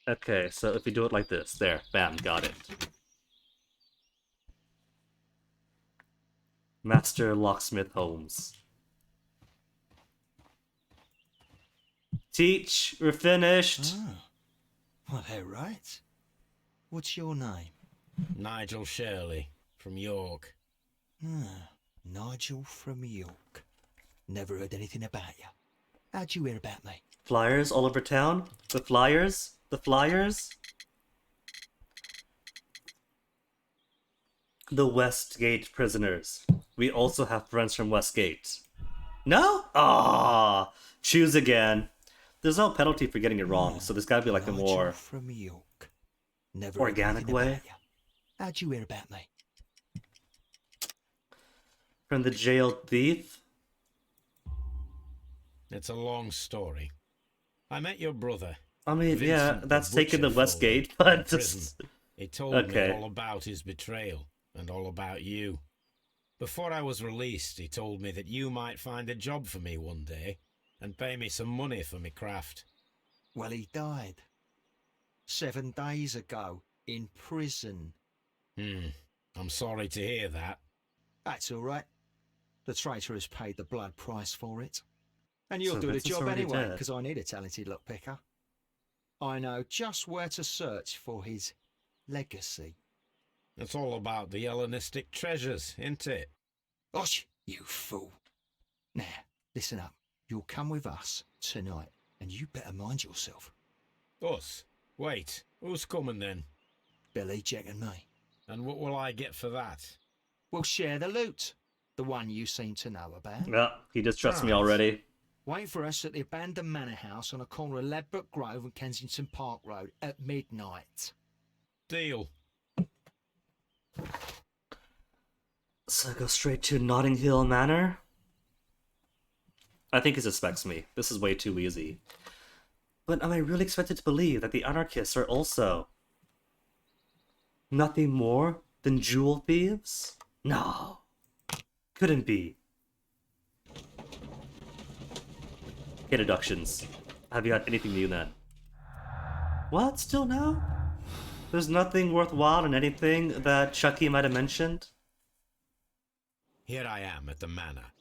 Okay, so if we do it like this, there, bam, got it. Master Locksmith Holmes. Teach, we're finished. Ah, well, they're right. What's your name? Nigel Shirley, from York. Ah, Nigel from York. Never heard anything about you. How'd you hear about me? Flyers all over town? The flyers? The flyers? The Westgate prisoners. We also have friends from Westgate. No? Ah, choose again. There's no penalty for getting it wrong, so there's gotta be like a Nigel more from York. Never organic heard anything way. about you. How'd you hear about me? From the jailed thief? It's a long story. I met your brother. I mean, yeah, Vincent, that's the taken to butcher Westgate, in but prison. just... He told Okay. me all about his betrayal and all about you. Before I was released, he told me that you might find a job for me one day and pay me some money for me craft. Well, he died 7 days ago in prison. I'm sorry to hear that. That's all right. The traitor has paid the blood price for it. And you'll So do the Vincent's job already anyway, dead. because I need a talented lockpicker. I know just where to search for his legacy. It's all about the Hellenistic treasures, isn't it? Osh, you fool. Now, listen up. You'll come with us tonight, and you better mind yourself. Us? Wait, who's coming then? Billy, Jack and me. And what will I get for that? We'll share the loot. The one you seem to know about. Yeah, he distrusts me Right. already. Wait for us at the abandoned manor house on the corner of Ladbroke Grove and Kensington Park Road at midnight. Deal. So I go straight to Notting Hill Manor? I think he suspects me. This is way too easy. But am I really expected to believe that the anarchists are also nothing more than jewel thieves? No. Couldn't be. Okay, deductions. Have you got anything new then? What? Still no? There's nothing worthwhile in anything that Chucky might have mentioned? Here I am at the manor.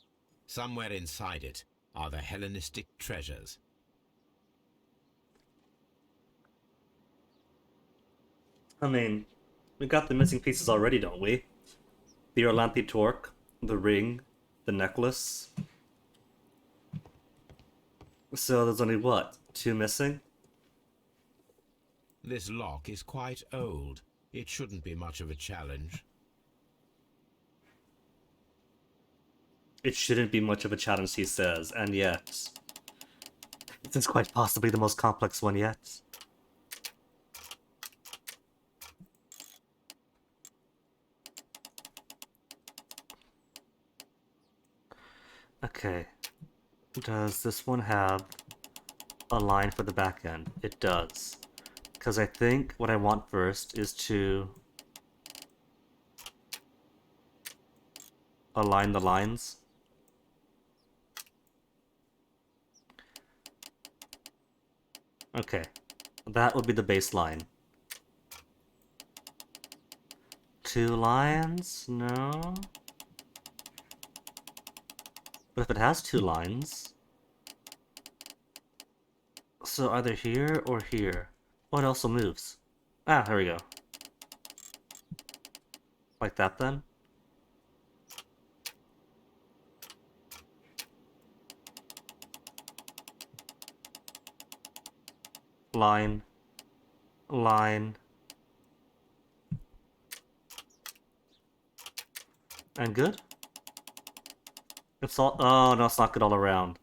Somewhere inside it are the Hellenistic treasures. I mean, we got the missing pieces already, don't we? The Orlanthi torque, the ring, the necklace. So there's only what? 2 missing? This lock is quite old. It shouldn't be much of a challenge. It shouldn't be much of a challenge, he says, and yet... This is quite possibly the most complex one yet. Okay. Does this one have a line for the back end? It does. Because I think what I want first is to align the lines. Okay. That would be the baseline. 2 lines? No. But if it has 2 lines... So either here or here. What else moves? Ah, there we go. Like that then? Line. Line. And good? It's all... Oh, no, it's not good all around.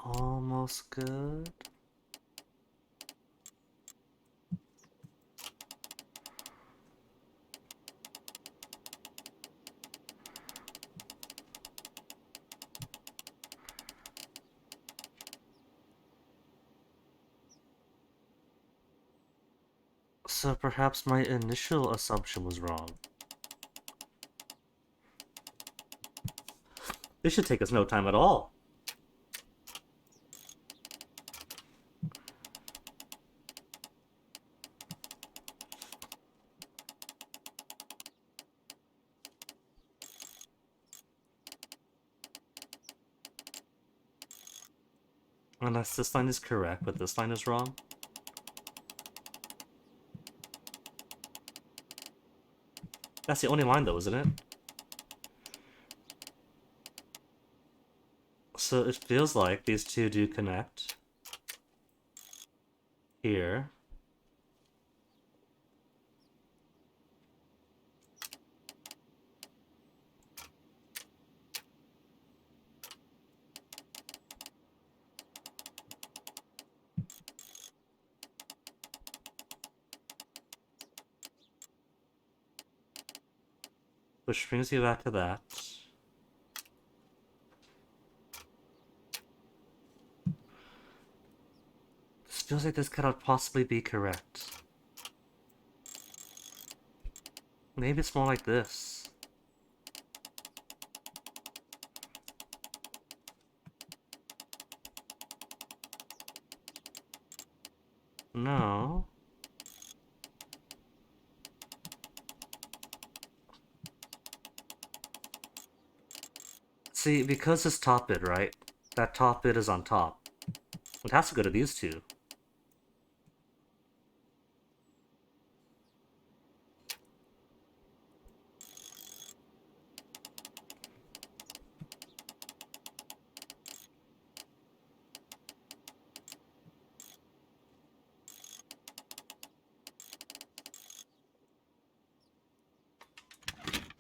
Almost good. So perhaps my initial assumption was wrong. This should take us no time at all. Unless this line is correct, but this line is wrong. That's the only line though, isn't it? So it feels like these two do connect. Here. Which brings you back to that. This feels like this cannot possibly be correct. Maybe it's more like this. No. See, because it's top bit, right? That top bit is on top. It has to go to these two.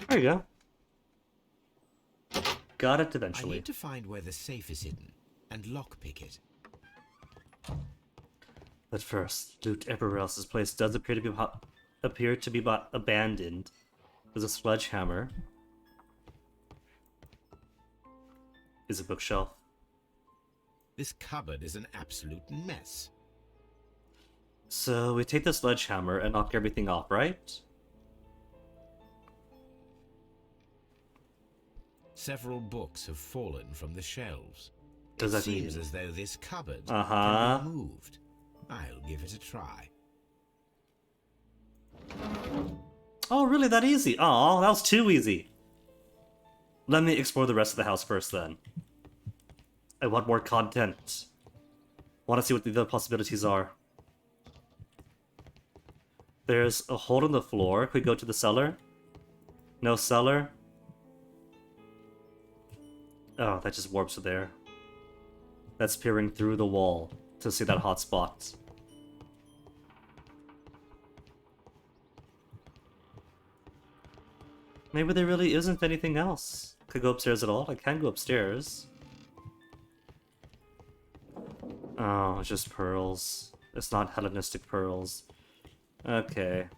There you go. Got it eventually. I need to find where the safe is hidden and lockpick it. But first, loot everywhere else's place does appear to be abandoned. There's a sledgehammer. Is a bookshelf. This cupboard is an absolute mess. So we take the sledgehammer and knock everything off, right? Several books have fallen from the shelves. Does that seems mean? as though this cupboard Uh-huh. can be moved. I'll give it a try. Oh, really? That easy? Oh, that was too easy. Let me explore the rest of the house first, then. I want more content. Want to see what the other possibilities are. There's a hole in the floor. Could we go to the cellar? No cellar? Oh, that just warps to there. That's peering through the wall to see that hot spot. Maybe there really isn't anything else. Could go upstairs at all? I can go upstairs. Oh, it's just pearls. It's not Hellenistic pearls. Okay.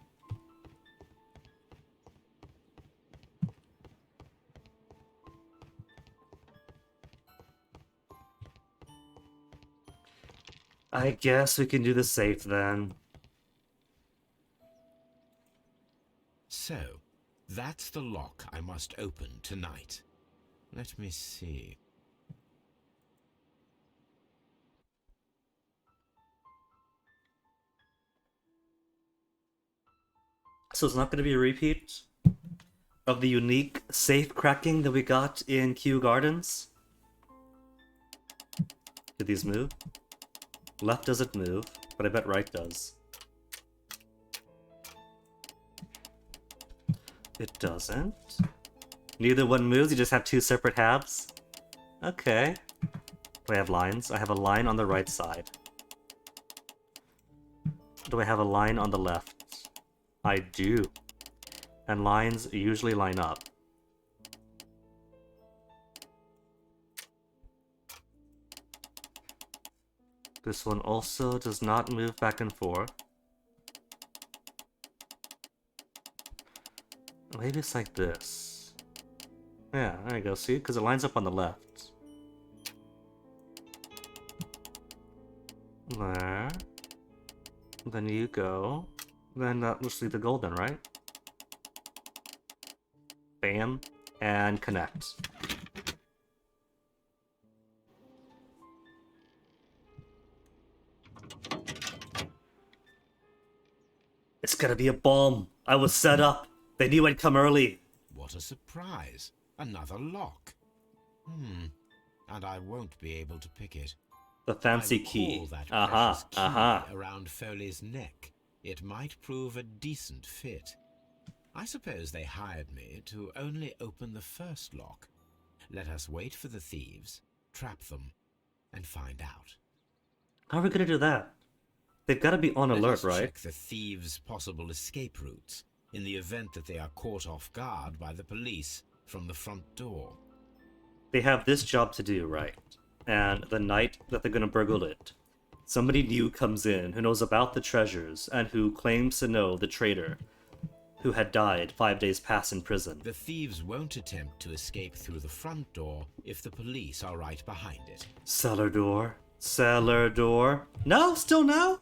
I guess we can do the safe then. So, that's the lock I must open tonight. Let me see. So it's not going to be a repeat of the unique safe cracking that we got in Kew Gardens? Did these move? Left doesn't move, but I bet right does. It doesn't. Neither one moves, you just have two separate halves? Okay. Do I have lines? I have a line on the right side. Do I have a line on the left? I do. And lines usually line up. This one also does not move back and forth. Maybe it's like this. Yeah, there you go, see? Because it lines up on the left. There. Then you go. Then let's leave the gold then, right? Bam. And connect. It's gonna be a bomb. I was set up. They knew I'd come early. What a surprise. Another lock. And I won't be able to pick it. The fancy I will key. haul that precious key Uh-huh. around Foley's neck. It might prove a decent fit. I suppose they hired me to only open the first lock. Let us wait for the thieves, trap them, and find out. How are we gonna do that? They've gotta be on Let alert, us right? check the thieves' possible escape routes in the event that they are caught off guard by the police from the front door. They have this job to do, right? And the night that they're gonna burgle it, somebody new comes in who knows about the treasures and who claims to know the traitor who had died 5 days past in prison. The thieves won't attempt to escape through the front door if the police are right behind it. Cellar door. Cellar door. No? Still no?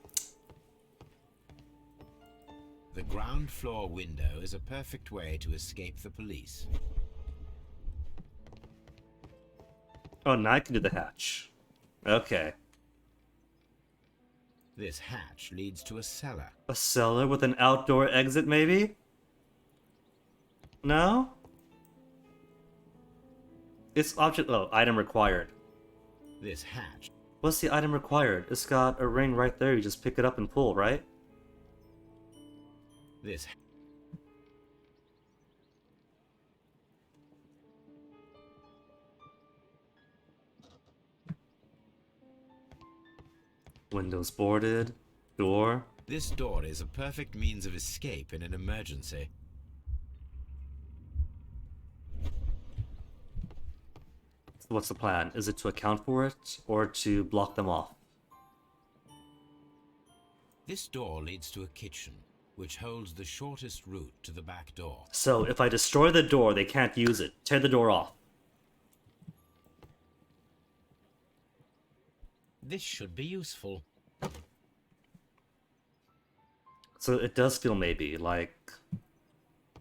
The ground floor window is a perfect way to escape the police. Oh, now I can do the hatch. Okay. This hatch leads to a cellar. A cellar with an outdoor exit, maybe? No? It's object... Oh, item required. This hatch. What's the item required? It's got a ring right there. You just pick it up and pull, right? This. Windows boarded. Door. This door is a perfect means of escape in an emergency. So what's the plan? Is it to account for it or to block them off? This door leads to a kitchen, which holds the shortest route to the back door. So if I destroy the door, they can't use it. Tear the door off. This should be useful. So it does feel maybe like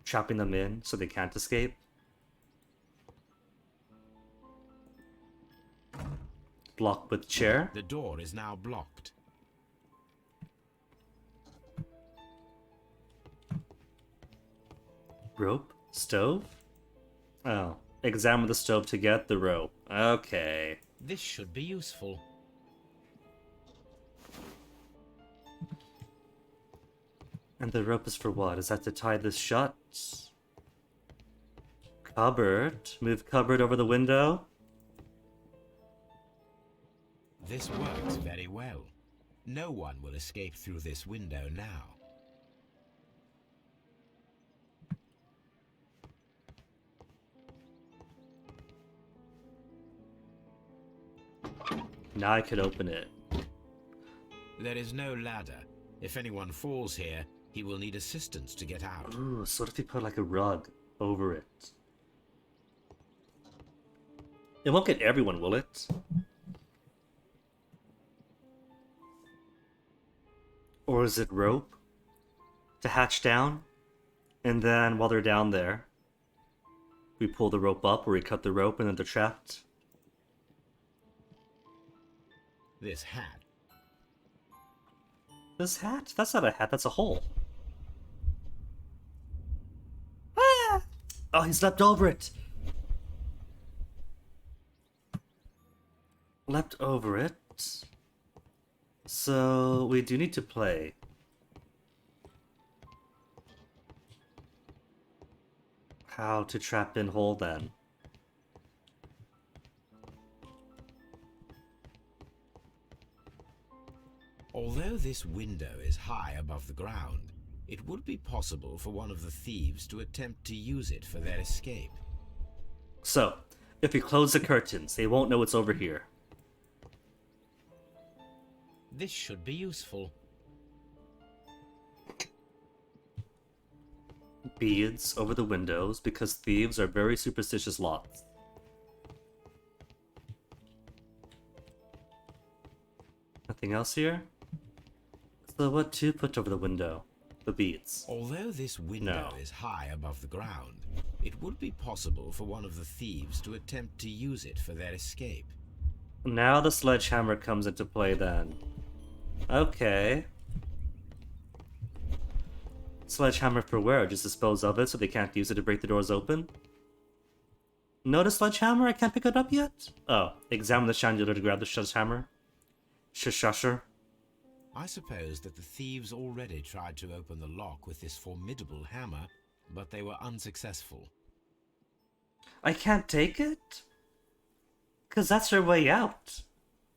trapping them in so they can't escape. Block with chair. The door is now blocked. Rope? Stove? Oh. Examine the stove to get the rope. Okay. This should be useful. And the rope is for what? Is that to tie this shut? Cupboard. Move cupboard over the window. This works very well. No one will escape through this window now. Now I could open it. There is no ladder. If anyone falls here, he will need assistance to get out. Ooh, so what if you put like a rug over it? It won't get everyone, will it? Or is it rope to hatch down? And then while they're down there, we pull the rope up or we cut the rope and then they're trapped? This hat. This hat? That's not a hat, that's a hole. Ah! Oh, he's leapt over it. Leapt over it. So we do need to play. How to trap in hole then. Although this window is high above the ground, it would be possible for one of the thieves to attempt to use it for their escape. So, if we close the curtains, they won't know it's over here. This should be useful. Beads over the windows because thieves are very superstitious lots. Nothing else here? So what to put over the window? the beads. Although this window No. is high above the ground, it would be possible for one of the thieves to attempt to use it for their escape. Now the sledgehammer comes into play then. Okay. Sledgehammer for where? Just dispose of it so they can't use it to break the doors open? Notice sledgehammer? I can't pick it up yet? Oh, examine the chandelier to grab the sledgehammer. Shusher. I suppose that the thieves already tried to open the lock with this formidable hammer, but they were unsuccessful. I can't take it? 'Cause that's their way out.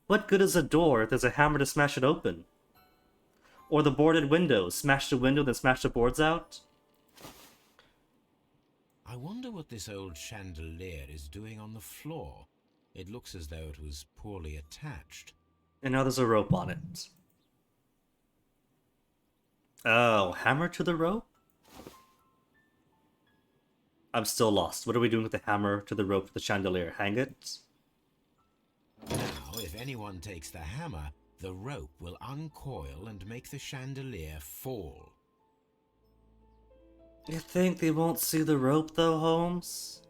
What good is a door if there's a hammer to smash it open? Or the boarded windows. Smash the window, then smash the boards out? I wonder what this old chandelier is doing on the floor. It looks as though it was poorly attached. And now there's a rope on it. Oh, hammer to the rope? I'm still lost. What are we doing with the hammer to the rope to the chandelier? Hang it? Now, if anyone takes the hammer, the rope will uncoil and make the chandelier fall. You think they won't see the rope though, Holmes?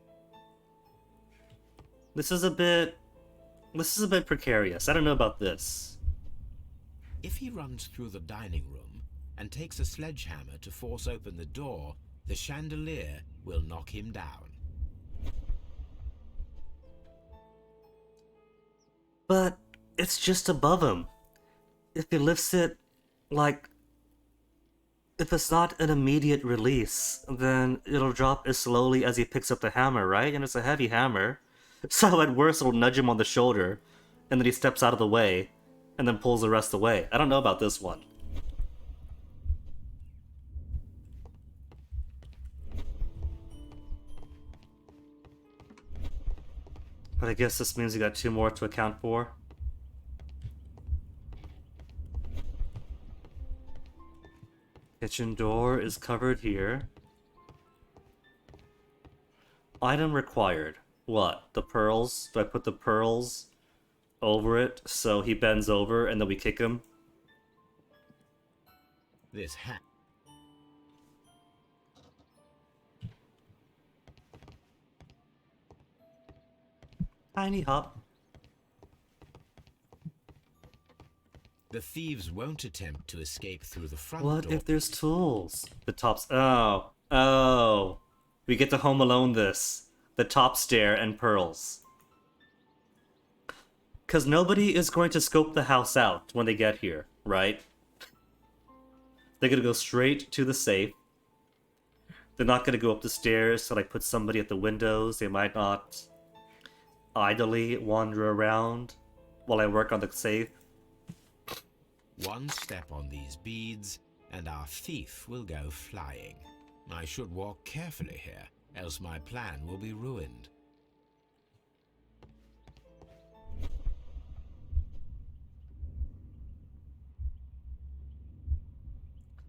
This is a bit precarious. I don't know about this. If he runs through the dining room and takes a sledgehammer to force open the door, the chandelier will knock him down. But it's just above him. If he lifts it, like... If it's not an immediate release, then it'll drop as slowly as he picks up the hammer, right? And it's a heavy hammer. So at worst, it'll nudge him on the shoulder, and then he steps out of the way, and then pulls the rest away. I don't know about this one. But I guess this means we got 2 more to account for. Kitchen door is covered here. Item required. What? The pearls? Do I put the pearls over it so he bends over and then we kick him? This hat. Tiny hop. The thieves won't attempt to escape through the front What door. if there's tools? The tops. Oh. We get to Home Alone this. The top stair and pearls. Because nobody is going to scope the house out when they get here, right? They're going to go straight to the safe. They're not going to go up the stairs to like put somebody at the windows. They might not idly wander around while I work on the safe. One step on these beads, and our thief will go flying. I should walk carefully here, else my plan will be ruined.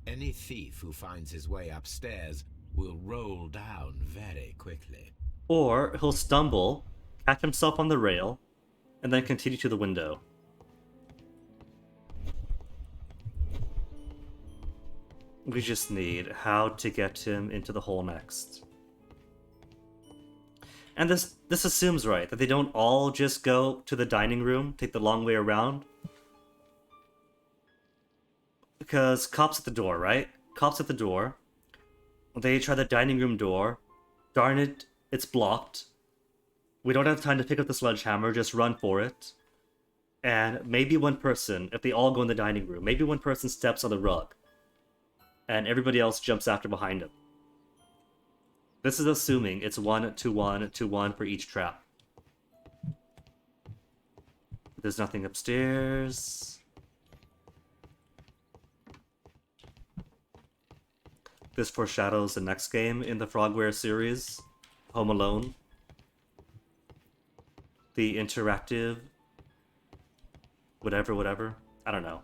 Any thief who finds his way upstairs will roll down very quickly. Or he'll stumble, catch himself on the rail, and then continue to the window. We just need how to get him into the hole next. And this assumes, right, that they don't all just go to the dining room, take the long way around. Because cops at the door, right? Cops at the door. They try the dining room door. Darn it, it's blocked. We don't have time to pick up the sledgehammer, just run for it. And maybe one person, if they all go in the dining room, maybe one person steps on the rug. And everybody else jumps after behind him. This is assuming it's 1 to 1 to 1 for each trap. There's nothing upstairs. This foreshadows the next game in the Frogwares series, Home Alone. The interactive... whatever. I don't know.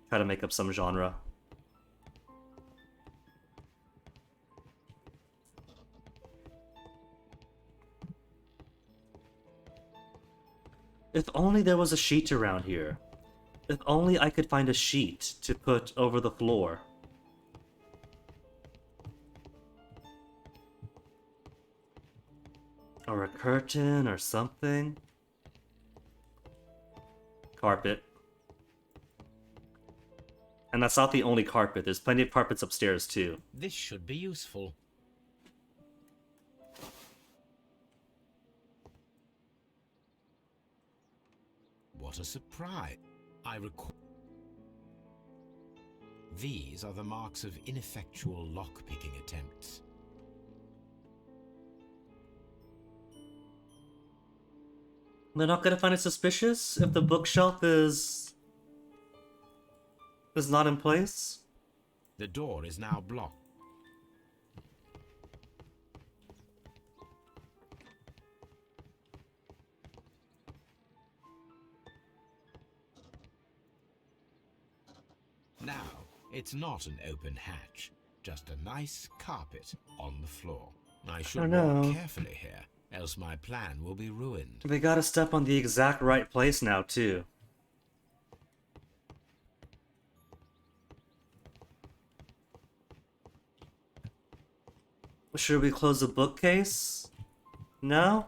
Try to make up some genre. If only there was a sheet around here. If only I could find a sheet to put over the floor. Or a curtain or something. Carpet. And that's not the only carpet. There's plenty of carpets upstairs too. This should be useful. What a surprise. I recall. These are the marks of ineffectual lock-picking attempts. They're not gonna find it suspicious if the bookshelf is not in place? The door is now blocked. Now, it's not an open hatch, just a nice carpet on the floor. I should walk carefully here, else my plan will be ruined. They gotta step on the exact right place now, too. Should we close the bookcase? No?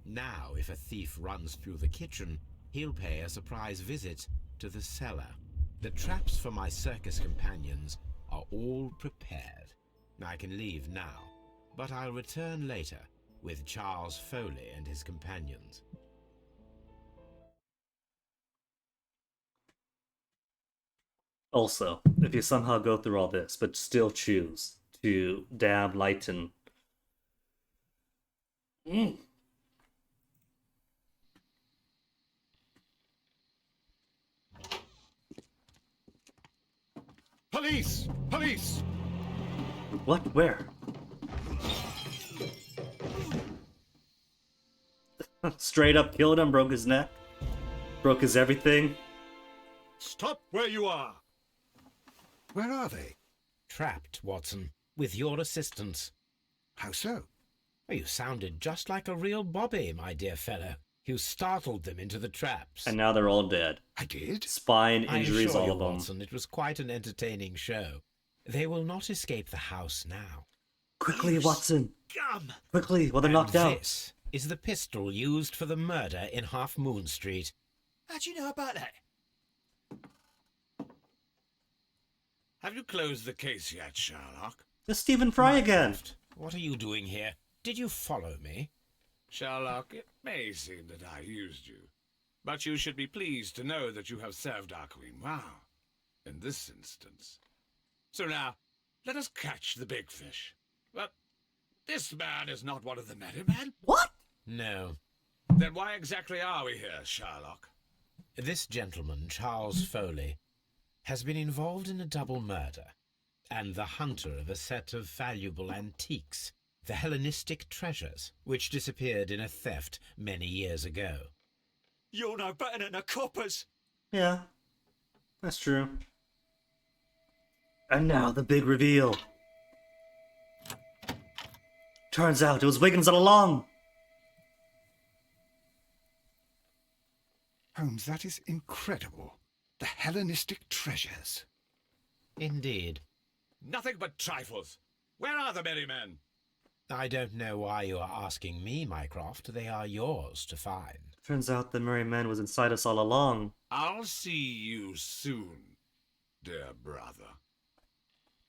Now, if a thief runs through the kitchen, he'll pay a surprise visit to the cellar. The traps for my circus companions are all prepared. I can leave now, but I'll return later with Charles Foley and his companions. Also, if you somehow go through all this, but still choose to damn Lighten. Police! Police! What? Where? Straight up killed him, broke his neck, broke his everything. Stop where you are! Where are they? Trapped, Watson, with your assistance. How so? You sounded just like a real Bobby, my dear fellow. You startled them into the traps. And now they're all dead. I did? Spine injuries, I assure all you, of them. Watson, it was quite an entertaining show. They will not escape the house now. Quickly, Watson! Gum! Quickly, while they're knocked out. This is the pistol used for the murder in Half Moon Street. How'd you know about that? Have you closed the case yet, Sherlock? It's Stephen Fry again. What are you doing here? Did you follow me? Sherlock, it may seem that I used you, but you should be pleased to know that you have served our queen well, in this instance. So now, let us catch the big fish. But this man is not one of the merry men. What? No. Then why exactly are we here, Sherlock? This gentleman, Charles Foley, has been involved in a double murder, and the hunter of a set of valuable antiques, the Hellenistic treasures, which disappeared in a theft many years ago. You're no better than the coppers. Yeah, that's true. And now the big reveal. Turns out it was Wiggins all along. Holmes, that is incredible. The Hellenistic treasures. Indeed. Nothing but trifles. Where are the merry men? I don't know why you are asking me, Mycroft. They are yours to find. Turns out the merry man was inside us all along. I'll see you soon, dear brother.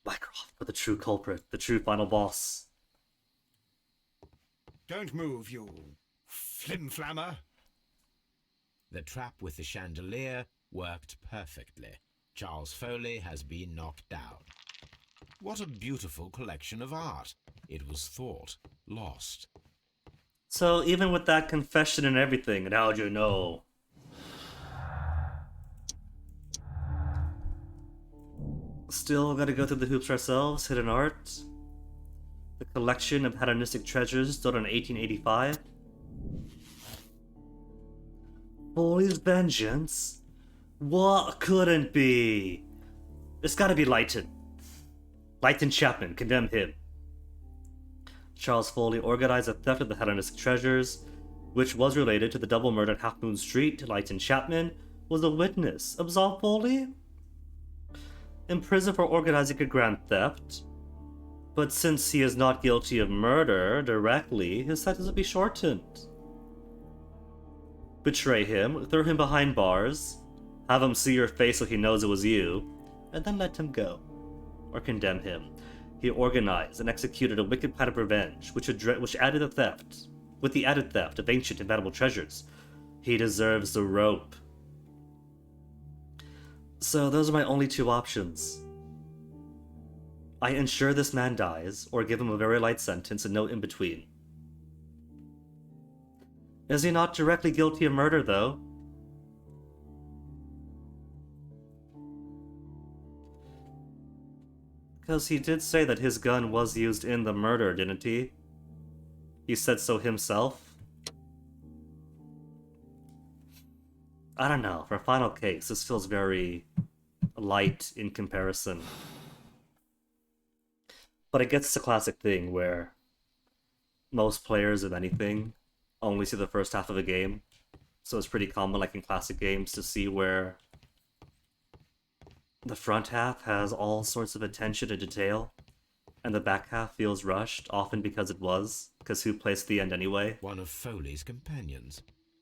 Mycroft, but the true culprit, the true final boss. Don't move, you flim-flammer. The trap with the chandelier worked perfectly. Charles Foley has been knocked down. What a beautiful collection of art. It was thought lost. So even with that confession and everything, and how'd you know? Still gotta go through the hoops ourselves, hidden art. The collection of Hellenistic treasures stood in 1885. Foley's vengeance? What couldn't be? It's gotta be Lighten. Lighten Chapman, condemn him. Charles Foley organized a theft of the Hellenistic treasures, which was related to the double murder at Half Moon Street. Lighten Chapman was a witness. Absolve Foley? In prison for organizing a grand theft, But since he is not guilty of murder directly, his sentence will be shortened. Betray him, throw him behind bars, have him see your face so he knows it was you, and then let him go. Or condemn him. He organized and executed a wicked plan of revenge, which added the theft. With the added theft of ancient and valuable treasures, he deserves the rope. So those are my only two options. I ensure this man dies, or give him a very light sentence and no in between. Is he not directly guilty of murder, though? Because he did say that his gun was used in the murder, didn't he? He said so himself? I don't know, for a final case, this feels very light in comparison. But I guess it's a classic thing where most players of anything only see the first half of a game. So it's pretty common, like in classic games, to see where the front half has all sorts of attention to detail, and the back half feels rushed, often because it was, because who plays the end anyway? One of Foley's companions.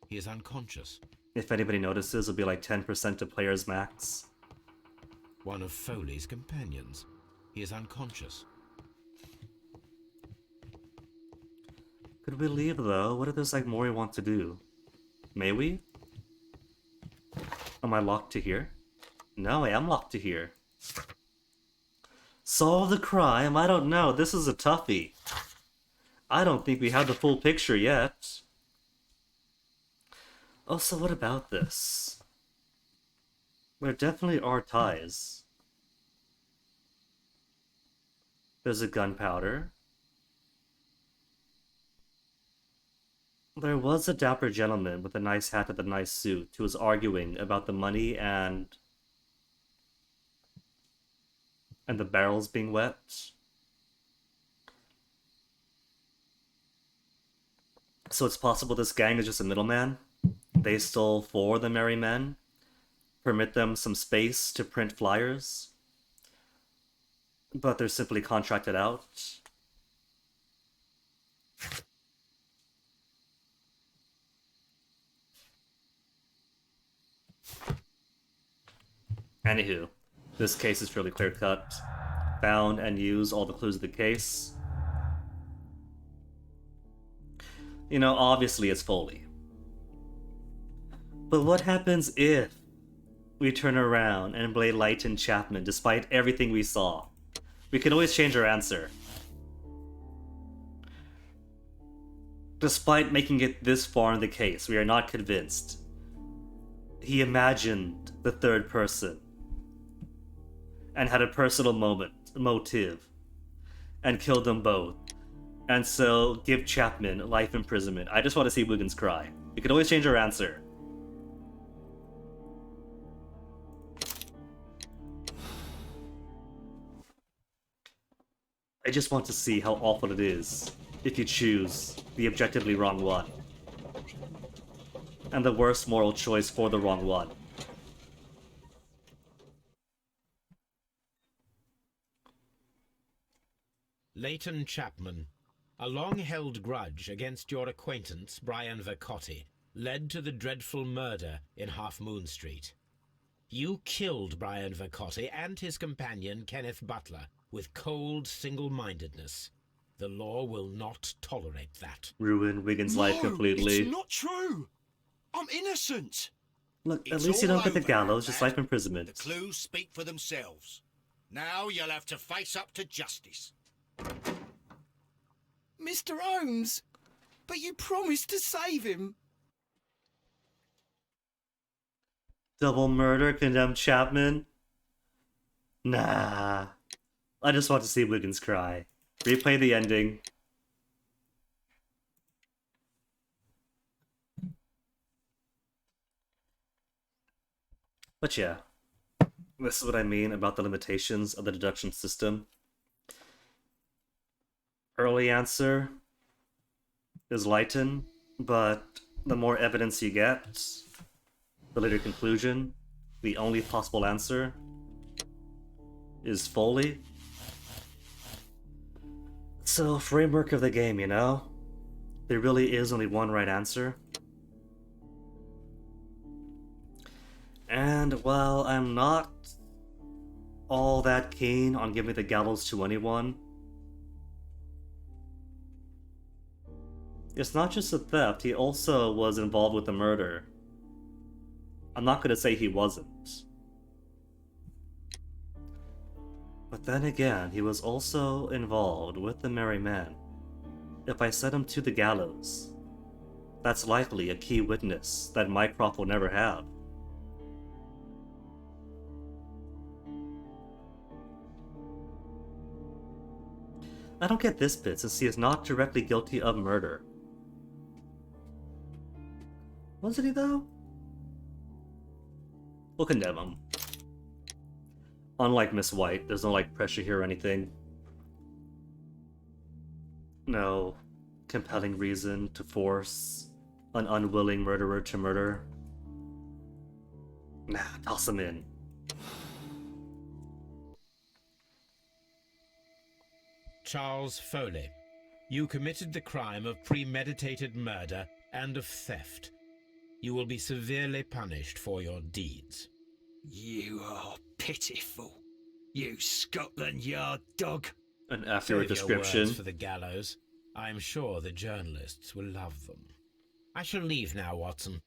He is unconscious. If anybody notices, it'll be like 10% of players max. One of Foley's companions. He is unconscious. Could we leave, though? What if there's like more we want to do? May we? Am I locked to here? No, I am locked to here. Solve the crime? I don't know. This is a toughie. I don't think we have the full picture yet. Oh, so what about this? There definitely are ties. There's a gunpowder. There was a dapper gentleman with a nice hat and a nice suit who was arguing about the money and the barrels being wet. So it's possible this gang is just a middleman. They stole for the merry men, permit them some space to print flyers, but they're simply contracted out. Anywho, this case is fairly clear-cut. Found and used all the clues of the case. You know, obviously it's Foley. But what happens if we turn around and blame Leighton Chapman despite everything we saw? We can always change our answer. Despite making it this far in the case, we are not convinced. He imagined the third person and had a personal motive and killed them both. And so give Chapman life imprisonment. I just want to see Wiggins cry. We can always change our answer. I just want to see how awful it is if you choose the objectively wrong one. And the worst moral choice for the wrong one. Leighton Chapman, a long-held grudge against your acquaintance, Brian Vercotti, led to the dreadful murder in Half Moon Street. You killed Brian Vercotti and his companion, Kenneth Butler, with cold single-mindedness. The law will not tolerate that. Ruin Wiggins' life completely. It's not true! I'm innocent! Look, at least you don't get the gallows, just life imprisonment. The clues speak for themselves. Now you'll have to face up to justice. Mr. Holmes, but you promised to save him. Double murder, condemn Chapman? Nah. I just want to see Wiggins cry. Replay the ending. But yeah, this is what I mean about the limitations of the deduction system. Early answer is Leighton, but the more evidence you get, the later conclusion, the only possible answer is Foley. So, framework of the game, you know? There really is only one right answer. And while I'm not all that keen on giving the gallows to anyone, it's not just a theft, he also was involved with the murder. I'm not gonna say he wasn't. But then again, he was also involved with the merry men. If I set him to the gallows, that's likely a key witness that Mycroft will never have. I don't get this bit, since he is not directly guilty of murder. Wasn't he, though? We'll condemn him. Unlike Miss White, there's no, like, pressure here or anything. No compelling reason to force an unwilling murderer to murder. Nah, toss him in. Charles Foley, you committed the crime of premeditated murder and of theft. You will be severely punished for your deeds. You are pitiful, you Scotland Yard dog. An accurate description. Your words for the gallows. I'm sure the journalists will love them. I shall leave now, Watson.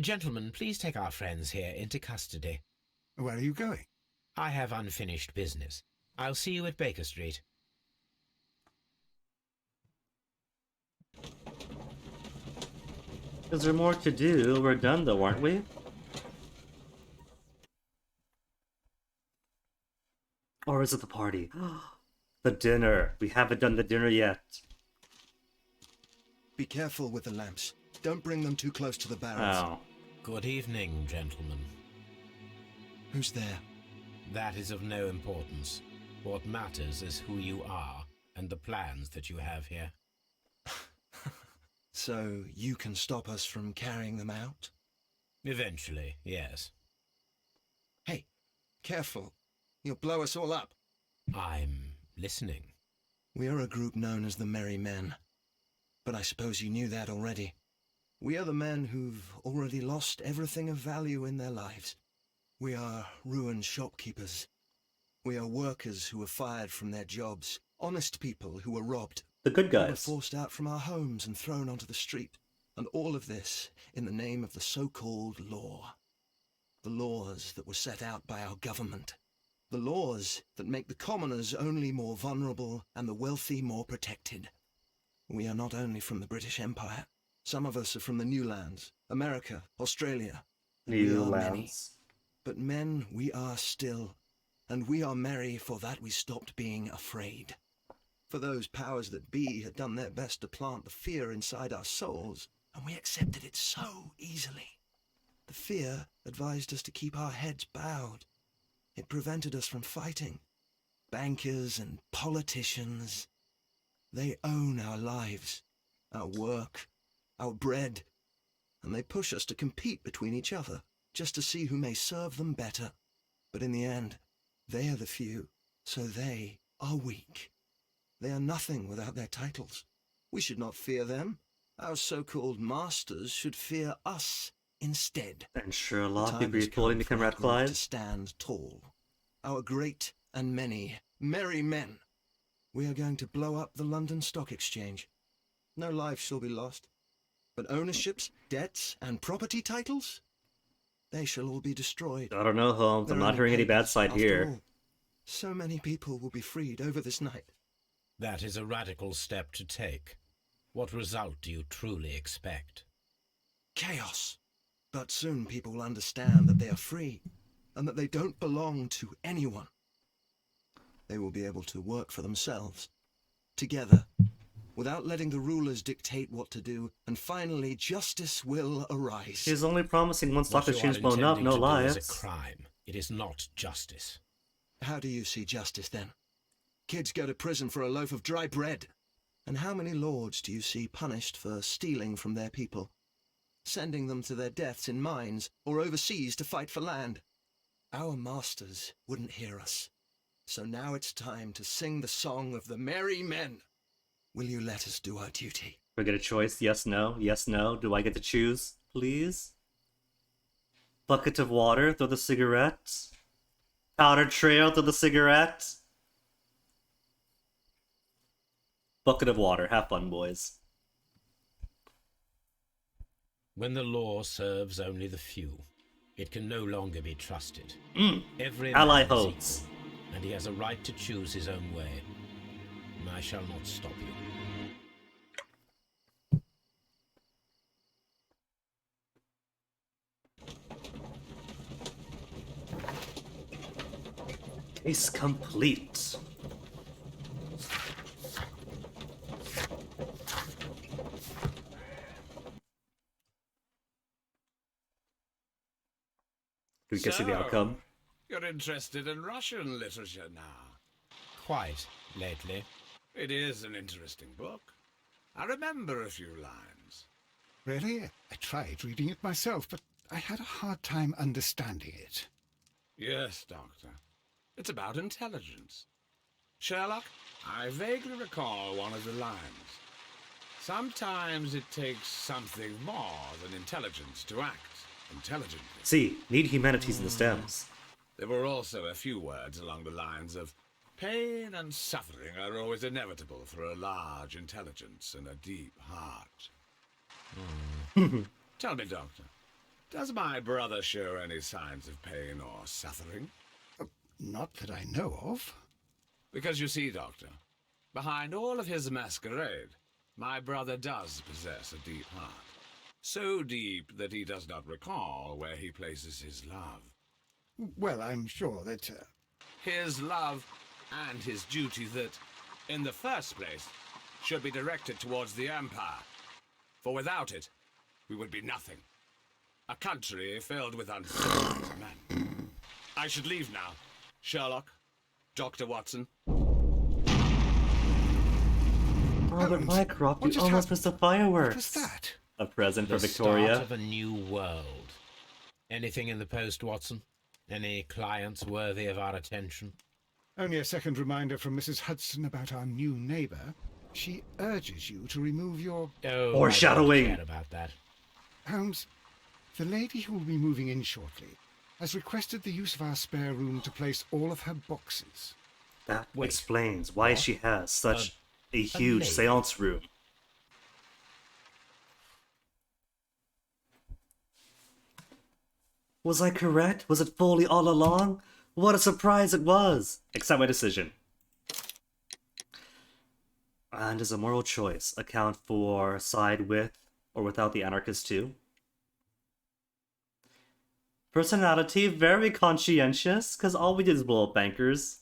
Gentlemen, please take our friends here into custody. Where are you going? I have unfinished business. I'll see you at Baker Street. Is there more to do? We're done though, aren't we? Or is it the party? The dinner. We haven't done the dinner yet. Be careful with the lamps. Don't bring them too close to the barrels. Oh. Good evening, gentlemen. Who's there? That is of no importance. What matters is who you are and the plans that you have here. So you can stop us from carrying them out? Eventually, yes. Hey, careful. You'll blow us all up. I'm listening. We are a group known as the Merry Men. But I suppose you knew that already. We are the men who've already lost everything of value in their lives. We are ruined shopkeepers. We are workers who were fired from their jobs. Honest people who were robbed. The good guys. We were forced out from our homes and thrown onto the street. And all of this in the name of the so-called law. The laws that were set out by our government. The laws that make the commoners only more vulnerable and the wealthy more protected. We are not only from the British Empire. Some of us are from the New Lands, America, Australia. New Lands. But men we are still. And we are merry for that we stopped being afraid. For those powers that be had done their best to plant the fear inside our souls, and we accepted it so easily. The fear advised us to keep our heads bowed. It prevented us from fighting. Bankers and politicians, they own our lives, our work, our bread, and they push us to compete between each other, just to see who may serve them better. But in the end, they are the few, so they are weak. They are nothing without their titles. We should not fear them. Our so-called masters should fear us instead. And Sherlock agreed pulling the Comrade Clyde to stand tall. Our great and many merry men. We are going to blow up the London Stock Exchange. No lives shall be lost. But ownerships, debts, and property titles? They shall all be destroyed. I don't know, Holmes. I'm not hearing any bad side here. All, so many people will be freed over this night. That is a radical step to take. What result do you truly expect? Chaos. But soon people will understand that they are free, and that they don't belong to anyone. They will be able to work for themselves, together, without letting the rulers dictate what to do, and finally justice will arise. He's only promising one stock exchange blown up, no lies. It is a crime. It is not justice. How do you see justice, then? Kids go to prison for a loaf of dry bread. And how many lords do you see punished for stealing from their people? Sending them to their deaths in mines or overseas to fight for land? Our masters wouldn't hear us. So now it's time to sing the song of the merry men. will you let us do our duty? Do I get a choice? Yes, no? Yes, no? Do I get to choose? Please? Bucket of water, throw the cigarette. Powder trail, throw the cigarette. Bucket of water, have fun, boys. When the law serves only the few, it can no longer be trusted. Every Ally man is holds. equal, and he has a right to choose his own way. I shall not stop you. Case complete. Do we get to see the outcome? You're interested in Russian literature now. Quite, lately. It is an interesting book. I remember a few lines. Really? I tried reading it myself, but I had a hard time understanding it. Yes, Doctor. It's about intelligence. Sherlock, I vaguely recall one of the lines. Sometimes it takes something more than intelligence to act intelligently. See, need humanities in the stems. There were also a few words along the lines of, pain and suffering are always inevitable for a large intelligence and a deep heart. Tell me, Doctor, does my brother show any signs of pain or suffering? Not that I know of. Because you see, Doctor, behind all of his masquerade, my brother does possess a deep heart. So deep that he does not recall where he places his love. Well, I'm sure that... His love and his duty that, in the first place, should be directed towards the Empire. For without it, we would be nothing. A country filled with uncivilized men. I should leave now. Sherlock, Dr. Watson. Robert Mycroft, you almost missed the fireworks. What was that? A present for The Victoria. start of a new world. Anything in the post, Watson? Any clients worthy of our attention? Only a second reminder from Mrs. Hudson about our new neighbour. She urges you to remove your... Oh, Foreshadowing. I don't care about that. Holmes, the lady who will be moving in shortly has requested the use of our spare room to place all of her boxes. That Wait, explains why what? she has such a huge lady? seance room. Was I correct? Was it Foley all along? What a surprise it was! Accept my decision. And does a moral choice account for side with or without the anarchist too? Personality, very conscientious, because all we did is blow up bankers.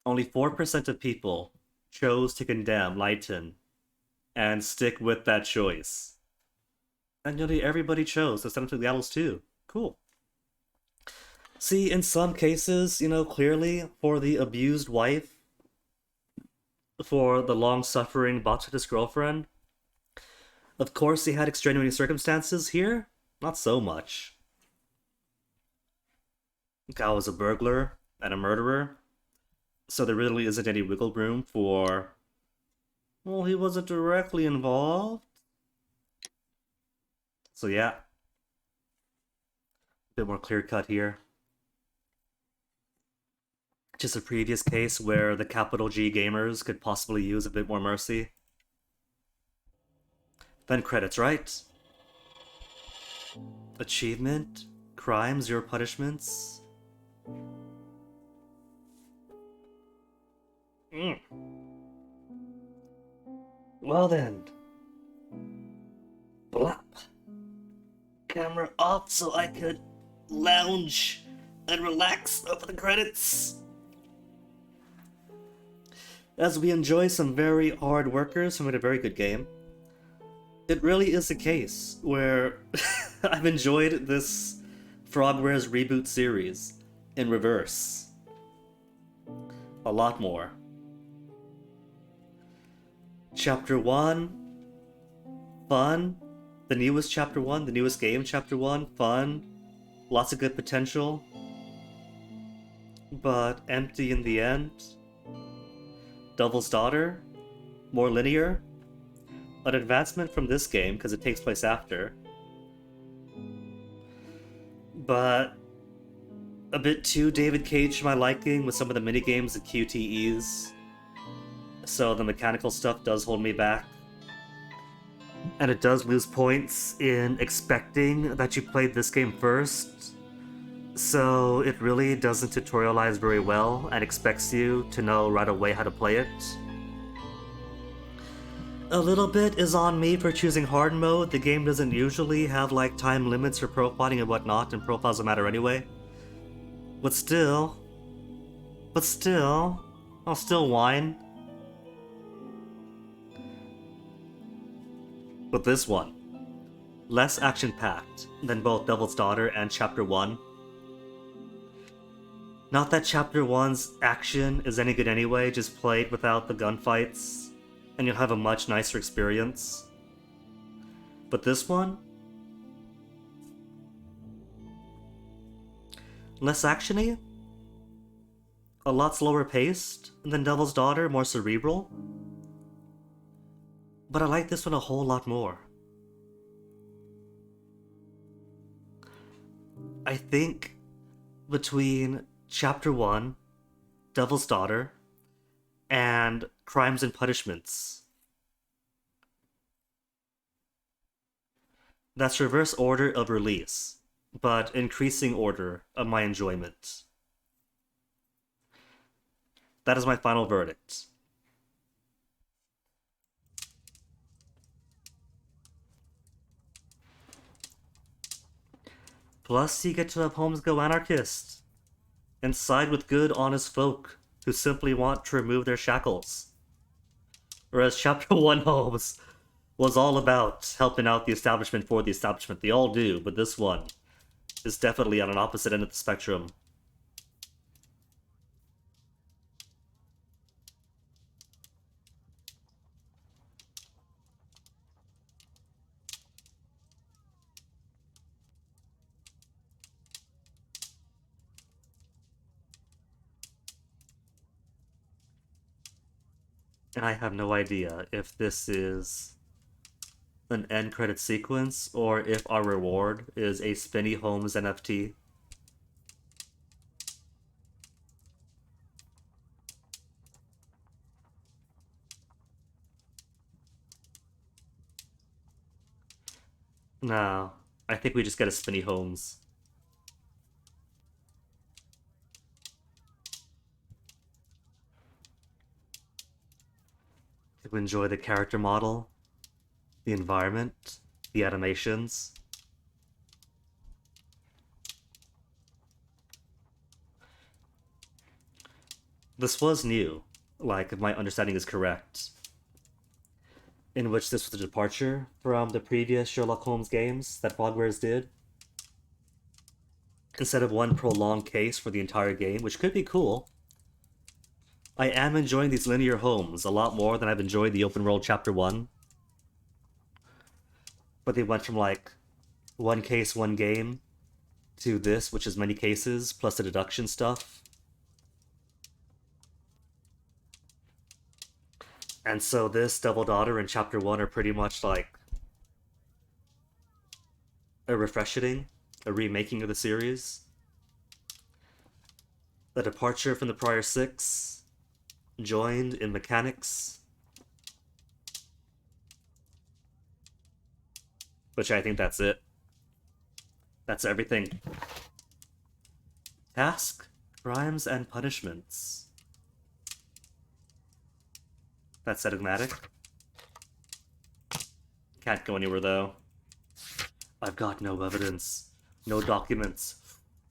Only 4% of people chose to condemn Lighton and stick with that choice. And nearly everybody chose to send him to the gallows too. Cool. See, in some cases, you know, clearly for the abused wife, for the long-suffering botanist girlfriend, of course he had extenuating circumstances. Here, not so much. Guy was a burglar and a murderer, so there really isn't any wiggle room for, well, he wasn't directly involved. So yeah, a bit more clear-cut here. Just a previous case where the capital G gamers could possibly use a bit more mercy. Then credits, right? Achievement, crime, 0 punishments. Well then. Blap. Camera off so I could lounge and relax over the credits. As we enjoy some very hard workers who made a very good game, it really is a case where I've enjoyed this Frogwares reboot series in reverse a lot more. Chapter 1, fun. The newest Chapter 1, the newest game, Chapter 1, fun. Lots of good potential. But empty in the end. Devil's Daughter, more linear. An advancement from this game, because it takes place after. But a bit too David Cage to my liking with some of the minigames and QTEs. So the mechanical stuff does hold me back. And it does lose points in expecting that you played this game first. So it really doesn't tutorialize very well and expects you to know right away how to play it. A little bit is on me for choosing hard mode. The game doesn't usually have like time limits for profiling and whatnot, and profiles don't matter anyway. But still, I'll still whine. But this one, less action-packed than both Devil's Daughter and Chapter 1. Not that Chapter 1's action is any good anyway, just play it without the gunfights, and you'll have a much nicer experience. But this one, less actiony, a lot slower paced than Devil's Daughter, more cerebral. But I like this one a whole lot more. I think between Chapter 1, Devil's Daughter, and Crimes and Punishments, that's reverse order of release, but increasing order of my enjoyment. That is my final verdict. Plus, you get to have Holmes go anarchist and side with good, honest folk who simply want to remove their shackles. Whereas Chapter 1 Holmes was all about helping out the establishment for the establishment. They all do, but this one is definitely on an opposite end of the spectrum. And I have no idea if this is an end credit sequence or if our reward is a Spinny Holmes NFT. No, I think we just get a Spinny Holmes. To enjoy the character model, the environment, the animations. This was new, like if my understanding is correct, in which this was a departure from the previous Sherlock Holmes games that Frogwares did. Instead of one prolonged case for the entire game, which could be cool. I am enjoying these linear Holmes a lot more than I've enjoyed the open world Chapter 1. But they went from like one case, one game, to this, which is many cases, plus the deduction stuff. And so this, Devil Daughter, and Chapter 1 are pretty much like a refreshing, a remaking of the series. A departure from the prior 6, joined in mechanics, which I think that's it. That's everything. Task, Crimes and Punishments. That's enigmatic. Can't go anywhere though. I've got no evidence, no documents.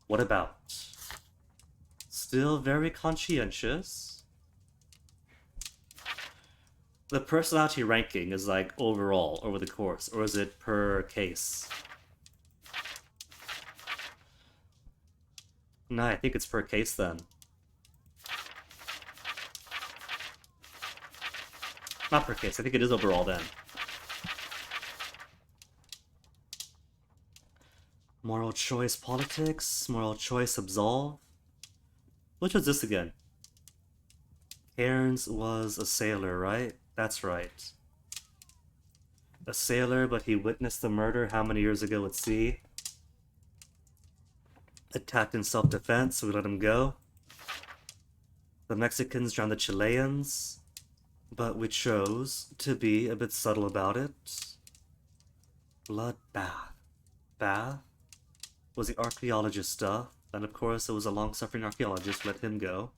What about? Still very conscientious. The personality ranking is like overall over the course, or is it per case? No, I think it's per case then. Not per case, I think it is overall then. Moral choice politics, moral choice absolve. Which was this again? Cairns was a sailor, right? That's right. A sailor, but he witnessed the murder how many years ago at sea? Attacked in self-defense, so we let him go. The Mexicans drowned the Chileans, but we chose to be a bit subtle about it. Bloodbath. Bath was the archaeologist stuff, and of course it was a long-suffering archaeologist, let him go.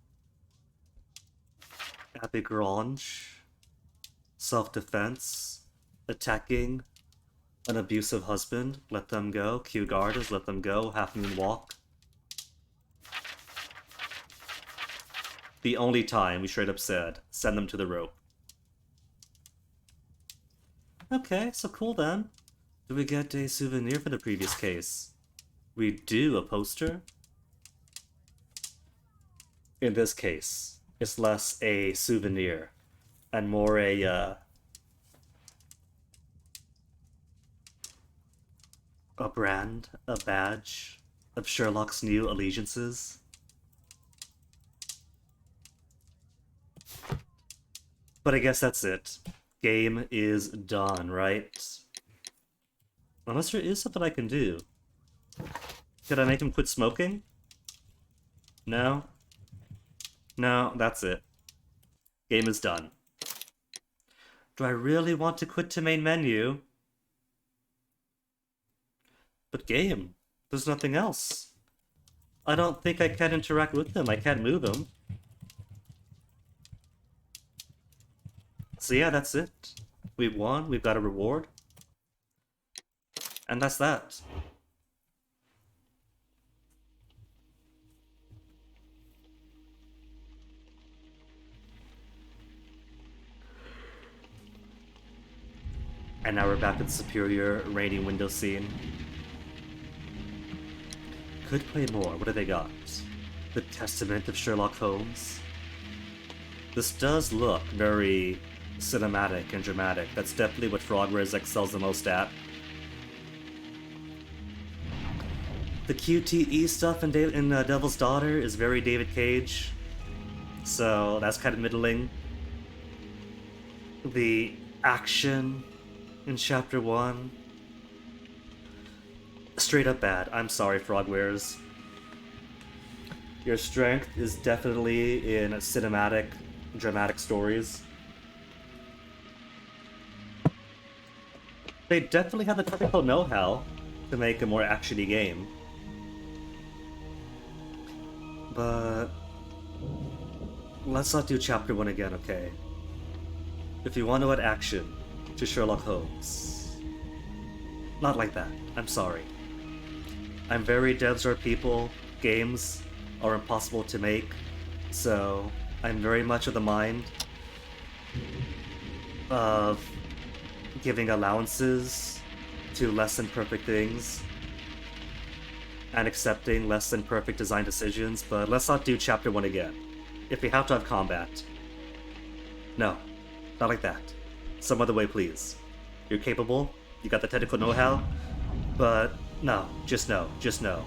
Abbey Grange. Self-defense. Attacking an abusive husband, let them go. Kew Gardens, let them go. Half Moon Walk. The only time we straight up said, send them to the rope. Okay, so cool then. Do we get a souvenir for the previous case? We do, a poster. In this case, it's less a souvenir and more a brand, a badge of Sherlock's new allegiances. But I guess that's it. Game is done, right? Unless there is something I can do. Could I make him quit smoking? No? No, that's it. Game is done. Do I really want to quit to main menu? But game, there's nothing else. I don't think I can interact with him. I can't move him. So yeah, that's it. We've won, we've got a reward. And that's that. And now we're back at the superior rainy window scene. Could play more. What do they got? The Testament of Sherlock Holmes. This does look very cinematic and dramatic. That's definitely what Frogwares excels the most at. The QTE stuff in Devil's Daughter is very David Cage, so that's kind of middling. The action in Chapter 1, straight up bad. I'm sorry, Frogwares. Your strength is definitely in cinematic, dramatic stories. They definitely have the technical know-how to make a more actiony game. But let's not do Chapter 1 again, okay? If you want to add action to Sherlock Holmes, not like that. I'm sorry. I'm very devs are people. Games are impossible to make, so I'm very much of the mind of giving allowances to less than perfect things and accepting less than perfect design decisions, but let's not do Chapter 1 again. If we have to have combat. No, not like that. Some other way, please. You're capable, you got the technical know-how, but no, just no, just no.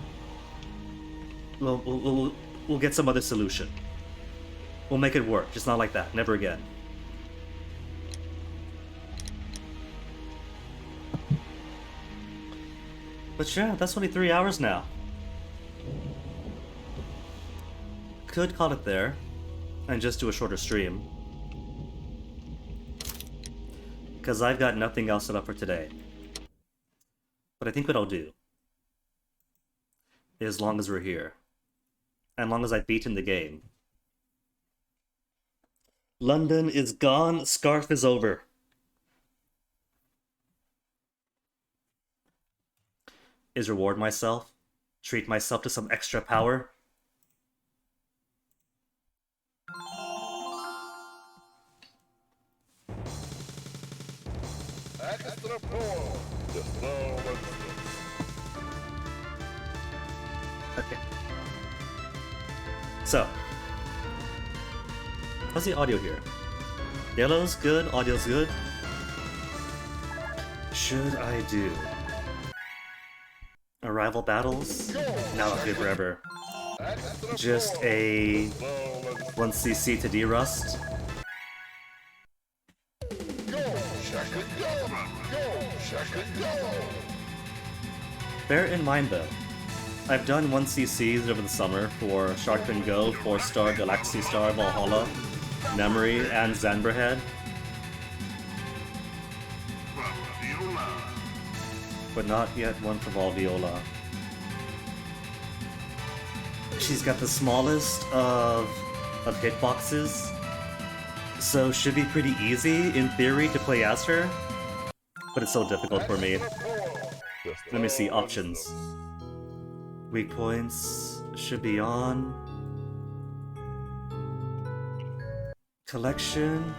We'll get some other solution. We'll make it work, just not like that, never again. But yeah, that's only 3 hours now. Could call it there, and just do a shorter stream. Because I've got nothing else set up for today. But I think what I'll do, as long as we're here, and long as I've beaten the game. London is gone, Scarf is over. Is reward myself, treat myself to some extra power. Extra power. Okay. So, how's the audio here? Yellow's good, audio's good. Should I do Arrival Battles? Now I'll play forever. just a 1cc to derust. Bear in mind though, I've done 1cc's over the summer for Sharkfin Go, 4-star, Galaxy Star, Valhalla, Memory, and Zanberhead. But not yet one for Valviola. She's got the smallest of hitboxes, so should be pretty easy in theory to play as her, but it's so difficult for me. Let me see options. Weak points should be on. Collection.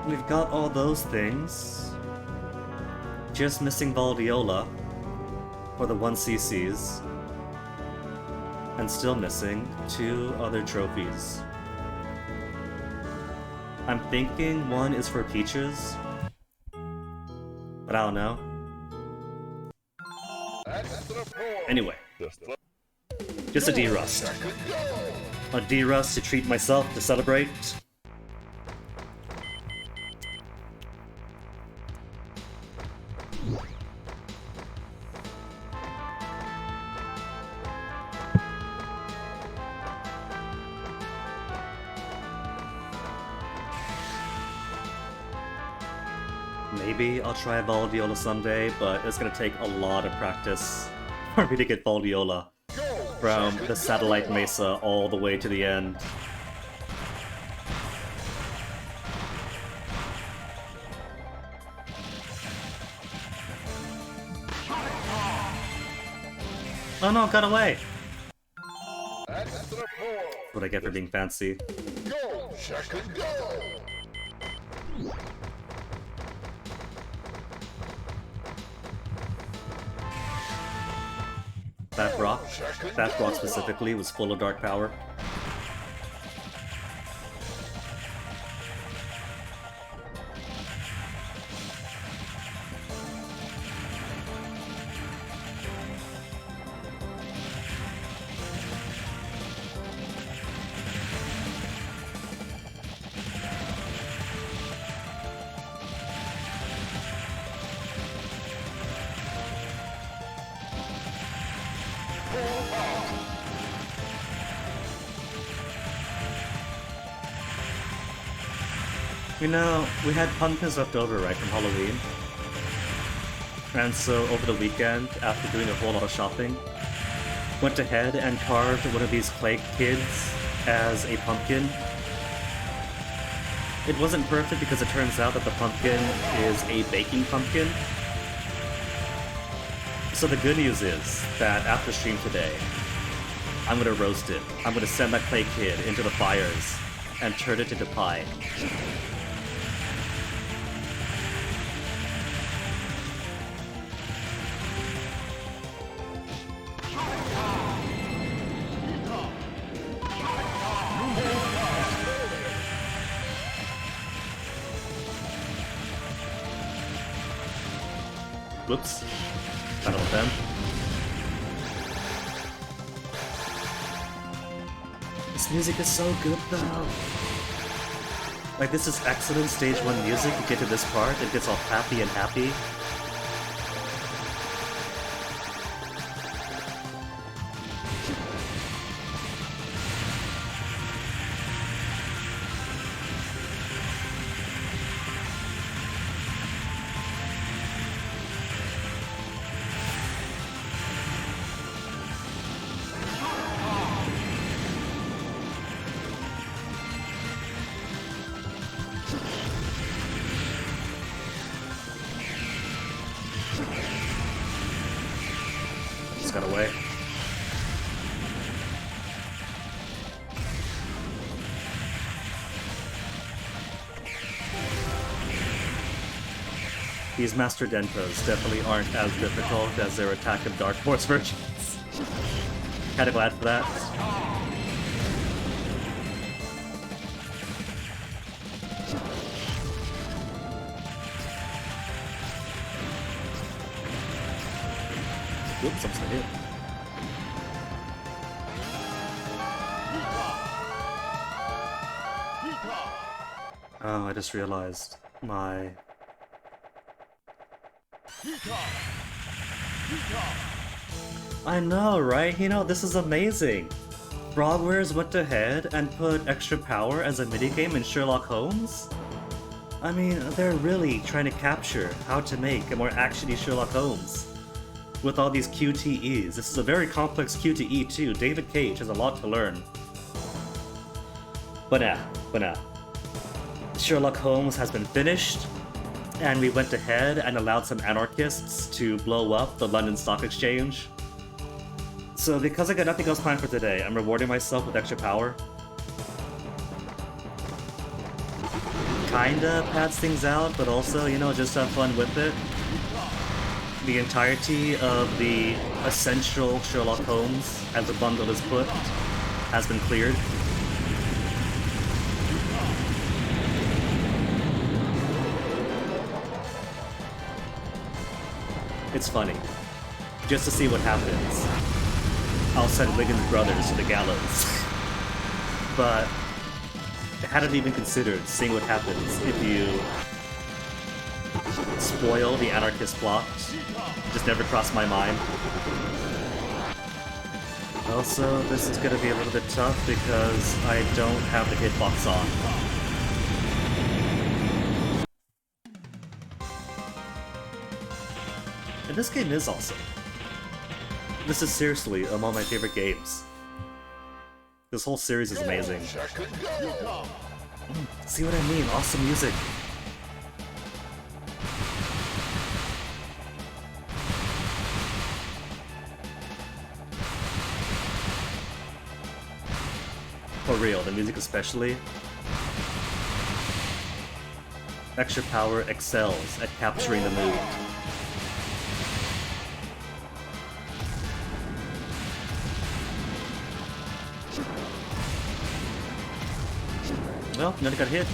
We've got all those things. Just missing Valdiola for the 1cc's. And still missing 2 other trophies. I'm thinking one is for Peaches, but I don't know. Anyway, just a derust. A derust to treat myself, to celebrate. Maybe I'll try Valdiola someday, but it's gonna take a lot of practice for me to get Valdiola from the Satellite Mesa all the way to the end. Oh no, got away! What I get for being fancy. That rock specifically was full of dark power. You know, we had pumpkins left over, right, from Halloween? And so, over the weekend, after doing a whole lot of shopping, went ahead and carved one of these clay kids as a pumpkin. It wasn't perfect because it turns out that the pumpkin is a baking pumpkin. So the good news is that after stream today, I'm gonna roast it. I'm gonna send that clay kid into the fires and turn it into pie. Whoops. I don't want them. This music is so good though. Like, this is excellent stage 1 music. You get to this part, it gets all happy and happy. Got away. These Master Dentos definitely aren't as difficult as their Attack of Dark Force versions. Kinda glad for that. Whoops, I'm still hit. Oh, I just realized my... I know, right? You know, this is amazing. Frogwares went ahead and put extra power as a minigame in Sherlock Holmes? I mean, they're really trying to capture how to make a more actiony Sherlock Holmes. With all these QTEs. This is a very complex QTE too. David Cage has a lot to learn. But nah. Sherlock Holmes has been finished, and we went ahead and allowed some anarchists to blow up the London Stock Exchange. So because I got nothing else planned for today, I'm rewarding myself with extra power. Kinda pads things out, but also, you know, just have fun with it. The entirety of the essential Sherlock Holmes, as the bundle is put, has been cleared. It's funny. Just to see what happens, I'll send Wiggins' brothers to the gallows. But I hadn't even considered seeing what happens if you spoil the anarchist plot. Just never crossed my mind. Also, this is gonna be a little bit tough because I don't have the hitbox on. And this game is awesome. This is seriously among my favorite games. This whole series is amazing. See what I mean? Awesome music. For real, the music especially. Extra Power excels at capturing the mood. Well, none got hit.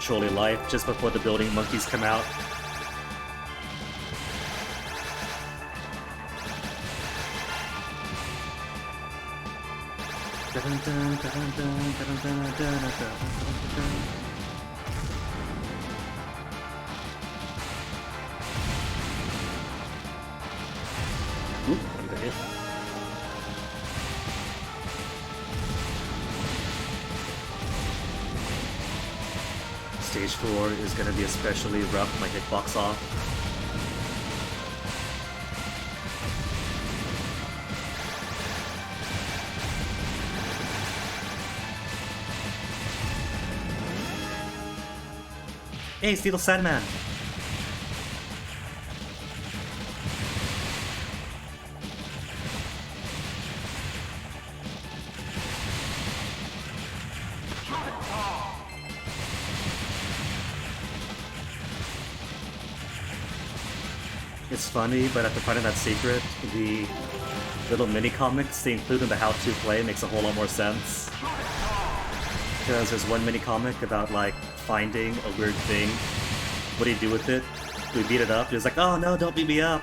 Surely life just before the building monkeys come out. Oop, I'm gonna hit. Stage 4 is gonna be especially rough, my hitbox off. Hey, Steel Sandman! It's funny, but after finding that secret, the little mini-comics they include in the how-to play makes a whole lot more sense. Because there's one mini-comic about, like, finding a weird thing. What do you do with it? We beat it up, it's like, oh no, don't beat me up!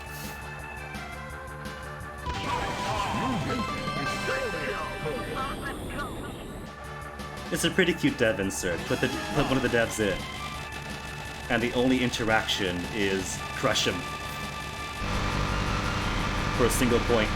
It's a pretty cute dev insert. Put one of the devs in. And the only interaction is crush him. For a single point.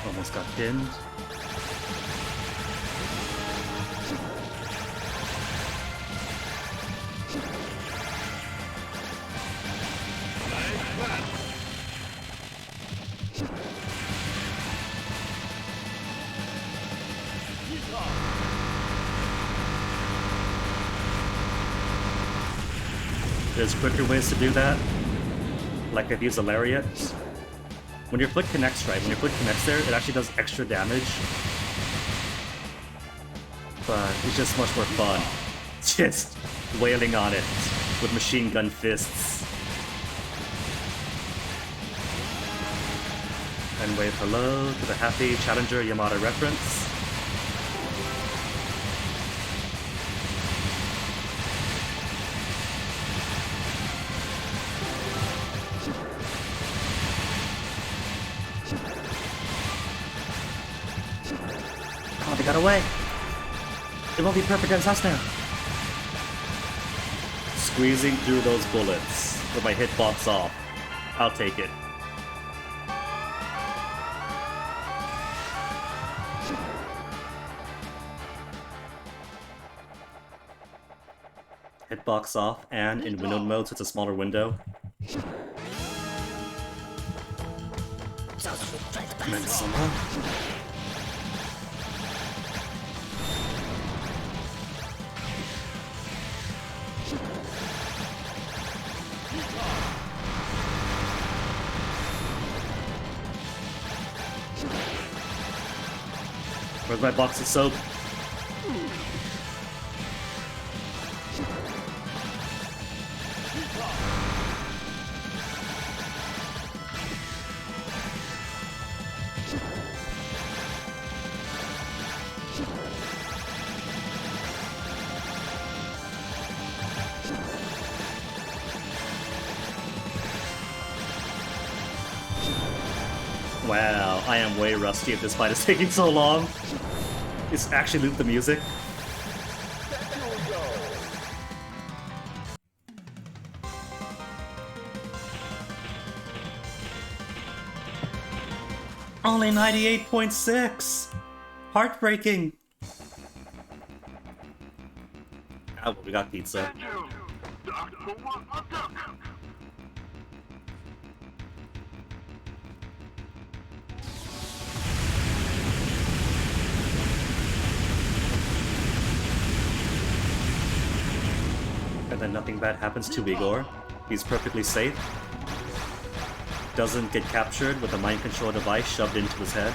Almost got pinned. There's quicker ways to do that. Like I've used a lariat. When your foot connects, right? When your foot connects there, it actually does extra damage. But it's just much more fun. Just wailing on it with machine gun fists. And wave hello to the happy Challenger Yamada reference. Oh, they got away! It won't be perfect against us now. Squeezing through those bullets with my hitbox off. I'll take it. Hitbox off and in windowed mode, so it's a smaller window. Where's my box of soap? Wow, I am way rusty if this fight is taking so long. It's actually loop the music. Only 98.6! Heartbreaking! Ah, well, we got pizza. And then nothing bad happens to Igor. He's perfectly safe. Doesn't get captured with a mind control device shoved into his head.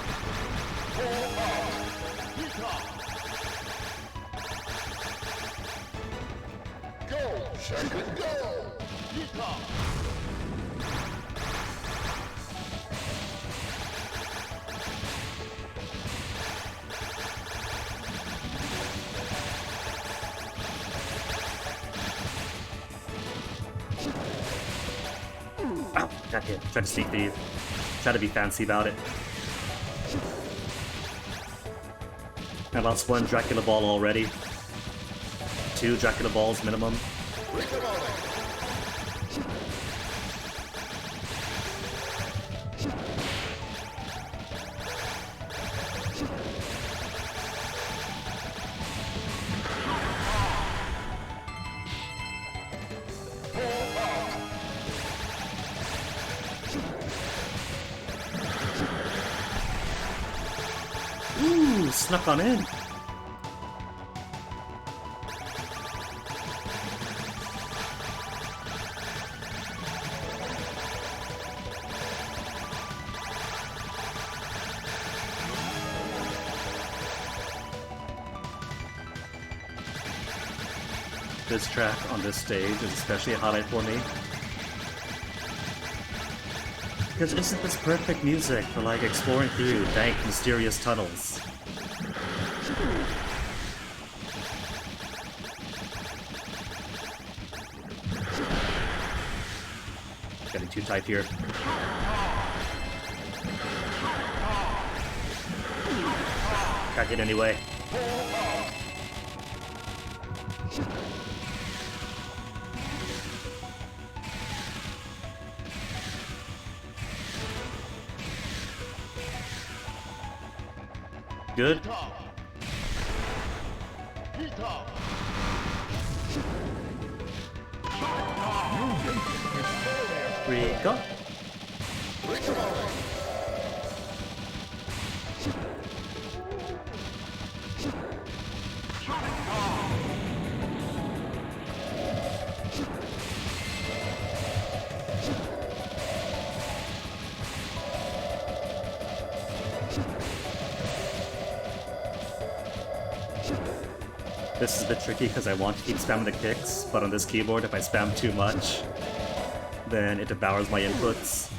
Oh, got hit. Try to sneak thief. Try to be fancy about it. I lost one Dracula ball already. 2 Dracula balls minimum. Ooh, snuck on in. This track on this stage is especially a highlight for me. Because isn't this perfect music for like exploring through dank, mysterious tunnels? Getting too tight here. Can't get anyway. Good. Go. This is a bit tricky because I want to keep spamming the kicks, but on this keyboard, if I spam too much, then it devours my inputs.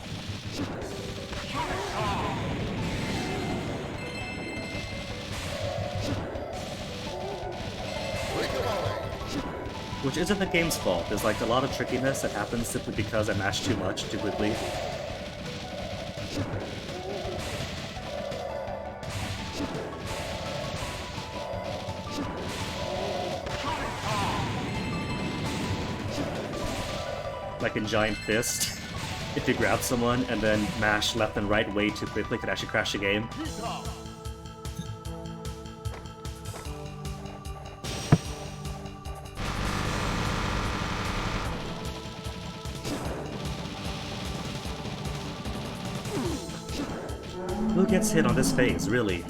Which isn't the game's fault. There's like a lot of trickiness that happens simply because I mash too much too quickly. Like in Giant Fist, if you grab someone and then mash left and right way too quickly, it could actually crash the game. Who gets hit on this phase, really?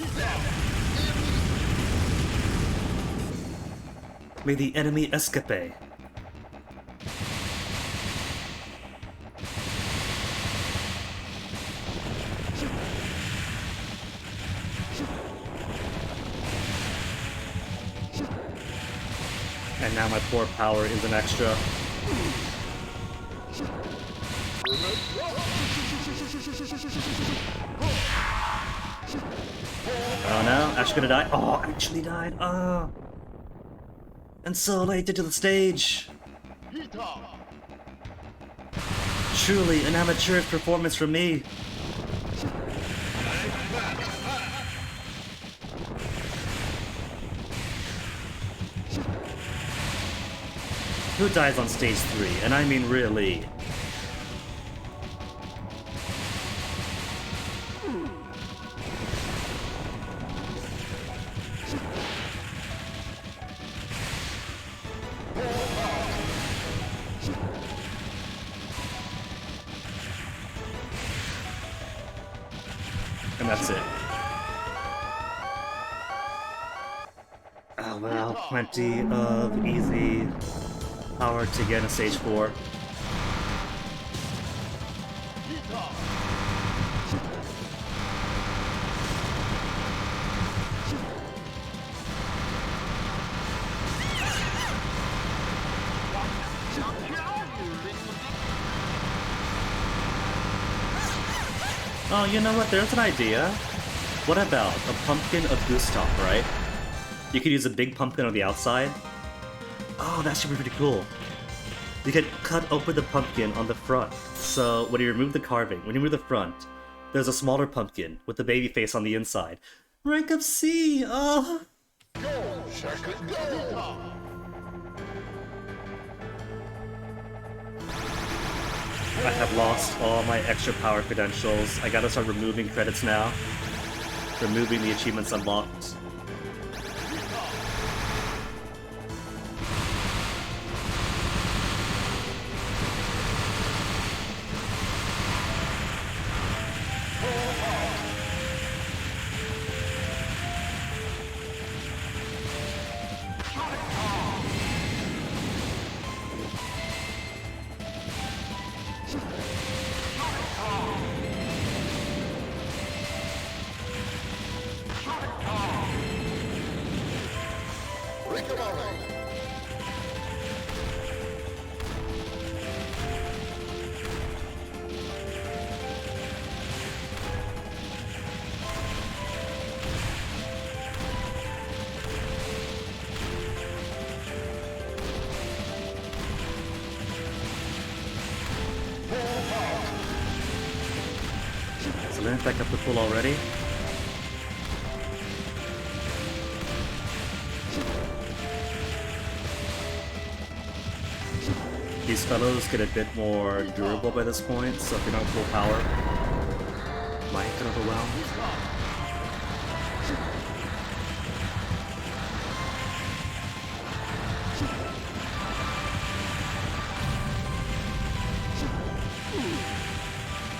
May the enemy escape. And now my poor power is an extra. Oh no, actually gonna die. Oh, actually died. Oh. And so late into the stage. Truly an amateurish performance from me. Who dies on stage 3? And I mean really. And that's it. Oh wow, plenty of easy power to get in stage 4. Oh, you know what? There's an idea. What about a pumpkin of Gustav, right? You could use a big pumpkin on the outside. Oh, that should be pretty cool. You could cut open the pumpkin on the front. So when you remove the carving, when you remove the front, there's a smaller pumpkin with the baby face on the inside. Rank up C! Oh! I have lost all my extra power credentials. I gotta start removing credits now. Removing the achievements unlocked. So then back up to full already. These fellows get a bit more durable by this point, so if you're not full power, might get overwhelmed.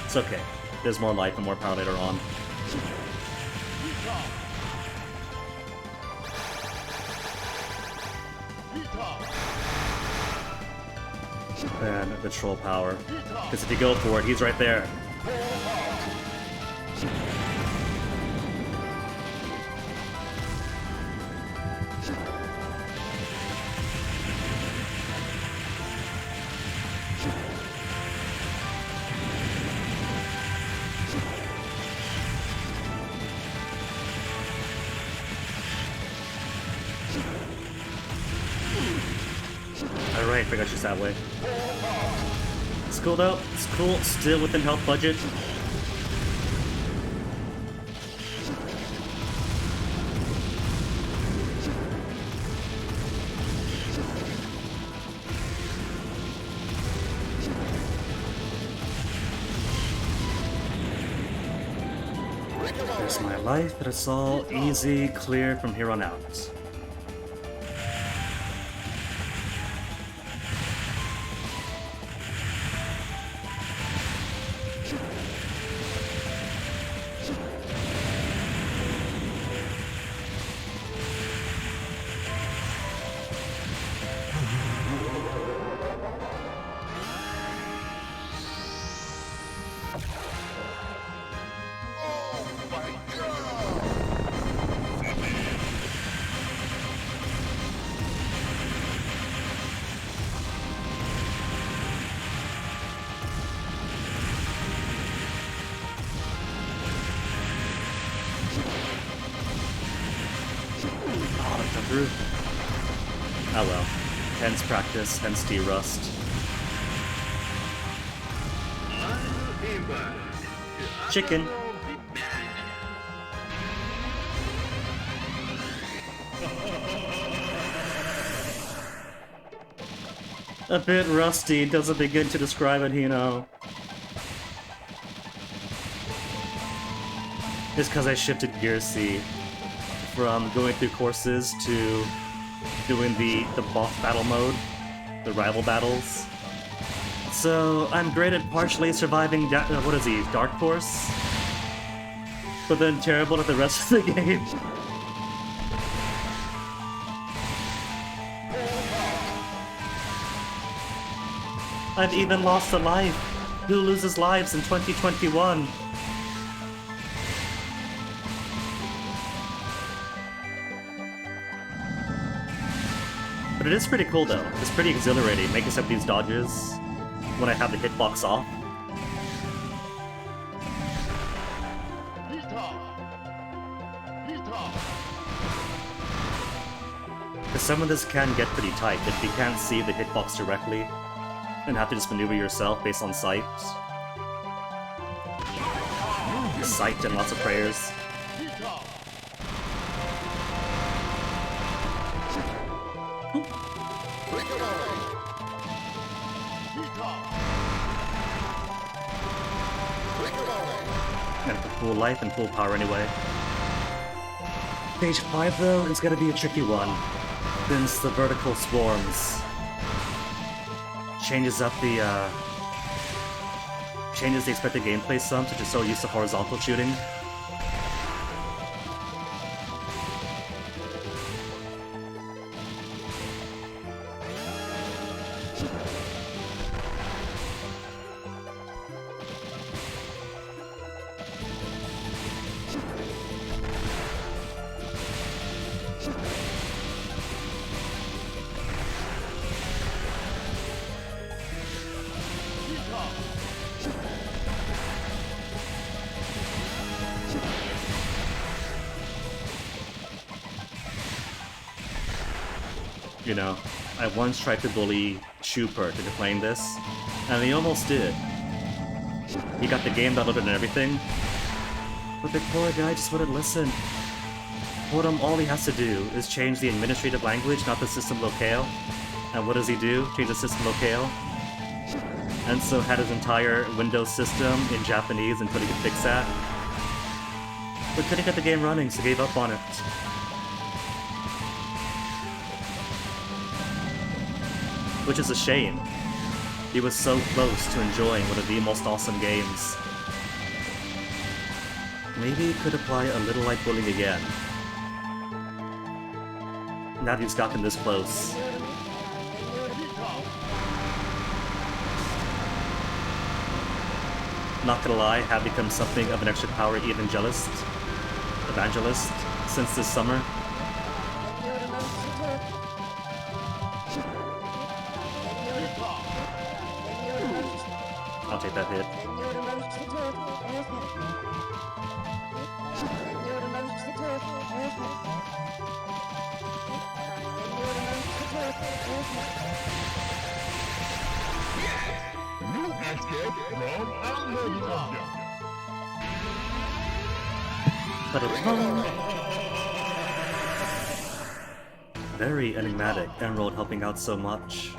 It's okay. There's more life and more power later on. And the troll power. Because if you go for it, he's right there. yeah, right, forgot she's that way. It's cool though, it's cool, still within health budget. There's my life, but it's all easy, clear from here on out. Oh well. Hence practice, hence de-rust. Chicken. A bit rusty, doesn't begin to describe it, you know. It's because I shifted gears, see. From going through courses to doing the boss battle mode, the rival battles. So I'm great at partially surviving, what is he, Dark Force? But then terrible at the rest of the game. I've even lost a life. Who loses lives in 2021? But it is pretty cool though. It's pretty exhilarating making some of these dodges when I have the hitbox off. Because some of this can get pretty tight if you can't see the hitbox directly and have to just maneuver yourself based on sight. Sight and lots of prayers. And for full life and full power anyway. Stage 5 though is gonna be a tricky one, since the vertical swarms changes up the changes the expected gameplay some, since you're so used to horizontal shooting. You know, I once tried to bully Shupert into playing this, and he almost did. He got the game downloaded and everything, but the poor guy just wouldn't listen. For him, all he has to do is change the administrative language, not the system locale. And what does he do? Change the system locale. And so had his entire Windows system in Japanese until he could fix that. But couldn't get the game running, so gave up on it. Which is a shame. He was so close to enjoying one of the most awesome games. Maybe he could apply a little like bullying again. Now that he's gotten this close. Not gonna lie, have become something of an extra power evangelist since this summer. I'll take that hit. Very enigmatic. Emerald helping out so much.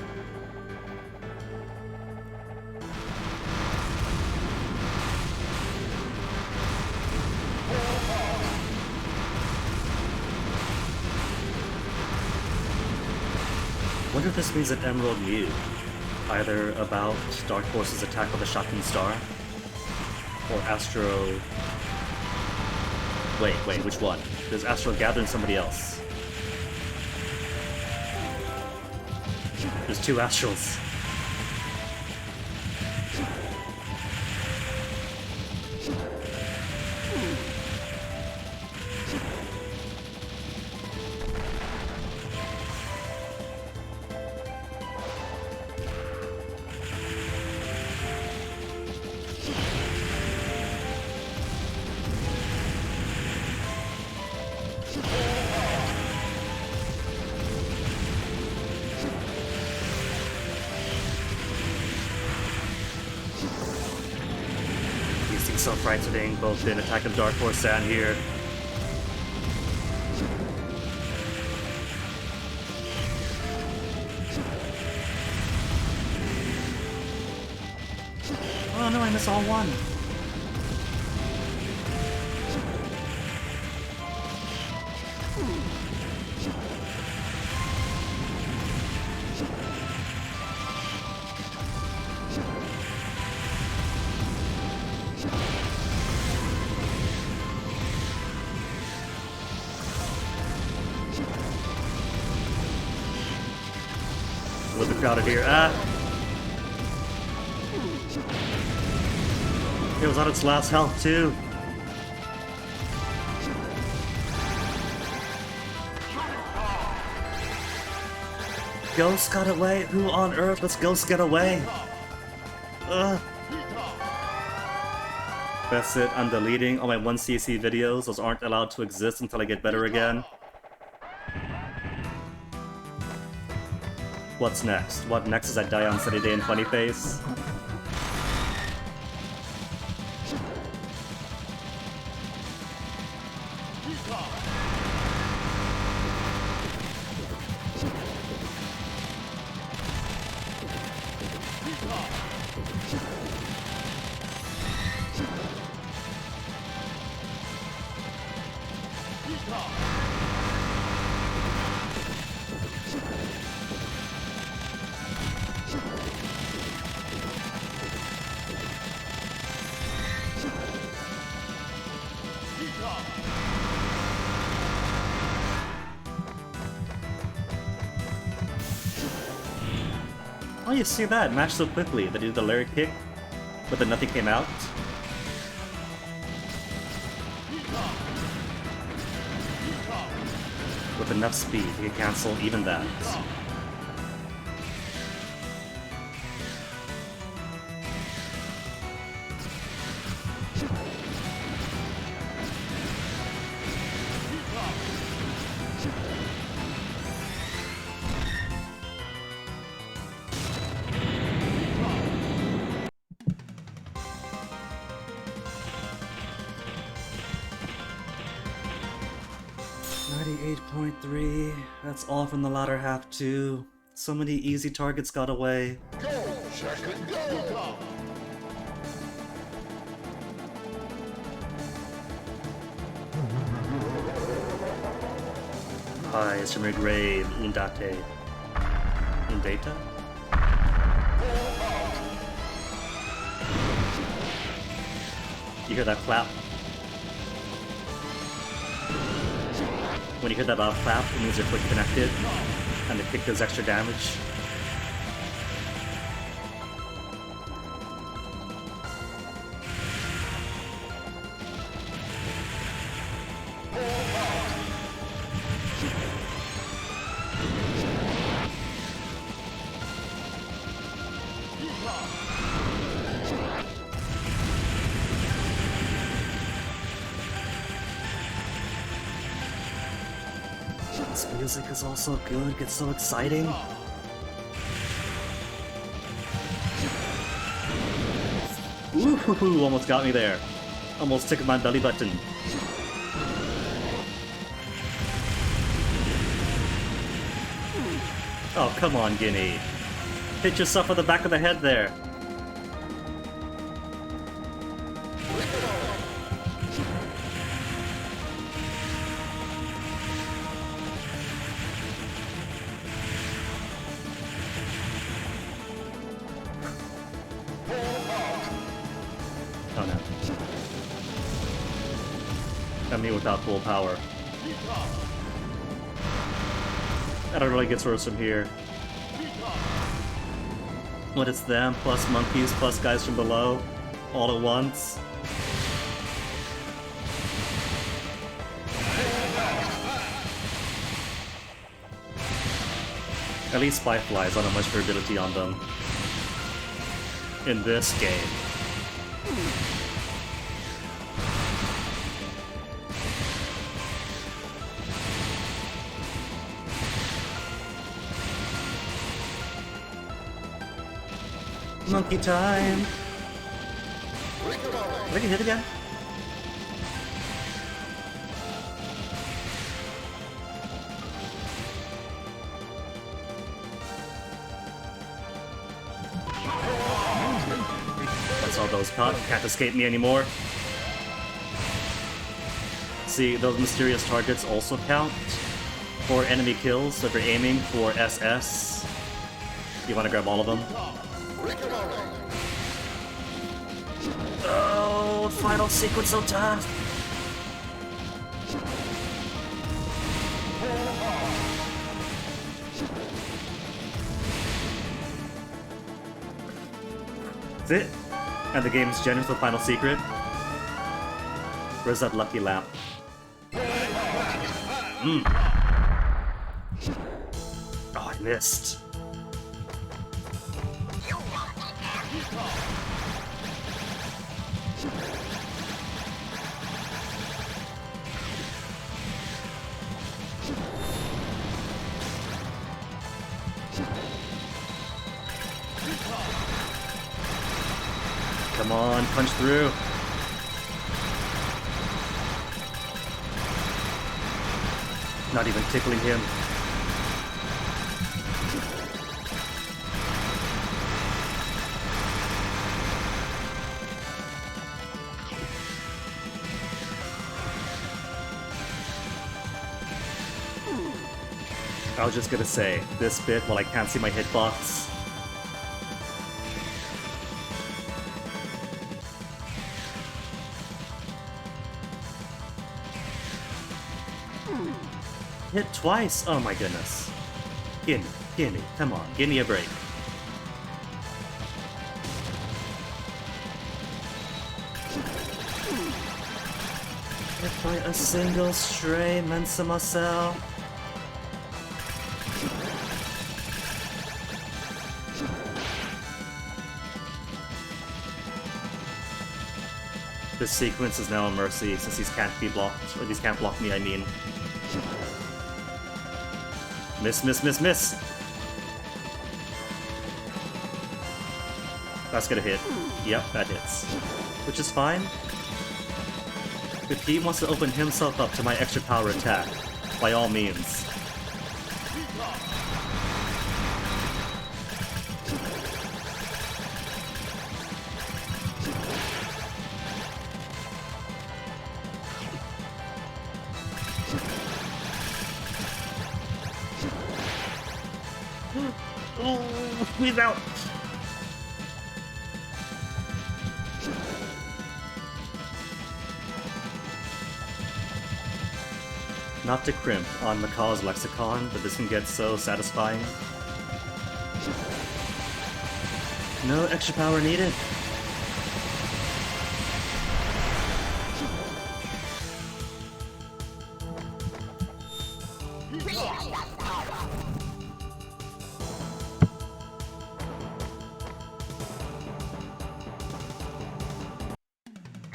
Wonder if this means that Emerald knew either about Dark Force's attack on the Shotgun Star or Astro. Wait, which one? There's Astro gathering somebody else. There's two Astrals. So frightening, both in Attack of Dark Force and here. Oh no, I missed all one. A little bit crowded here. It was on its last health too. Ghost got away? Who on earth lets Ghost get away? That's it, I'm deleting all my 1cc videos. Those aren't allowed to exist until I get better again. What's next? What next is I die on Sunny Day and Funny Face? Oh, you see that? Matched so quickly that he did the Larry kick, but then nothing came out. With enough speed, he can cancel even that. That's all from the latter half too. So many easy targets got away. Go, second, go! Hi, it's your grave, Undate. Undata? You hear that clap? When you hear that loud clap, it means you're quick connected, and the kick does extra damage. This music is also good, it gets so exciting. Ooh, almost got me there. Almost took my belly button. Oh, come on, Guinea. Hit yourself on the back of the head there. Oh no. Got me without full power. I don't really get worse from here. What, it's them, plus monkeys, plus guys from below, all at once? At least Spyflies don't have much durability on them. In this game. Monkey time! Did I get hit again? That's all those can't escape me anymore. See, those mysterious targets also count for enemy kills, so if you're aiming for SS, you want to grab all of them. Oh, final sequence so tough. That's it? And the game's generous with final secret? Where's that lucky lamp? Oh, I missed. Come on, punch through. Not even tickling him. I was just gonna say, this bit while I can't see my hitbox. Hit twice? Oh my goodness. Gimme, come on, give me a break. Hit by a single stray Mensa Marcel. This sequence is now a mercy since these can't be blocked, or these can't block me, I mean. Miss, miss, miss, miss! That's gonna hit. Yep, that hits. Which is fine. If he wants to open himself up to my extra power attack, by all means. Squeeze out! Not to crimp on Macaw's lexicon, but this can get so satisfying. No extra power needed.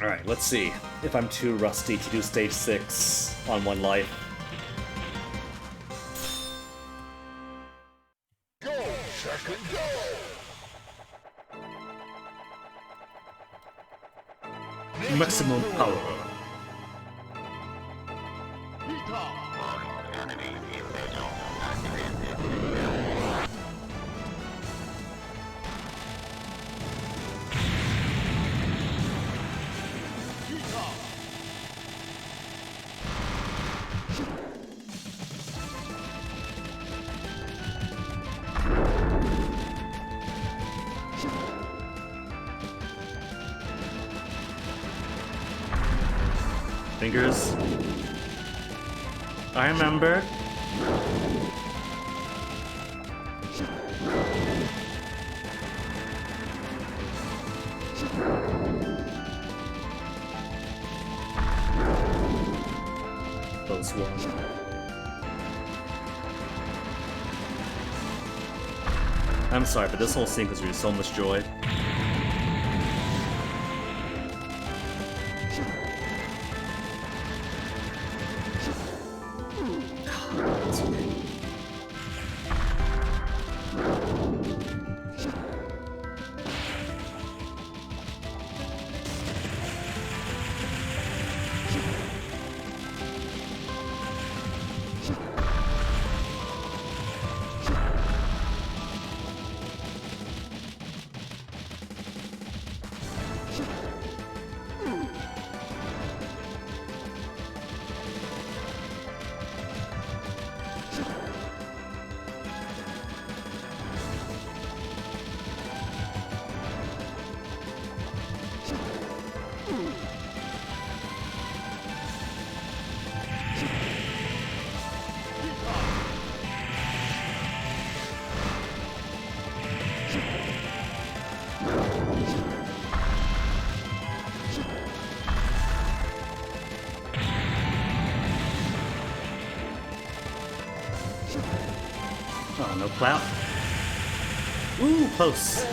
Alright, let's see if I'm too rusty to do stage 6 on one life. Go, second, go! Maximum power. Fingers. I remember. Close one. I'm sorry, but this whole scene gives me so much joy. Oh, no clout. Ooh, close.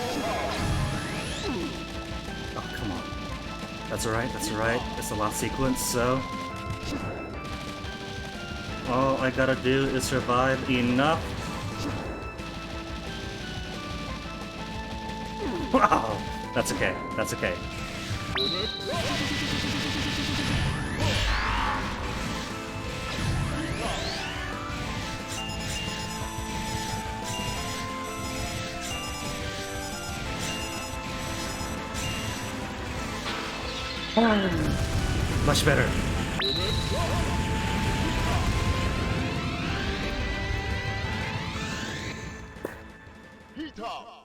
Oh, come on. That's alright, that's alright. It's a last sequence, so... all I gotta do is survive enough. Wow! That's okay, that's okay. Much better.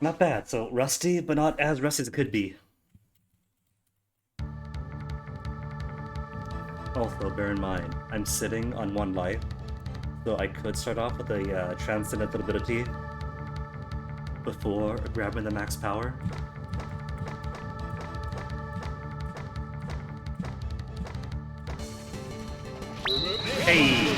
Not bad, so rusty, but not as rusty as it could be. Also, bear in mind, I'm sitting on 1 life, so I could start off with a transcendent ability before grabbing the max power. Hey!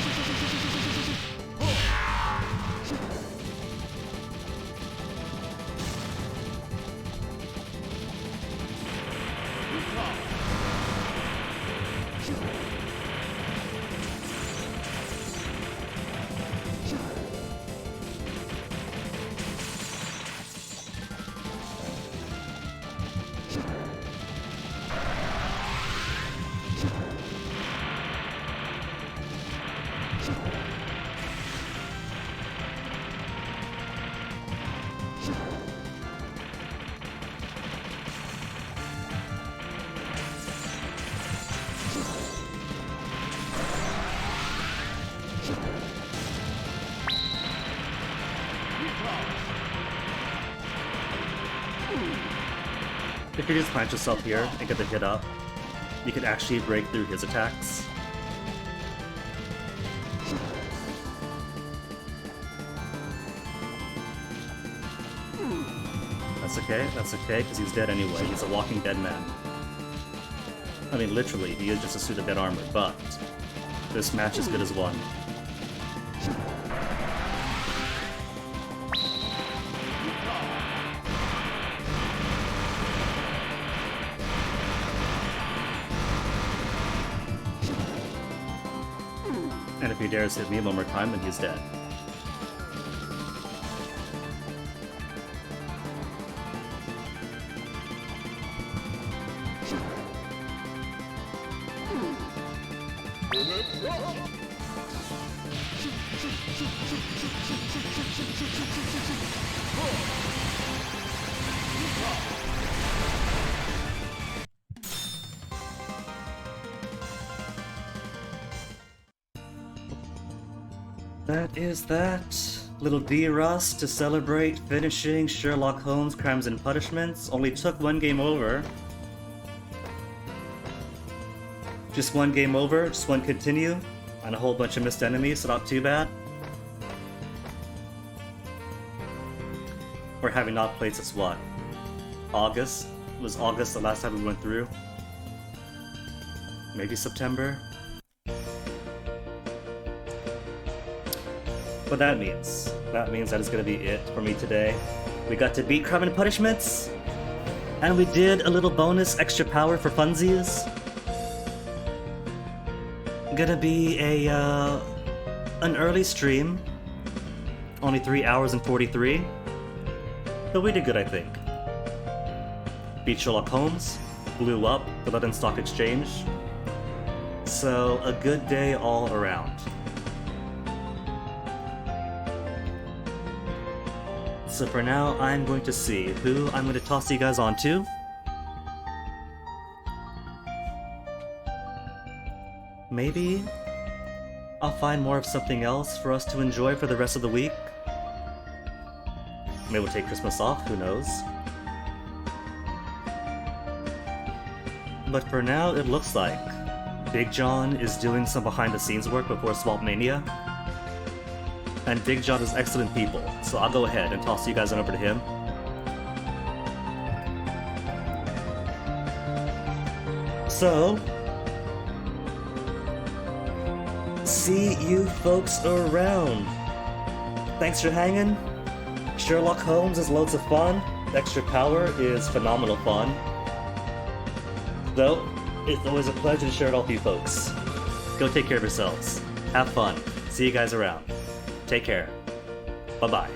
If you just plant yourself here and get the hit up, you can actually break through his attacks. That's okay, because he's dead anyway. He's a walking dead man. I mean, literally, he is just a suit of dead armor, but this match is good as one. And if he dares hit me one more time, then he's dead. That is that. Little D-Russ to celebrate finishing Sherlock Holmes Crimes and Punishments. Only took one game over. Just one game over, just one continue, and a whole bunch of missed enemies, so not too bad. Or having not played since what? August? Was August the last time we went through? Maybe September? What that means that is gonna be it for me today. We got to beat Crime and Punishments, and we did a little bonus extra power for funsies. Gonna be an early stream, only 3 hours and 43, but we did good, I think. Beat Sherlock Holmes, blew up the London Stock Exchange, so a good day all around. So for now, I'm going to see who I'm going to toss you guys onto. Maybe I'll find more of something else for us to enjoy for the rest of the week. Maybe we'll take Christmas off, who knows. But for now, it looks like Big John is doing some behind-the-scenes work before Swamp Mania. And Big John is excellent people, so I'll go ahead and toss you guys on over to him. So, see you folks around. Thanks for hanging. Sherlock Holmes is loads of fun. Extra Power is phenomenal fun. Though, it's always a pleasure to share it all with you folks. Go take care of yourselves. Have fun. See you guys around. Take care. Bye-bye.